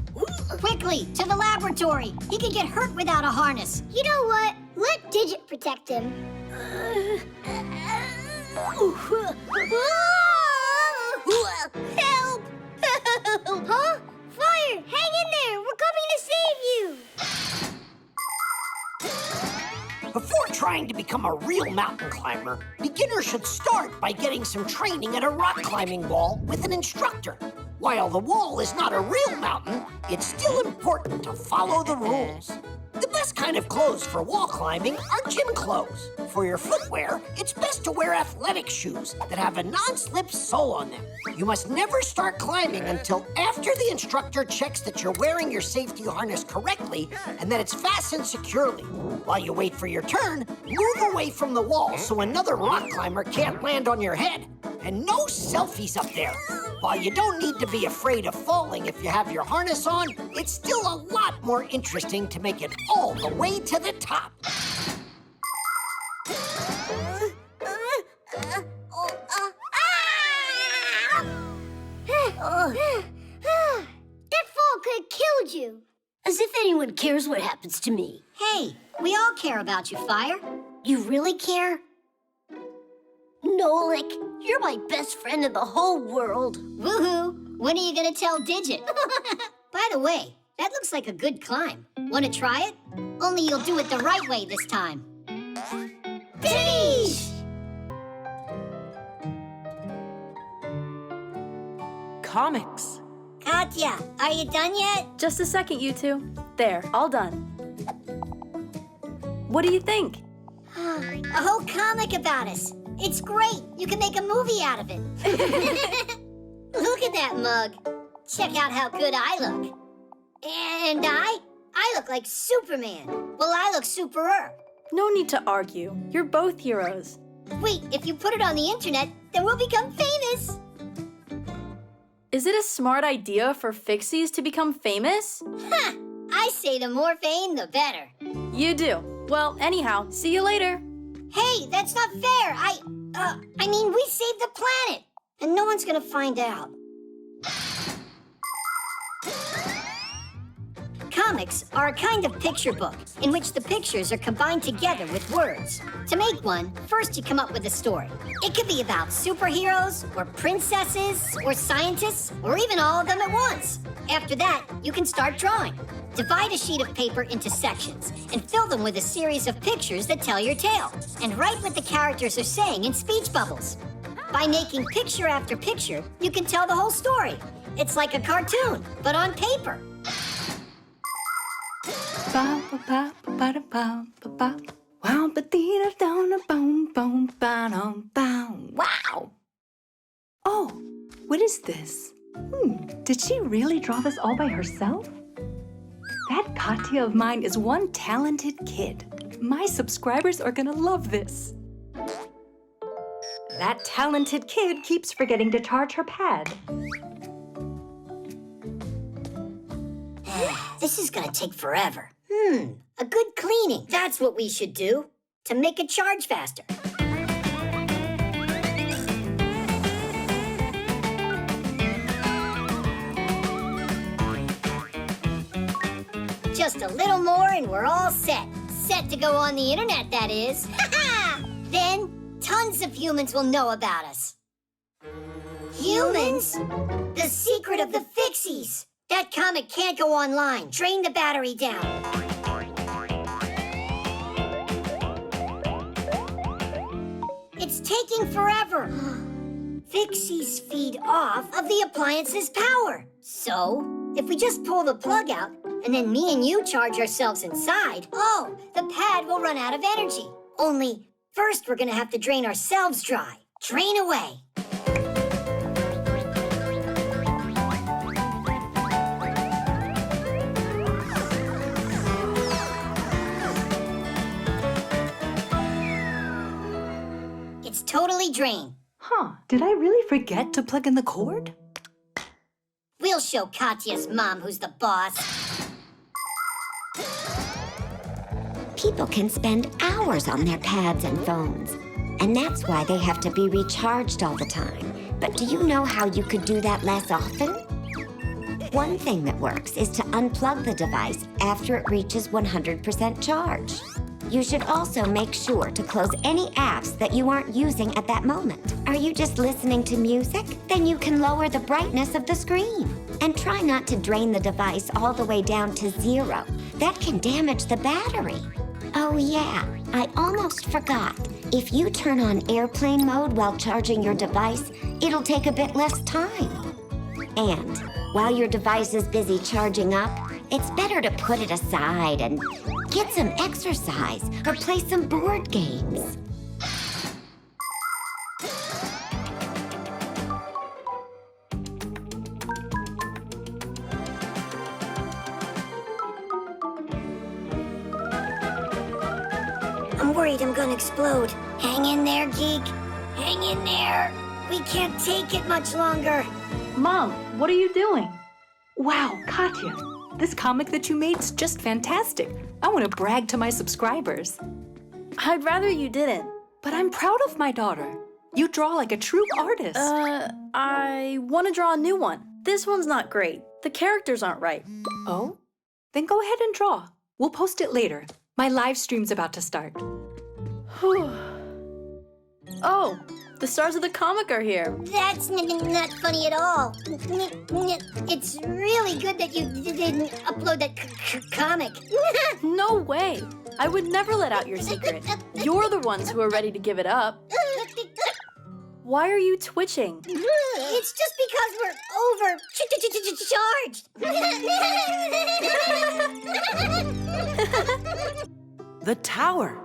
Quickly, to the laboratory. He could get hurt without a harness. You know what? Let Digit protect him. Help! Huh? Fire, hang in there. We're coming to save you. Before trying to become a real mountain climber, beginners should start by getting some training at a rock climbing wall with an instructor. While the wall is not a real mountain, it's still important to follow the rules. The best kind of clothes for wall climbing are gym clothes. For your footwear, it's best to wear athletic shoes that have a non-slip sole on them. You must never start climbing until after the instructor checks that you're wearing your safety harness correctly and that it's fastened securely. While you wait for your turn, move away from the wall so another rock climber can't land on your head. And no selfies up there. While you don't need to be afraid of falling if you have your harness on, it's still a lot more interesting to make it all the way to the top. That fall could have killed you. As if anyone cares what happens to me. Hey, we all care about you, Fire. You really care? Nolik, you're my best friend in the whole world. Woohoo! When are you gonna tell Digit? By the way, that looks like a good climb. Wanna try it? Only you'll do it the right way this time. Finish! Comics. Katya, are you done yet? Just a second, you two. There, all done. What do you think? A whole comic about us. It's great. You can make a movie out of it. Look at that mug. Check out how good I look. And I look like Superman. Well, I look superer. No need to argue. You're both heroes. Wait, if you put it on the internet, then we'll become famous. Is it a smart idea for Fixies to become famous? Ha! I say the more fame, the better. You do. Well, anyhow, see you later. Hey, that's not fair. I mean, we saved the planet, and no one's gonna find out. Comics are a kind of picture book in which the pictures are combined together with words. To make one, first you come up with a story. It could be about superheroes, or princesses, or scientists, or even all of them at once. After that, you can start drawing. Divide a sheet of paper into sections and fill them with a series of pictures that tell your tale. And write what the characters are saying in speech bubbles. By making picture after picture, you can tell the whole story. It's like a cartoon, but on paper. Wow! Oh, what is this? Did she really draw this all by herself? That Katya of mine is one talented kid. My subscribers are gonna love this. That talented kid keeps forgetting to charge her pad. This is gonna take forever. A good cleaning. That's what we should do to make it charge faster. Just a little more and we're all set. Set to go on the internet, that is. Then, tons of humans will know about us. Humans? The secret of the Fixies. That comic can't go online. Drain the battery down. It's taking forever. Fixies feed off of the appliance's power. So, if we just pull the plug out, and then me and you charge ourselves inside, the pad will run out of energy. Only, first we're gonna have to drain ourselves dry. Drain away. It's totally drained. Did I really forget to plug in the cord? We'll show Katya's mom who's the boss. People can spend hours on their pads and phones, and that's why they have to be recharged all the time. But do you know how you could do that less often? One thing that works is to unplug the device after it reaches 100% charge. You should also make sure to close any apps that you aren't using at that moment. Are you just listening to music? Then you can lower the brightness of the screen. And try not to drain the device all the way down to 0. That can damage the battery. Oh yeah, I almost forgot. If you turn on airplane mode while charging your device, it'll take a bit less time. And while your device is busy charging up, it's better to put it aside and get some exercise or play some board games. I'm worried I'm gonna explode. Hang in there, geek. Hang in there. We can't take it much longer. Mom, what are you doing? Wow, Katya, this comic that you made's just fantastic. I want to brag to my subscribers. I'd rather you didn't. But I'm proud of my daughter. You draw like a true artist. I want to draw a new one. This one's not great. The characters aren't right. Oh? Then go ahead and draw. We'll post it later. My live stream's about to start. Oh, the stars of the comic are here. That's not funny at all. It's really good that you didn't upload that comic. No way. I would never let out your secret. You're the ones who are ready to give it up. Why are you twitching? It's just because we're over charged. The tower.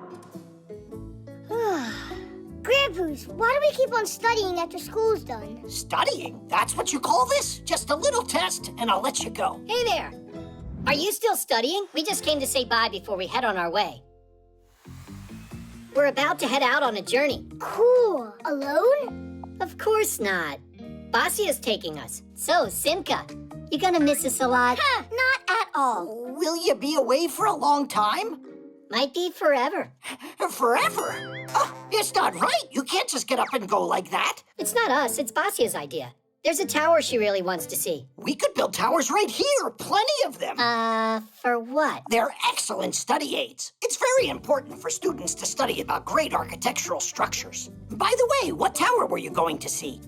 Grandpa's, why do we keep on studying after school's done? Studying? That's what you call this? Just a little test, and I'll let you go. Hey there. Are you still studying? We just came to say bye before we head on our way. We're about to head out on a journey. Cool. Alone? Of course not. Basia's taking us. So, Simka, you gonna miss us a lot? Not at all. Will you be away for a long time? Might be forever. Forever? It's not right. You can't just get up and go like that. It's not us. It's Basia's idea. There's a tower she really wants to see. We could build towers right here. Plenty of them. For what? They're excellent study aids. It's very important for students to study about great architectural structures. By the way, what tower were you going to see?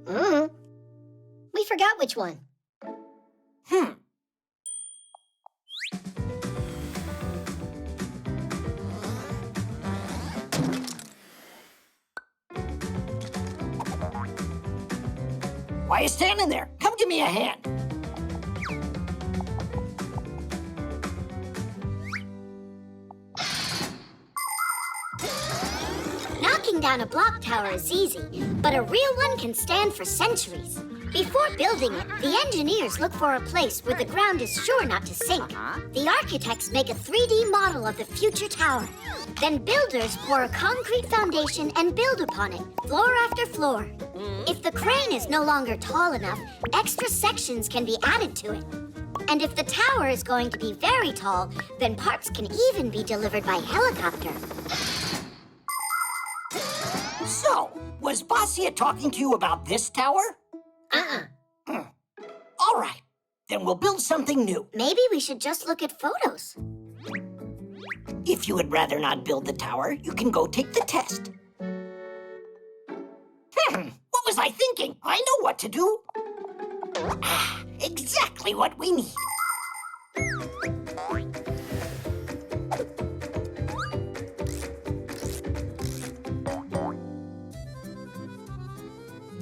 We forgot which one. Why are you standing there? Come give me a hand. Knocking down a block tower is easy, but a real one can stand for centuries. Before building it, the engineers look for a place where the ground is sure not to sink. The architects make a 3D model of the future tower. Then builders pour a concrete foundation and build upon it, floor after floor. If the crane is no longer tall enough, extra sections can be added to it. And if the tower is going to be very tall, then parts can even be delivered by helicopter. So, was Basia talking to you about this tower? All right, then we'll build something new. Maybe we should just look at photos. If you would rather not build the tower, you can go take the test. What was I thinking? I know what to do. Exactly what we need.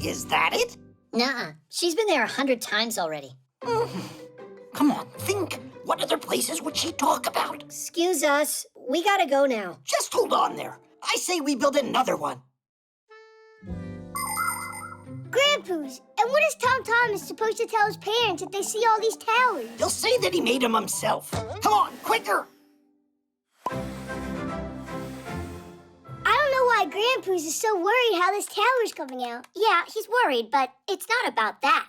Is that it? Nuh-uh. She's been there 100 times already. Come on, think. What other places would she talk about? Excuse us. We gotta go now. Just hold on there. I say we build another one. Grandpa's, and what is Tom Thomas supposed to tell his parents if they see all these towers? He'll say that he made them himself. Come on, quicker! I don't know why Grandpa's is so worried how this tower's coming out. Yeah, he's worried, but it's not about that.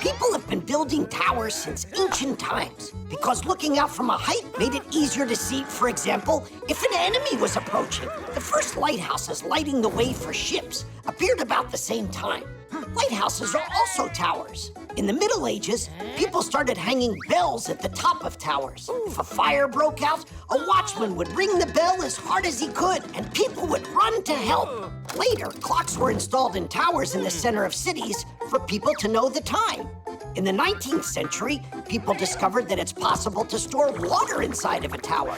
People have been building towers since ancient times because looking out from a height made it easier to see, for example, if an enemy was approaching. The first lighthouses lighting the way for ships appeared about the same time. Lighthouses are also towers. In the Middle Ages, people started hanging bells at the top of towers. If a fire broke out, a watchman would ring the bell as hard as he could, and people would run to help. Later, clocks were installed in towers in the center of cities for people to know the time. In the 19th century, people discovered that it's possible to store water inside of a tower.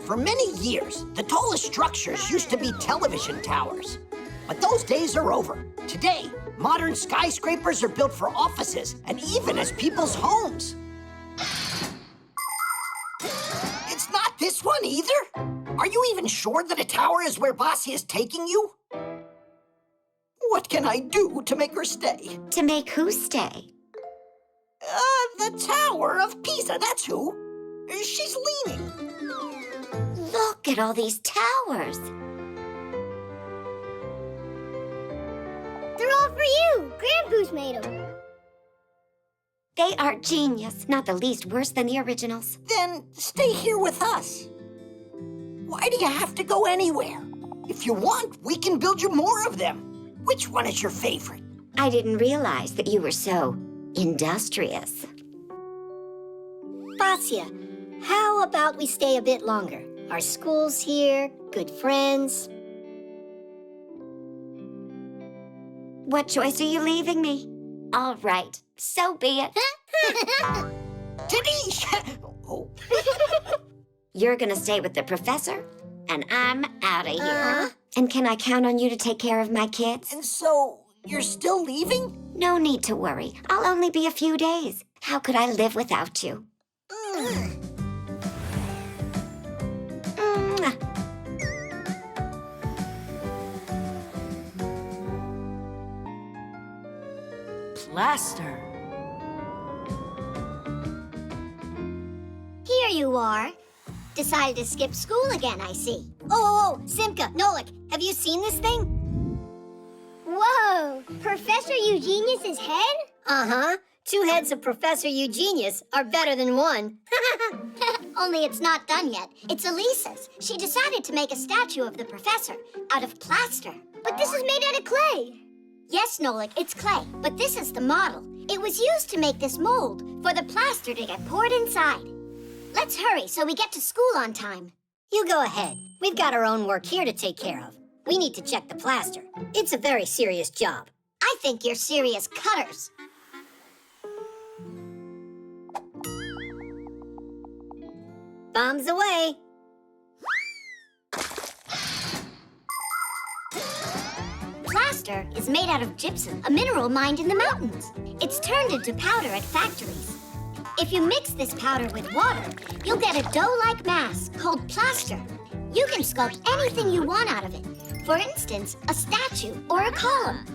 For many years, the tallest structures used to be television towers. But those days are over. Today, modern skyscrapers are built for offices and even as people's homes. It's not this one either. Are you even sure that a tower is where Bossy is taking you? What can I do to make her stay? To make who stay? The Tower of Pisa, that's who. She's leaning. Look at all these towers. They're all for you. Grandpa's made them. They are genius, not the least worse than the originals. Then stay here with us. Why do you have to go anywhere? If you want, we can build you more of them. Which one is your favorite? I didn't realize that you were so industrious. Basia, how about we stay a bit longer? Our school's here, good friends. What choice are you leaving me? All right, so be it. Tadish! Oh. You're gonna stay with the professor, and I'm out of here. And can I count on you to take care of my kids? And so, you're still leaving? No need to worry. I'll only be a few days. How could I live without you? Plaster. Here you are. Decided to skip school again, I see. Oh, Simka, Nolik, have you seen this thing? Whoa! Professor Eugenius's head? Uh-huh. 2 heads of Professor Eugenius are better than 1. Only it's not done yet. It's Elisa's. She decided to make a statue of the professor out of plaster. But this is made out of clay. Yes, Nolik, it's clay, but this is the model. It was used to make this mold for the plaster to get poured inside. Let's hurry so we get to school on time. You go ahead. We've got our own work here to take care of. We need to check the plaster. It's a very serious job. I think you're serious cutters. Bombs away. Plaster is made out of gypsum, a mineral mined in the mountains. It's turned into powder at factories. If you mix this powder with water, you'll get a dough-like mass called plaster. You can sculpt anything you want out of it. For instance, a statue or a column.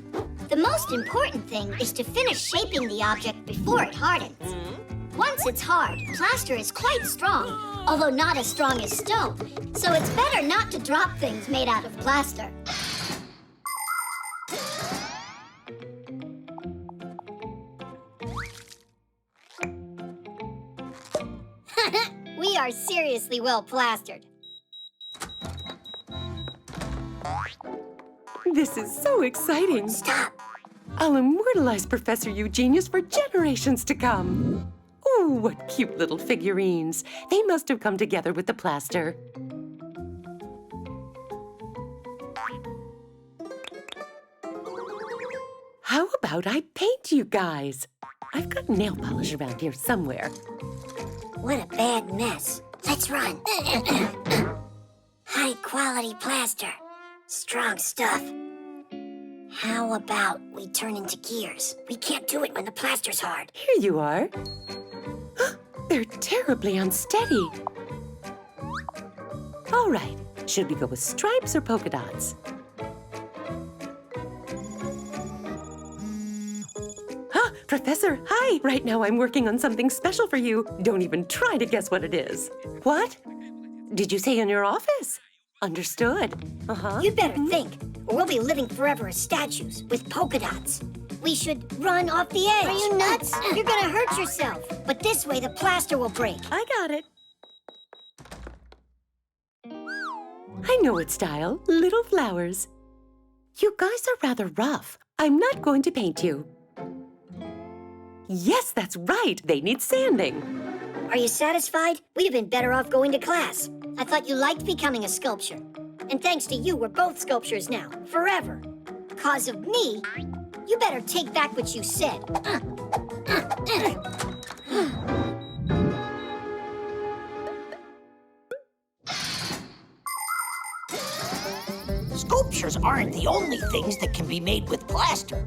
The most important thing is to finish shaping the object before it hardens. Once it's hard, plaster is quite strong, although not as strong as stone, so it's better not to drop things made out of plaster. We are seriously well plastered. This is so exciting. Stop! I'll immortalize Professor Eugenius for generations to come. Oh, what cute little figurines. They must have come together with the plaster. How about I paint you guys? I've got nail polish around here somewhere. What a bad mess. Let's run. High-quality plaster. Strong stuff. How about we turn into gears? We can't do it when the plaster's hard. Here you are. They're terribly unsteady. All right, should we go with stripes or polka dots? Professor, hi! Right now I'm working on something special for you. Don't even try to guess what it is. What? Did you say in your office? Understood. Uh-huh. You'd better think, or we'll be living forever as statues with polka dots. We should run off the edge. Are you nuts? You're gonna hurt yourself. But this way the plaster will break. I got it. I know its style. Little flowers. You guys are rather rough. I'm not going to paint you. Yes, that's right. They need sanding. Are you satisfied? We'd have been better off going to class. I thought you liked becoming a sculptor. And thanks to you, we're both sculptors now, forever. 'Cause of me, you better take back what you said. Sculptures aren't the only things that can be made with plaster.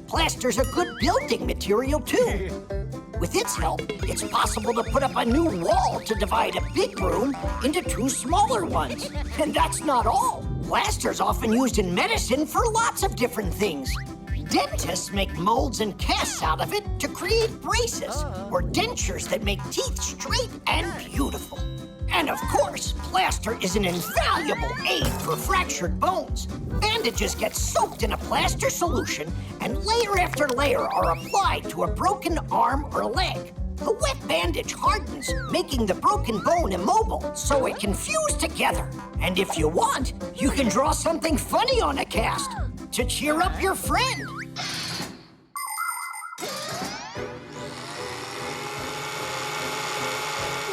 Plaster's a good building material, too. With its help, it's possible to put up a new wall to divide a big room into 2 smaller ones. And that's not all. Plaster's often used in medicine for lots of different things. Dentists make molds and casts out of it to create braces or dentures that make teeth straight and beautiful. And of course, plaster is an invaluable aid for fractured bones. Bandages get soaked in a plaster solution, and layer after layer are applied to a broken arm or leg. The wet bandage hardens, making the broken bone immobile so it can fuse together. And if you want, you can draw something funny on a cast to cheer up your friend.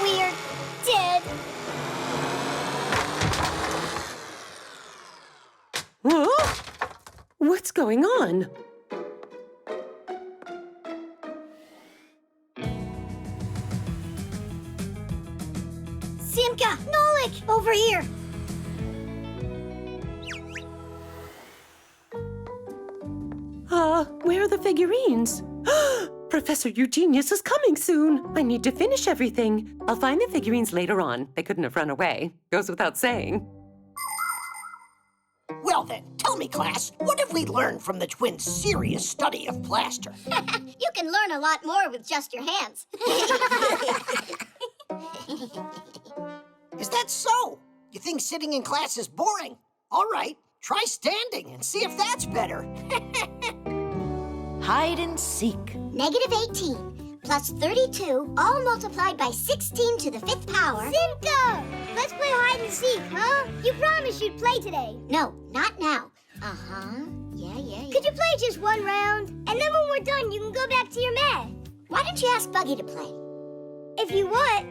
We're dead. Whoa! What's going on? Simka! Nolik! Over here! Where are the figurines? Professor Eugenius is coming soon. I need to finish everything. I'll find the figurines later on. They couldn't have run away. Goes without saying. Well then, tell me, class, what have we learned from the twins' serious study of plaster? You can learn a lot more with just your hands. Is that so? You think sitting in class is boring? All right, try standing and see if that's better. Hide and seek. -18 plus 32, all multiplied by 16 to the 5th power. Simka! Let's play hide and seek, huh? You promised you'd play today. No, not now. Uh-huh. Yeah. Could you play just one round? And then when we're done, you can go back to your math. Why don't you ask Buggy to play? If you want,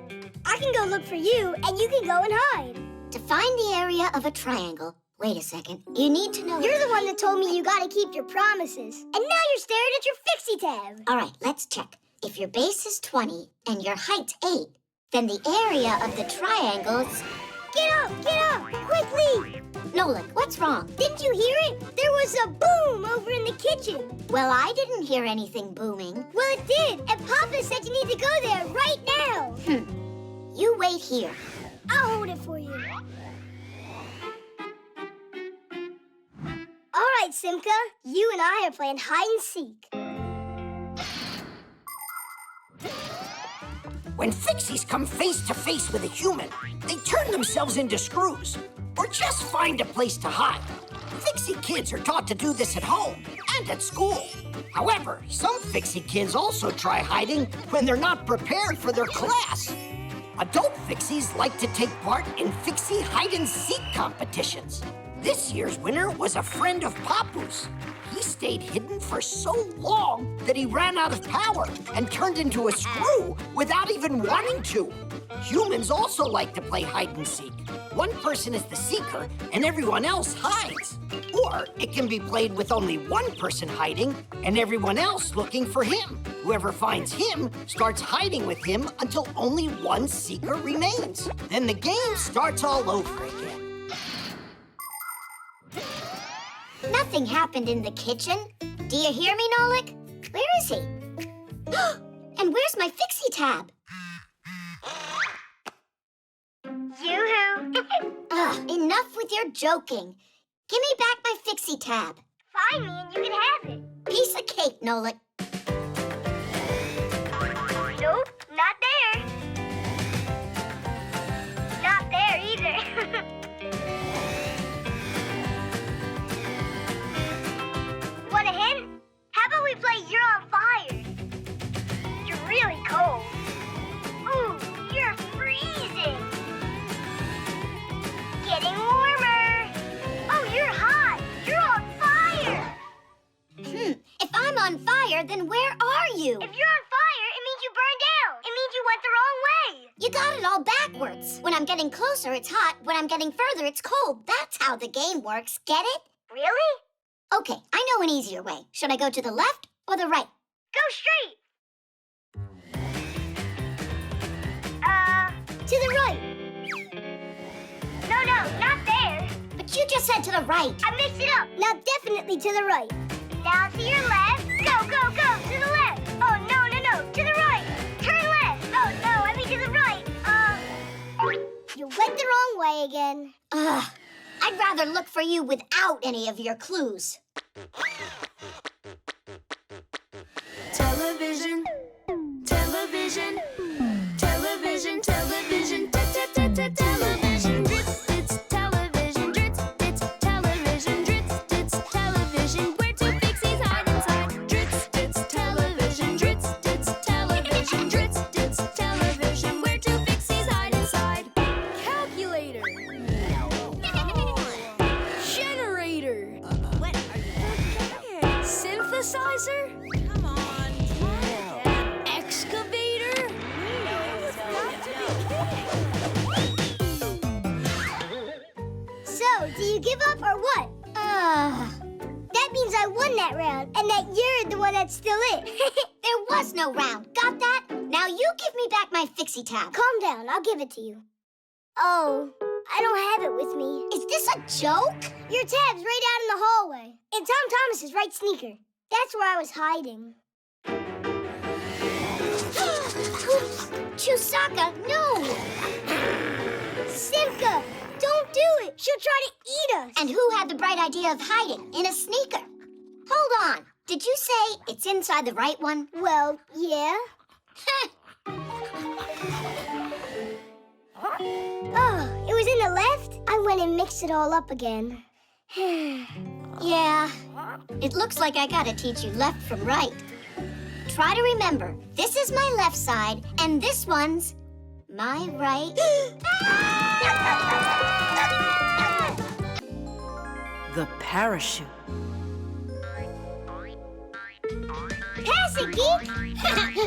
I can go look for you, and you can go and hide. To find the area of a triangle, wait a second, you need to know... You're the one that told me you gotta keep your promises. And now you're staring at your Fixie tab. All right, let's check. If your base is 20 and your height's 8, then the area of the triangle's... Get up, quickly! Nolik, what's wrong? Didn't you hear it? There was a boom over in the kitchen. Well, I didn't hear anything booming. Well, it did, and Papa said you need to go there right now. You wait here. I'll hold it for you. All right, Simka, you and I are playing hide and seek. When Fixies come face to face with a human, they turn themselves into screws, or just find a place to hide. Fixie kids are taught to do this at home and at school. However, some Fixie kids also try hiding when they're not prepared for their class. Adult Fixies like to take part in Fixie hide-and-seek competitions. This year's winner was a friend of Papu's. He stayed hidden for so long that he ran out of power and turned into a screw without even wanting to. Humans also like to play hide-and-seek. One person is the seeker and everyone else hides. Or it can be played with only one person hiding and everyone else looking for him. Whoever finds him starts hiding with him until only one seeker remains. Then the game starts all over again. Nothing happened in the kitchen. Do you hear me, Nolik? Where is he? And where's my Fixie tab? Yoo-hoo! Enough with your joking. Give me back my Fixie tab. Find me and you can have it. Piece of cake, Nolik. Nope, not there. Not there either. Want a hint? How about we play You're on Fire? You're really cold. Ooh, you're freezing. Getting warmer. Oh, you're hot. You're on fire. If I'm on fire, then where are you? If you're on fire, it means you burned down. It means you went the wrong way. You got it all backwards. When I'm getting closer, it's hot. When I'm getting further, it's cold. That's how the game works. Get it? Really? Okay, I know an easier way. Should I go to the left or the right? Go straight. To the right. No, not there. But you just said to the right. I mixed it up. Now definitely to the right. Now to your left. Go, go, go, to the left. Oh, no, to the right. Turn left. Oh, no, I mean to the right. You went the wrong way again. I'd rather look for you without any of your clues. Television, television, television, television, television, drits, it's television, drits, it's television, drits, it's television, where two Fixies hide inside, drits, it's television, drits, it's television, drits, it's television, where two Fixies hide inside. Calculator. Generator. What are you? Synthesizer? Come on. Excavator? So, do you give up or what? That means I won that round, and that you're the one that's still it. There was no round. Got that? Now you give me back my Fixie tab. Calm down, I'll give it to you. Oh, I don't have it with me. Is this a joke? Your tab's right out in the hallway. In Tom Thomas's right sneaker. That's where I was hiding. Chusaka, no! Simka, don't do it. She'll try to eat us. And who had the bright idea of hiding in a sneaker? Hold on. Did you say it's inside the right one? Well, yeah. Oh, it was in the left? I went and mixed it all up again. Yeah. It looks like I gotta teach you left from right. Try to remember, this is my left side, and this one's my right. The parachute. Pass it, Geek!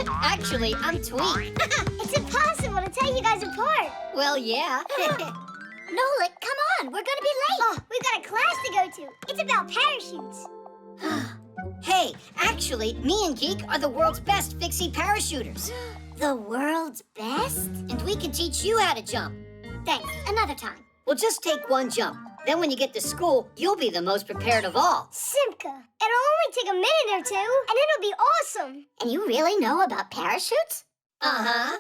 Actually, I'm Tweak. It's impossible to tell you guys apart. Well, yeah. Nolik, come on, we're gonna be late. Oh, we've got a class to go to. It's about parachutes. Hey, actually, me and Geek are the world's best Fixie parachuters. The world's best? And we can teach you how to jump. Thanks, another time. We'll just take one jump. Then when you get to school, you'll be the most prepared of all. Simka, it'll only take a minute or two, and it'll be awesome. And you really know about parachutes? Uh-huh.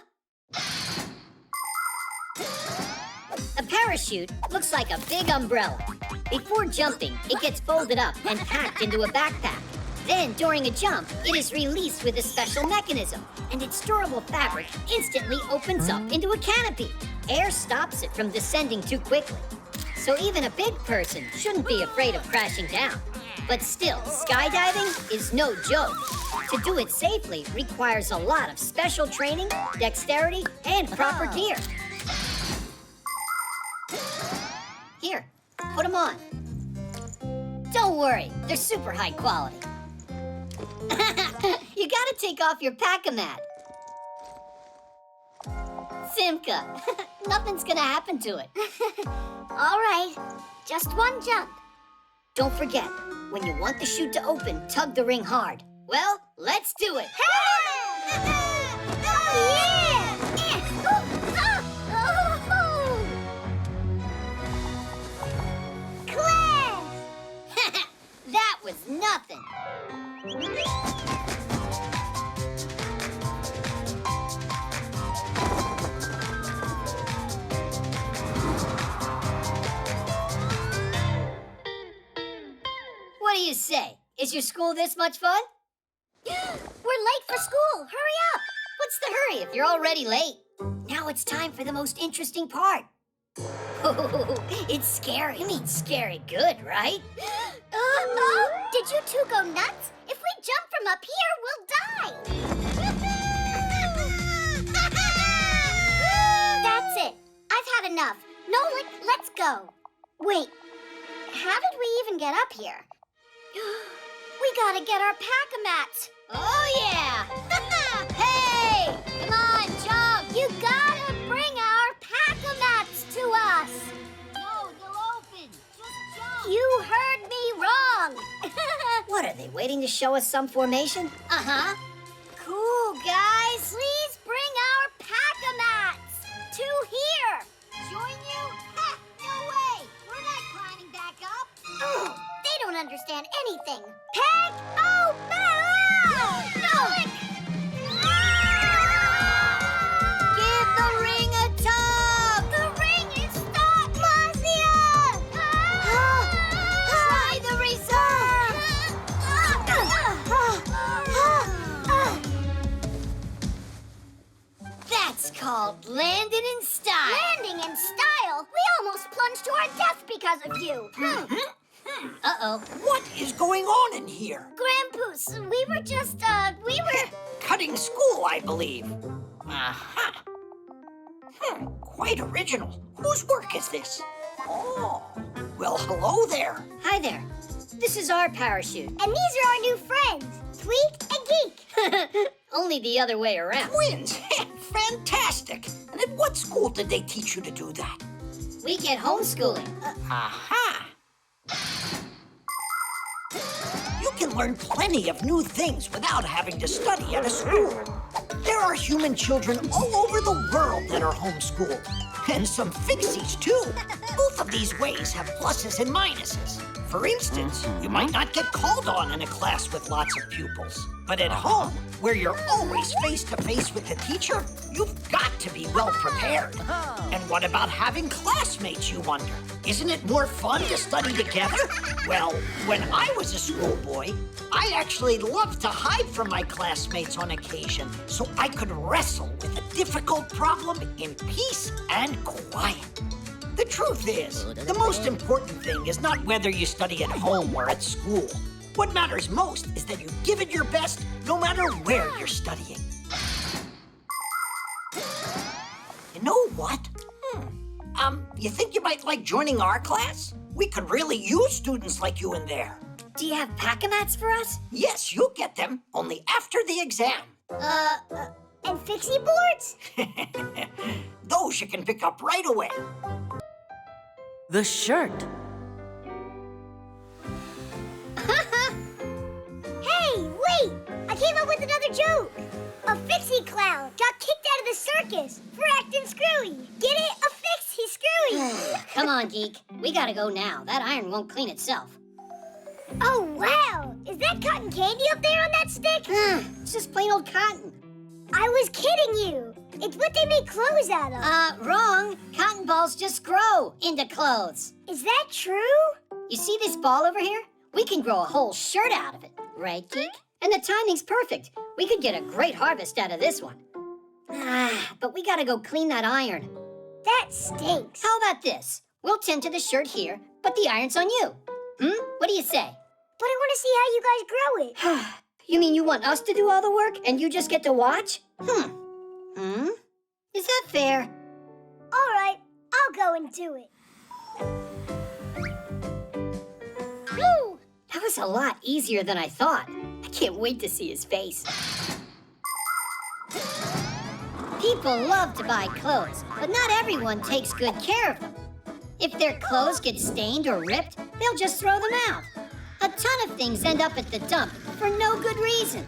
A parachute looks like a big umbrella. Before jumping, it gets folded up and packed into a backpack. Then, during a jump, it is released with a special mechanism, and its durable fabric instantly opens up into a canopy. Air stops it from descending too quickly. So even a big person shouldn't be afraid of crashing down. But still, skydiving is no joke. To do it safely requires a lot of special training, dexterity, and proper gear. Here, put them on. Don't worry, they're super high quality. You gotta take off your pack-a-mat. Simka, nothing's gonna happen to it. All right, just one jump. Don't forget, when you want the chute to open, tug the ring hard. Well, let's do it. That was nothing. What do you say? Is your school this much fun? We're late for school. Hurry up. What's the hurry if you're already late? Now it's time for the most interesting part. Oh, it's scary. You mean scary good, right? Did you two go nuts? If we jump from up here, we'll die. That's it. I've had enough. Nolik, let's go. Wait, how did we even get up here? We gotta get our pack-a-mats. Oh, yeah! Hey! Come on, jump! You gotta bring our pack-a-mats to us. No, they'll open. Just jump. You heard me wrong. What, are they waiting to show us some formation? Uh-huh. Cool, guys. Please bring our pack-a-mats to here. Join you? Ha! No way! We're not climbing back up. They don't understand anything. Give the ring a tug! The ring is stuck! Marcia! Try the reserve! That's called landing in style. Landing in style? We almost plunged to our death because of you. Uh-oh. What is going on in here? Grandpoos, we were just, Cutting school, I believe. Aha. Quite original. Whose work is this? Oh, well, hello there. Hi there. This is our parachute. And these are our new friends, Tweak and Geek. Only the other way around. Twins? Fantastic. And at what school did they teach you to do that? We get homeschooling. Aha. You can learn plenty of new things without having to study at a school. There are human children all over the world that are homeschooled. And some Fixies, too. Both of these ways have pluses and minuses. For instance, you might not get called on in a class with lots of pupils. But at home, where you're always face-to-face with the teacher, you've got to be well prepared. And what about having classmates, you wonder? Isn't it more fun to study together? Well, when I was a schoolboy, I actually loved to hide from my classmates on occasion so I could wrestle with a difficult problem in peace and quiet. The truth is, the most important thing is not whether you study at home or at school. What matters most is that you give it your best no matter where you're studying. You know what? You think you might like joining our class? We could really use students like you in there. Do you have pack-a-mats for us? Yes, you'll get them, only after the exam. And fixie boards? Those you can pick up right away. The shirt. Hey, wait! I came up with another joke. A fixie clown got kicked out of the circus for acting screwy. Get it? A fixie screwy. Come on, Geek. We gotta go now. That iron won't clean itself. Oh, wow! Is that cotton candy up there on that stick? It's just plain old cotton. I was kidding you. It's what they make clothes out of. Wrong. Cotton balls just grow into clothes. Is that true? You see this ball over here? We can grow a whole shirt out of it. Right, Geek? And the timing's perfect. We could get a great harvest out of this one. But we gotta go clean that iron. That stinks. How about this? We'll tend to the shirt here, but the iron's on you. What do you say? But I want to see how you guys grow it. You mean you want us to do all the work and you just get to watch? Is that fair? All right, I'll go and do it. Woo! That was a lot easier than I thought. I can't wait to see his face. People love to buy clothes, but not everyone takes good care of them. If their clothes get stained or ripped, they'll just throw them out. A ton of things end up at the dump for no good reason.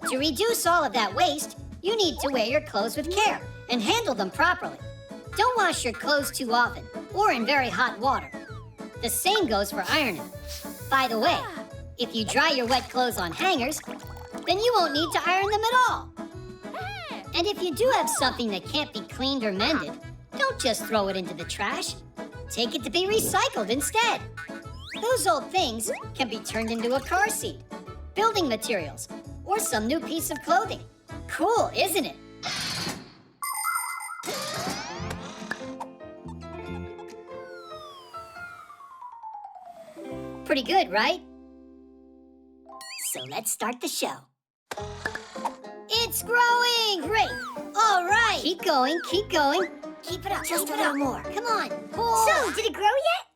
To reduce all of that waste, you need to wear your clothes with care and handle them properly. Don't wash your clothes too often or in very hot water. The same goes for ironing. By the way, if you dry your wet clothes on hangers, then you won't need to iron them at all. And if you do have something that can't be cleaned or mended, don't just throw it into the trash. Take it to be recycled instead. Those old things can be turned into a car seat, building materials, or some new piece of clothing. Cool, isn't it? Pretty good, right? So let's start the show. It's growing! Great! All right! Keep going, keep going. Keep it up, just a little more. Come on. Pull. So, did it grow yet?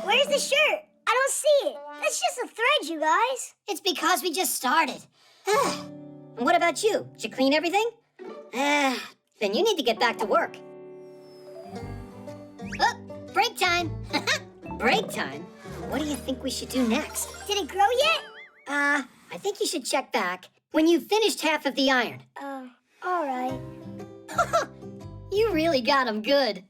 Where's the shirt? I don't see it. That's just a thread, you guys. It's because we just started. And what about you? Did you clean everything? Then you need to get back to work. Oh, break time. Break time? What do you think we should do next? Did it grow yet? I think you should check back when you've finished half of the iron. All right. You really got him good.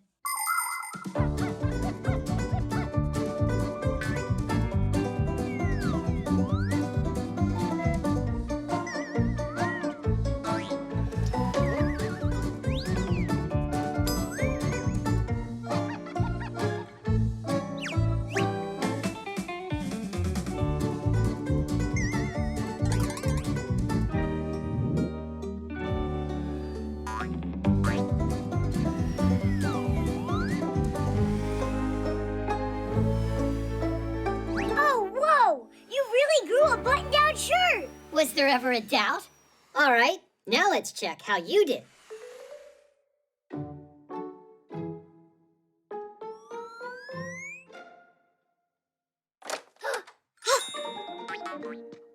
Was there ever a doubt? All right, now let's check how you did.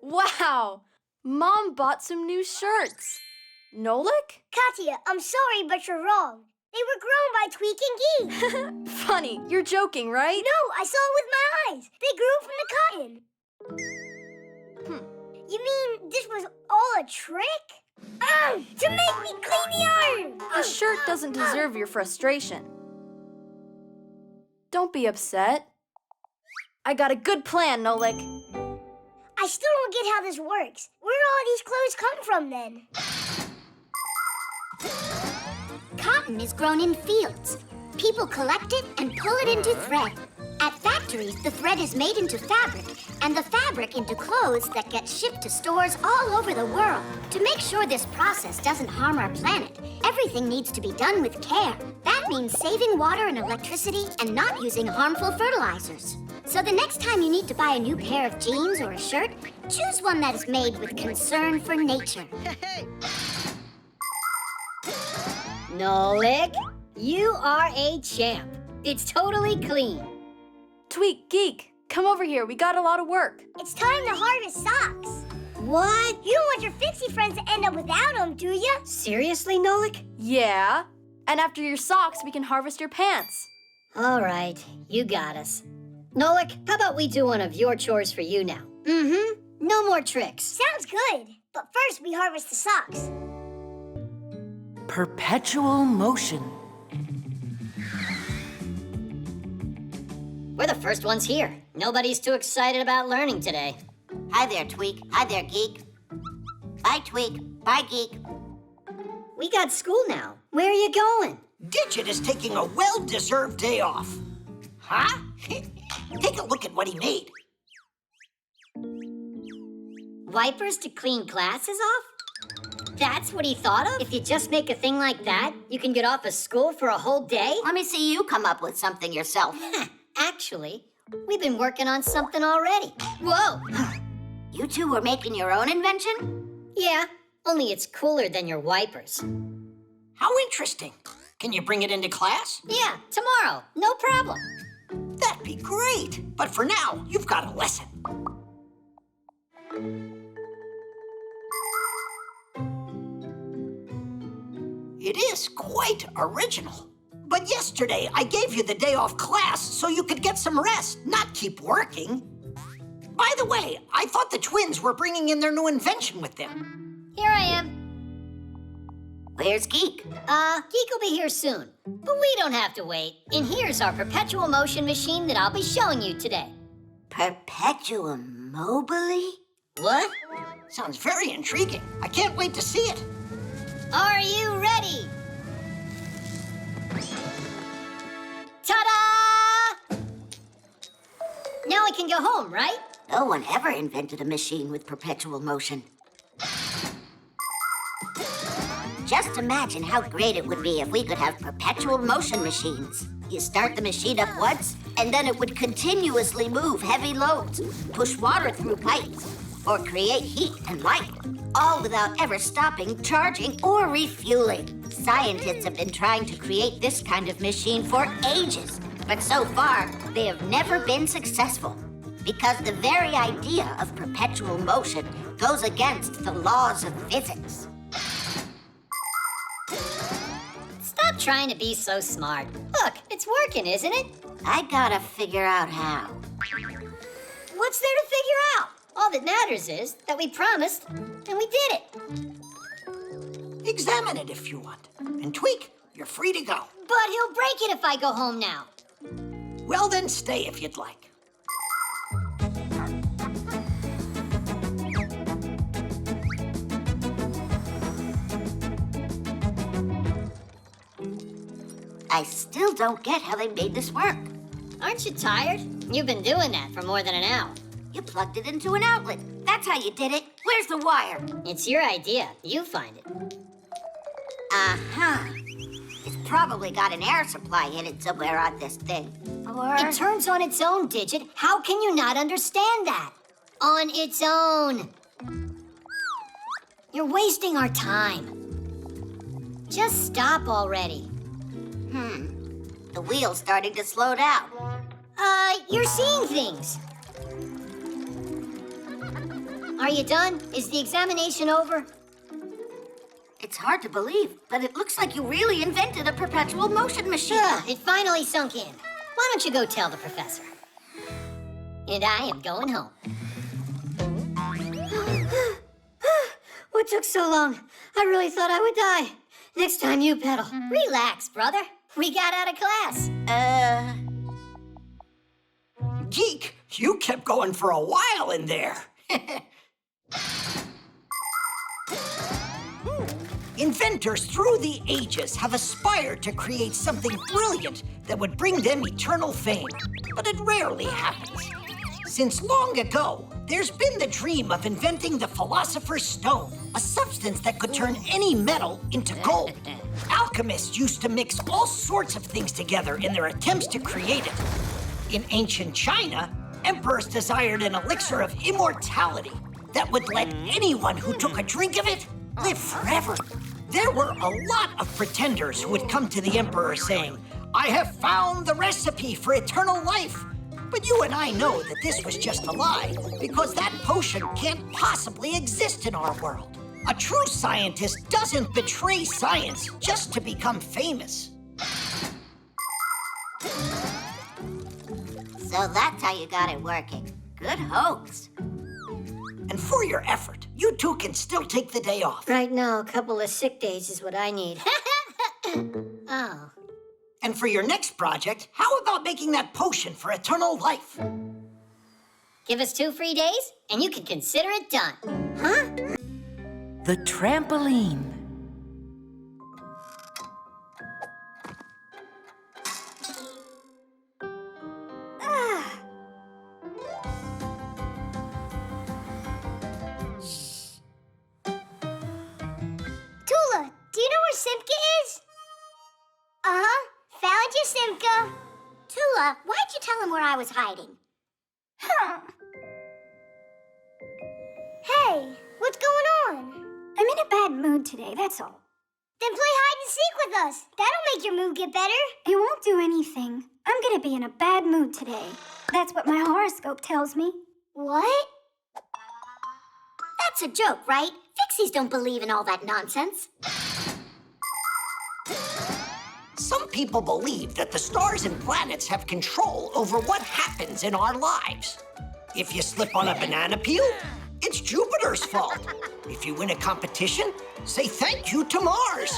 Wow! Mom bought some new shirts. Nolik? Katya, I'm sorry, but you're wrong. They were grown by Tweak and Geek. Funny, you're joking, right? No, I saw it with my eyes. They grew from the cotton. You mean this was all a trick? To make me clean the iron! The shirt doesn't deserve your frustration. Don't be upset. I got a good plan, Nolik. I still don't get how this works. Where do all these clothes come from, then? Cotton is grown in fields. People collect it and pull it into thread. At factories, the thread is made into fabric, and the fabric into clothes that get shipped to stores all over the world. To make sure this process doesn't harm our planet, everything needs to be done with care. That means saving water and electricity and not using harmful fertilizers. So the next time you need to buy a new pair of jeans or a shirt, choose one that is made with concern for nature. Nolik, you are a champ. It's totally clean. Tweak, Geek, come over here. We got a lot of work. It's time to harvest socks. What? You don't want your Fixie friends to end up without them, do you? Seriously, Nolik? Yeah. And after your socks, we can harvest your pants. All right, you got us. Nolik, how about we do one of your chores for you now? Mm-hmm. No more tricks. Sounds good. But first, we harvest the socks. Perpetual motion. We're the first ones here. Nobody's too excited about learning today. Hi there, Tweak. Hi there, Geek. Bye, Tweak. Bye, Geek. We got school now. Where are you going? Digit is taking a well-deserved day off. Huh? Take a look at what he made. Wipers to clean glasses off? That's what he thought of? If you just make a thing like that, you can get off of school for a whole day? Let me see you come up with something yourself. Actually, we've been working on something already. Whoa! You two were making your own invention? Yeah, only it's cooler than your wipers. How interesting. Can you bring it into class? Yeah, tomorrow. No problem. That'd be great. But for now, you've got a lesson. It is quite original. But yesterday, I gave you the day off class so you could get some rest, not keep working. By the way, I thought the twins were bringing in their new invention with them. Here I am. Where's Geek? Geek will be here soon. But we don't have to wait. And here's our perpetual motion machine that I'll be showing you today. Perpetual mobily? What? Sounds very intriguing. I can't wait to see it. Are you ready? Ta-da! Now we can go home, right? No one ever invented a machine with perpetual motion. Just imagine how great it would be if we could have perpetual motion machines. You start the machine up once, and then it would continuously move heavy loads, push water through pipes, or create heat and light, all without ever stopping, charging, or refueling. Scientists have been trying to create this kind of machine for ages, but so far, they have never been successful. Because the very idea of perpetual motion goes against the laws of physics. Stop trying to be so smart. Look, it's working, isn't it? I gotta figure out how. What's there to figure out? All that matters is that we promised, and we did it. Examine it if you want. And Tweak, you're free to go. But he'll break it if I go home now. Well, then stay if you'd like. I still don't get how they made this work. Aren't you tired? You've been doing that for more than an hour. You plugged it into an outlet. That's how you did it. Where's the wire? It's your idea. You find it. Uh-huh. It's probably got an air supply in it somewhere on this thing. Or... It turns on its own, Digit. How can you not understand that? On its own. You're wasting our time. Just stop already. The wheel's starting to slow down. You're seeing things. Are you done? Is the examination over? It's hard to believe, but it looks like you really invented a perpetual motion machine. It finally sunk in. Why don't you go tell the professor? And I am going home. What took so long? I really thought I would die. Next time you pedal. Relax, brother. We got out of class. Geek, you kept going for a while in there. In Inventors through the ages have aspired to create something brilliant that would bring them eternal fame, but it rarely happens. Since long ago, there's been the dream of inventing the Philosopher's Stone, a substance that could turn any metal into gold. Alchemists used to mix all sorts of things together in their attempts to create it. In ancient China, emperors desired an elixir of immortality that would let anyone who took a drink of it live forever. There were a lot of pretenders who would come to the emperor saying, "I have found the recipe for eternal life." But you and I know that this was just a lie, because that potion can't possibly exist in our world. A true scientist doesn't betray science just to become famous. So that's how you got it working. Good hoax. And for your effort, you two can still take the day off. Right now, a couple of sick days is what I need. Oh. And for your next project, how about making that potion for eternal life? Give us 2 free days, and you can consider it done. Huh? The trampoline. Tula, do you know where Simka is? Uh-huh. Found you, Simka. Tula, why'd you tell him where I was hiding? Huh. Hey, what's going on? I'm in a bad mood today, that's all. Then play hide and seek with us. That'll make your mood get better. It won't do anything. I'm gonna be in a bad mood today. That's what my horoscope tells me. What? That's a joke, right? Fixies don't believe in all that nonsense. Some people believe that the stars and planets have control over what happens in our lives. If you slip on a banana peel, it's Jupiter's fault. If you win a competition, say thank you to Mars.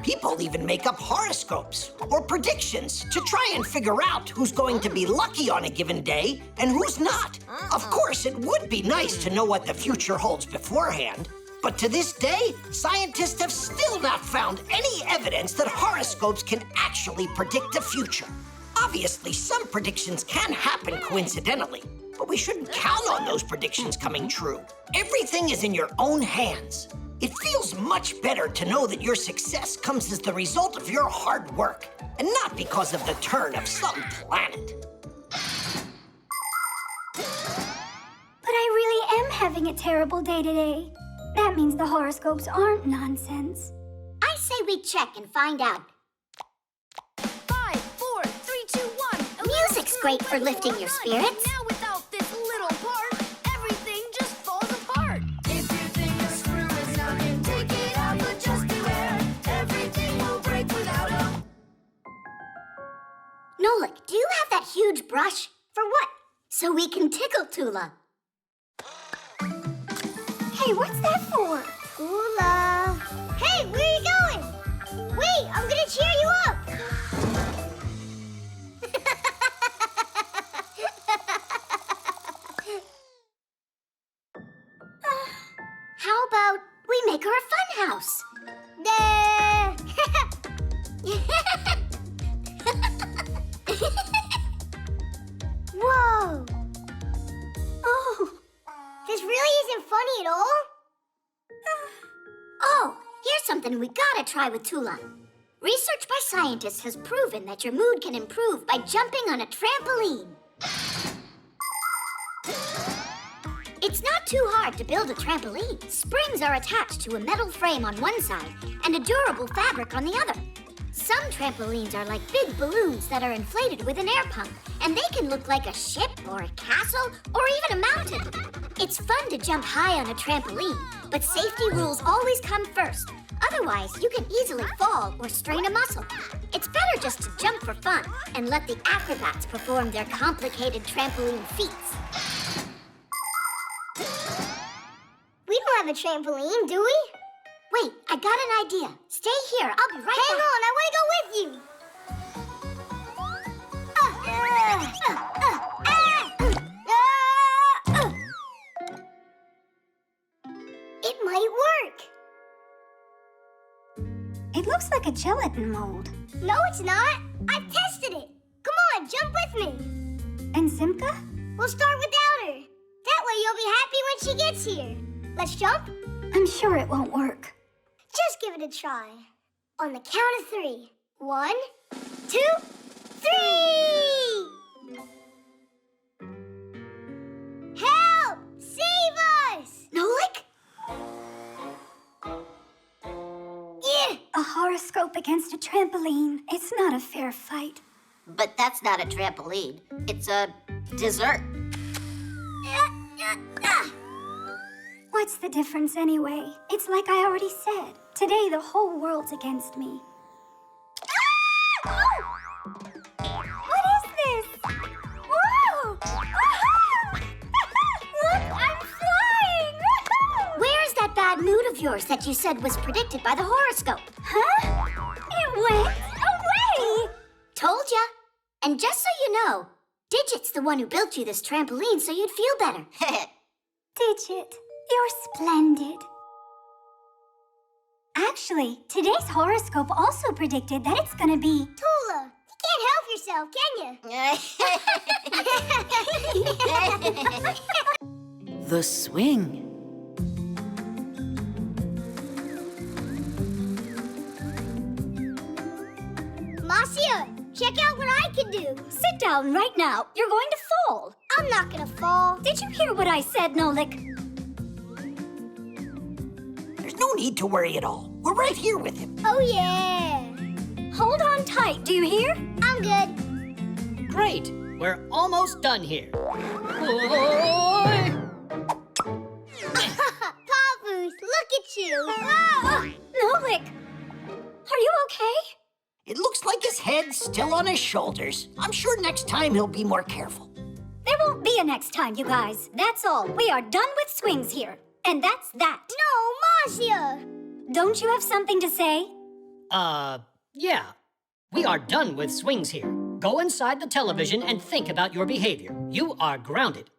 People even make up horoscopes or predictions to try and figure out who's going to be lucky on a given day and who's not. Of course, it would be nice to know what the future holds beforehand. But to this day, scientists have still not found any evidence that horoscopes can actually predict the future. Obviously, some predictions can happen coincidentally, but we shouldn't count on those predictions coming true. Everything is in your own hands. It feels much better to know that your success comes as the result of your hard work, and not because of the turn of some planet. But I really am having a terrible day today. That means the horoscopes aren't nonsense. I say we check and find out. 5, 4, 3, 2, 1. Music's great for lifting your spirits. Now without this little part, everything just falls apart. If you think a screw is knocking, take it out, but just beware. Everything will break without a... Nolik, do you have that huge brush? For what? So we can tickle Tula. Hey, what's that for? Tula. Hey, where are you going? Wait, I'm gonna cheer you up. How about we make her a fun house? Whoa. Oh, this really isn't funny at all. Oh, here's something we gotta try with Tula. Research by scientists has proven that your mood can improve by jumping on a trampoline. It's not too hard to build a trampoline. Springs are attached to a metal frame on one side and a durable fabric on the other. Some trampolines are like big balloons that are inflated with an air pump, and they can look like a ship or a castle or even a mountain. It's fun to jump high on a trampoline, but safety rules always come first. Otherwise, you can easily fall or strain a muscle. It's better just to jump for fun and let the acrobats perform their complicated trampoline feats. We don't have a trampoline, do we? Wait, I got an idea. Stay here. I'll be right Hang back. on, I want to go with you. It might work. It looks like a gelatin mold. No, it's not. I've tested it. Come on, jump with me. And Simka? We'll start without her. That way you'll be happy when she gets here. Let's jump? I'm sure it won't work. Just give it a try. On the count of 3. 1, 2, 3! Help! Save us! Nolik? Yeah! A horoscope against a trampoline. It's not a fair fight. But that's not a trampoline. It's a dessert. What's the difference anyway? It's like I already said. Today the whole world's against me. What is this? Whoa! Look, I'm flying! Where's that bad mood of yours that you said was predicted by the horoscope? Huh? It went away! Told ya. And just so you know, Digit's the one who built you this trampoline so you'd feel better. Digit, you're splendid. Actually, today's horoscope also predicted that it's gonna be... Tula, you can't help yourself, can you? The swing. Marcia, check out what I can do. Sit down right now. You're going to fall. I'm not gonna fall. Did you hear what I said, Nolik? There's no need to worry at all. We're right here with him. Oh, yeah. Hold on tight. Do you hear? I'm good. Great. We're almost done here. Papoose, look at you. Nolik, are you okay? It looks like his head's still on his shoulders. I'm sure next time he'll be more careful. There won't be a next time, you guys. That's all. We are done with swings here. And that's that. No, Marcia! Don't you have something to say? Yeah. We are done with swings here. Go inside the television and think about your behavior. You are grounded.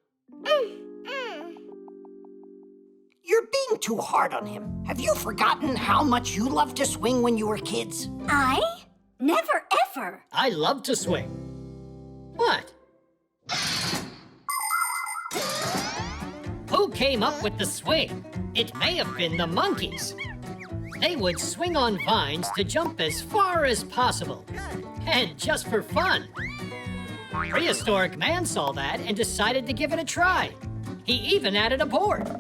You're being too hard on him. Have you forgotten how much you loved to swing when you were kids? I? Never ever. I love to swing. What? Who came up with the swing? It may have been the monkeys. They would swing on vines to jump as far as possible. And just for fun. Prehistoric man saw that and decided to give it a try. He even added a board.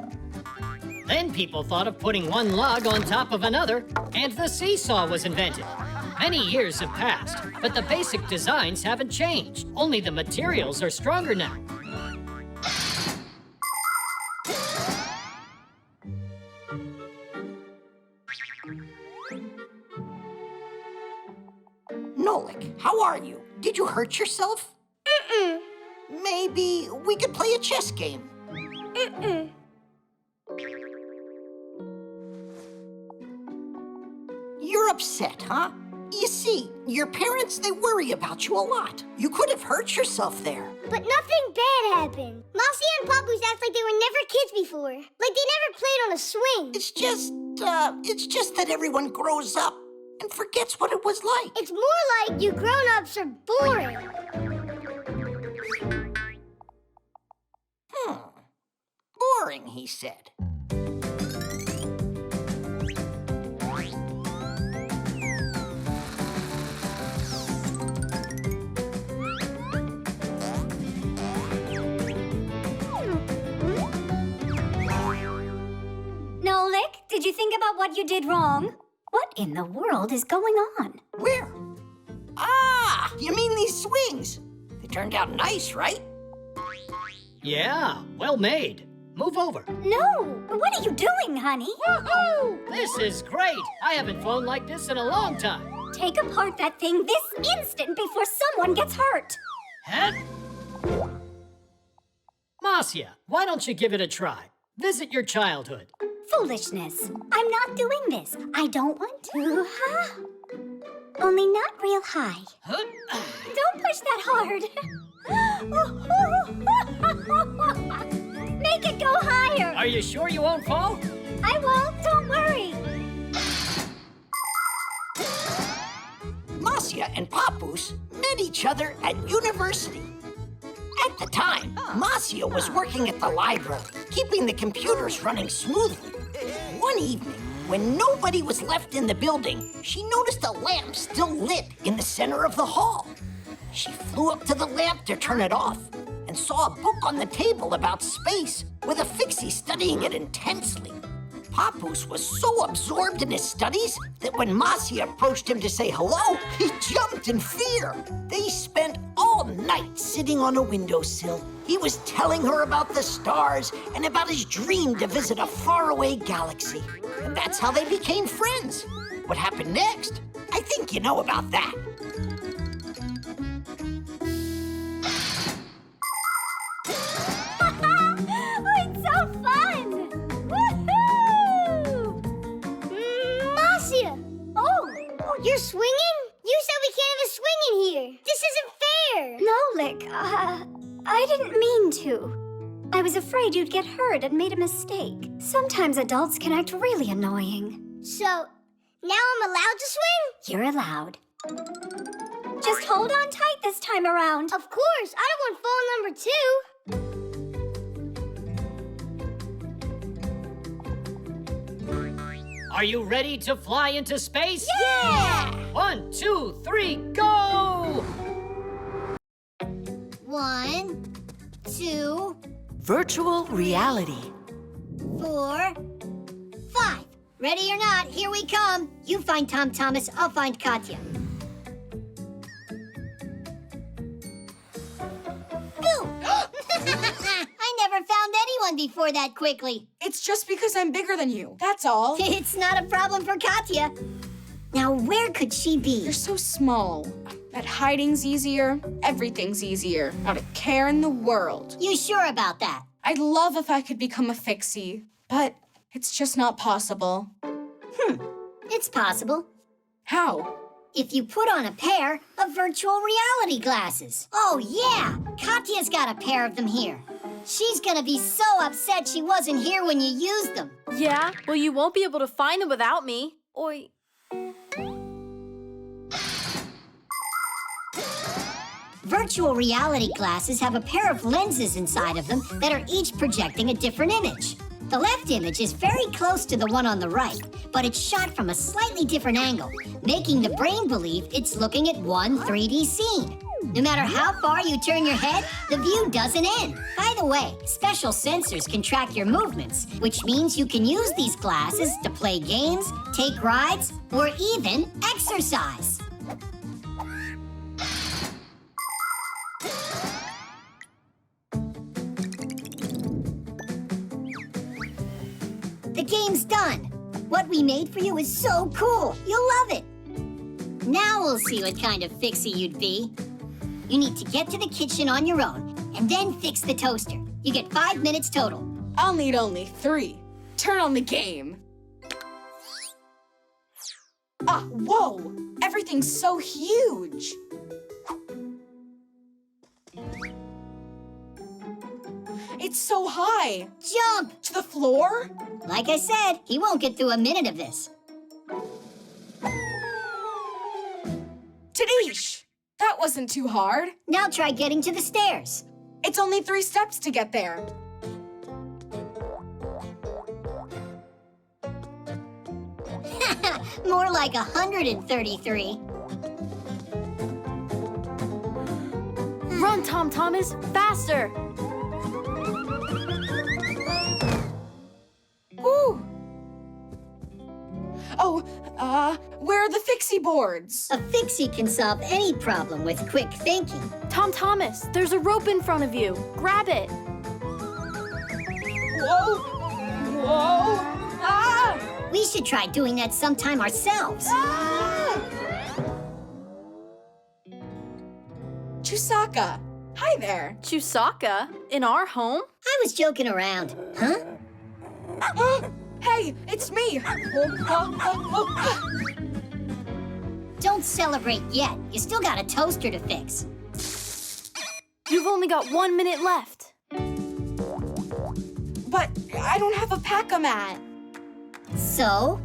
Then people thought of putting one log on top of another, and the seesaw was invented. Many years have passed, but the basic designs haven't changed. Only the materials are stronger now. Nolik, how are you? Did you hurt yourself? Maybe we could play a chess game. You're upset, huh? You see, your parents, they worry about you a lot. You could have hurt yourself there. But nothing bad happened. Marcia and Papoose act like they were never kids before. Like they never played on a swing. It's just that everyone grows up and forgets what it was like. It's more like you grown-ups are boring. Boring, he said. Nolik, did you think about what you did wrong? What in the world is going on? Where? Ah, you mean these swings? They turned out nice, right? Yeah, well made. Move over. No! What are you doing, honey? Woohoo! This is great. I haven't flown like this in a long time. Take apart that thing this instant before someone gets hurt. Head. Marcia, why don't you give it a try? Visit your childhood. Foolishness. I'm not doing this. I don't want to. Only not real high. Don't push that hard. Make it go higher. Are you sure you won't fall? I won't. Don't worry. Marcia and Papoose met each other at university. At the time, Marcia was working at the library, keeping the computers running smoothly. One evening, when nobody was left in the building, she noticed a lamp still lit in the center of the hall. She flew up to the lamp to turn it off and saw a book on the table about space with a Fixie studying it intensely. Papoose was so absorbed in his studies that when Marcia approached him to say hello, he jumped in fear. They spent all night sitting on a windowsill. He was telling her about the stars and about his dream to visit a faraway galaxy. And that's how they became friends. What happened next? I think you know about that. It's so fun! Woohoo! Marcia! Oh, you're swinging? You said we can't have a swing in here. This isn't fair. No, Lick. I didn't mean to. I was afraid you'd get hurt and made a mistake. Sometimes adults can act really annoying. So, now I'm allowed to swing? You're allowed. Just hold on tight this time around. Of course. I don't want fall number 2. Are you ready to fly into space? Yeah! 1, 2, 3, go! 1, 2, Virtual reality. 4, 5. Ready or not, here we come. You find Tom Thomas, I'll find Katya. Boom! I never found anyone before that quickly. It's just because I'm bigger than you, that's all. It's not a problem for Katya. Now, where could she be? You're so small. That hiding's easier, everything's easier. Not a care in the world. You sure about that? I'd love if I could become a Fixie, but it's just not possible. It's possible. How? If you put on a pair of virtual reality glasses. Oh, yeah! Katya's got a pair of them here. She's gonna be so upset she wasn't here when you used them. Yeah? Well, you won't be able to find them without me. Oi. Virtual reality glasses have a pair of lenses inside of them that are each projecting a different image. The left image is very close to the one on the right, but it's shot from a slightly different angle, making the brain believe it's looking at one 3D scene. No matter how far you turn your head, the view doesn't end. By the way, special sensors can track your movements, which means you can use these glasses to play games, take rides, or even exercise. The game's done. What we made for you is so cool. You'll love it. Now we'll see what kind of Fixie you'd be. You need to get to the kitchen on your own and then fix the toaster. You get 5 minutes total. I'll need only 3. Turn on the game. Ah, whoa! Everything's so huge. It's so high. Jump! To the floor? Like I said, he won't get through a minute of this. Tadish! That wasn't too hard. Now try getting to the stairs. It's only 3 steps to get there. More like 133. Run, Tom Thomas, faster! Woo! Oh, where are the Fixie boards? A Fixie can solve any problem with quick thinking. Tom Thomas, there's a rope in front of you. Grab it. Whoa! Whoa! Ah! We should try doing that sometime ourselves. Ah! Chusaka, hi there. Chusaka? In our home? I was joking around. Huh? Hey, it's me. Don't celebrate yet. You still got a toaster to fix. You've only got 1 minute left. But I don't have a pack-a-mat. So?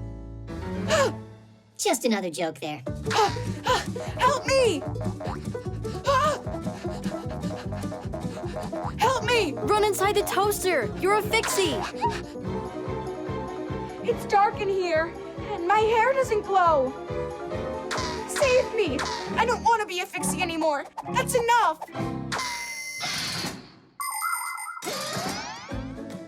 Just another joke there. Help me! Help me! Run inside the toaster! You're a Fixie! It's dark in here, and my hair doesn't glow. Save me! I don't want to be a Fixie anymore. That's enough!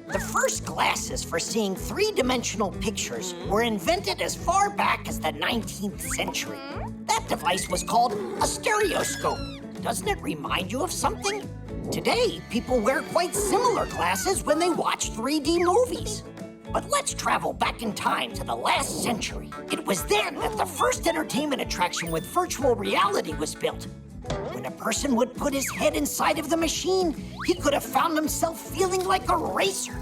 The first glasses for seeing three-dimensional pictures were invented as far back as the 19th century. That device was called a stereoscope. Doesn't it remind you of something? Today, people wear quite similar glasses when they watch 3D movies. But let's travel back in time to the last century. It was then that the first entertainment attraction with virtual reality was built. When a person would put his head inside of the machine, he could have found himself feeling like a racer.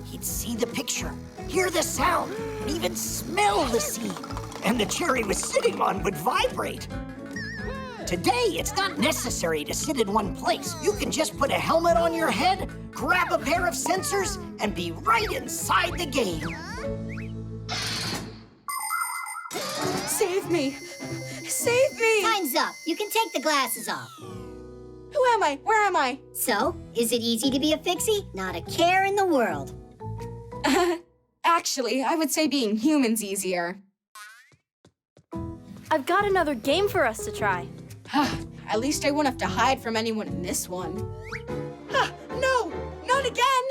He'd see the picture, hear the sound, and even smell the scene. And the chair he was sitting on would vibrate. Today, it's not necessary to sit in one place. You can just put a helmet on your head, grab a pair of sensors, and be right inside the game. Save me! Save me! Time's up. You can take the glasses off. Who am I? Where am I? So, is it easy to be a Fixie? Not a care in the world. Actually, I would say being human's easier. I've got another game for us to try. At least I won't have to hide from anyone in this one. No! Not again!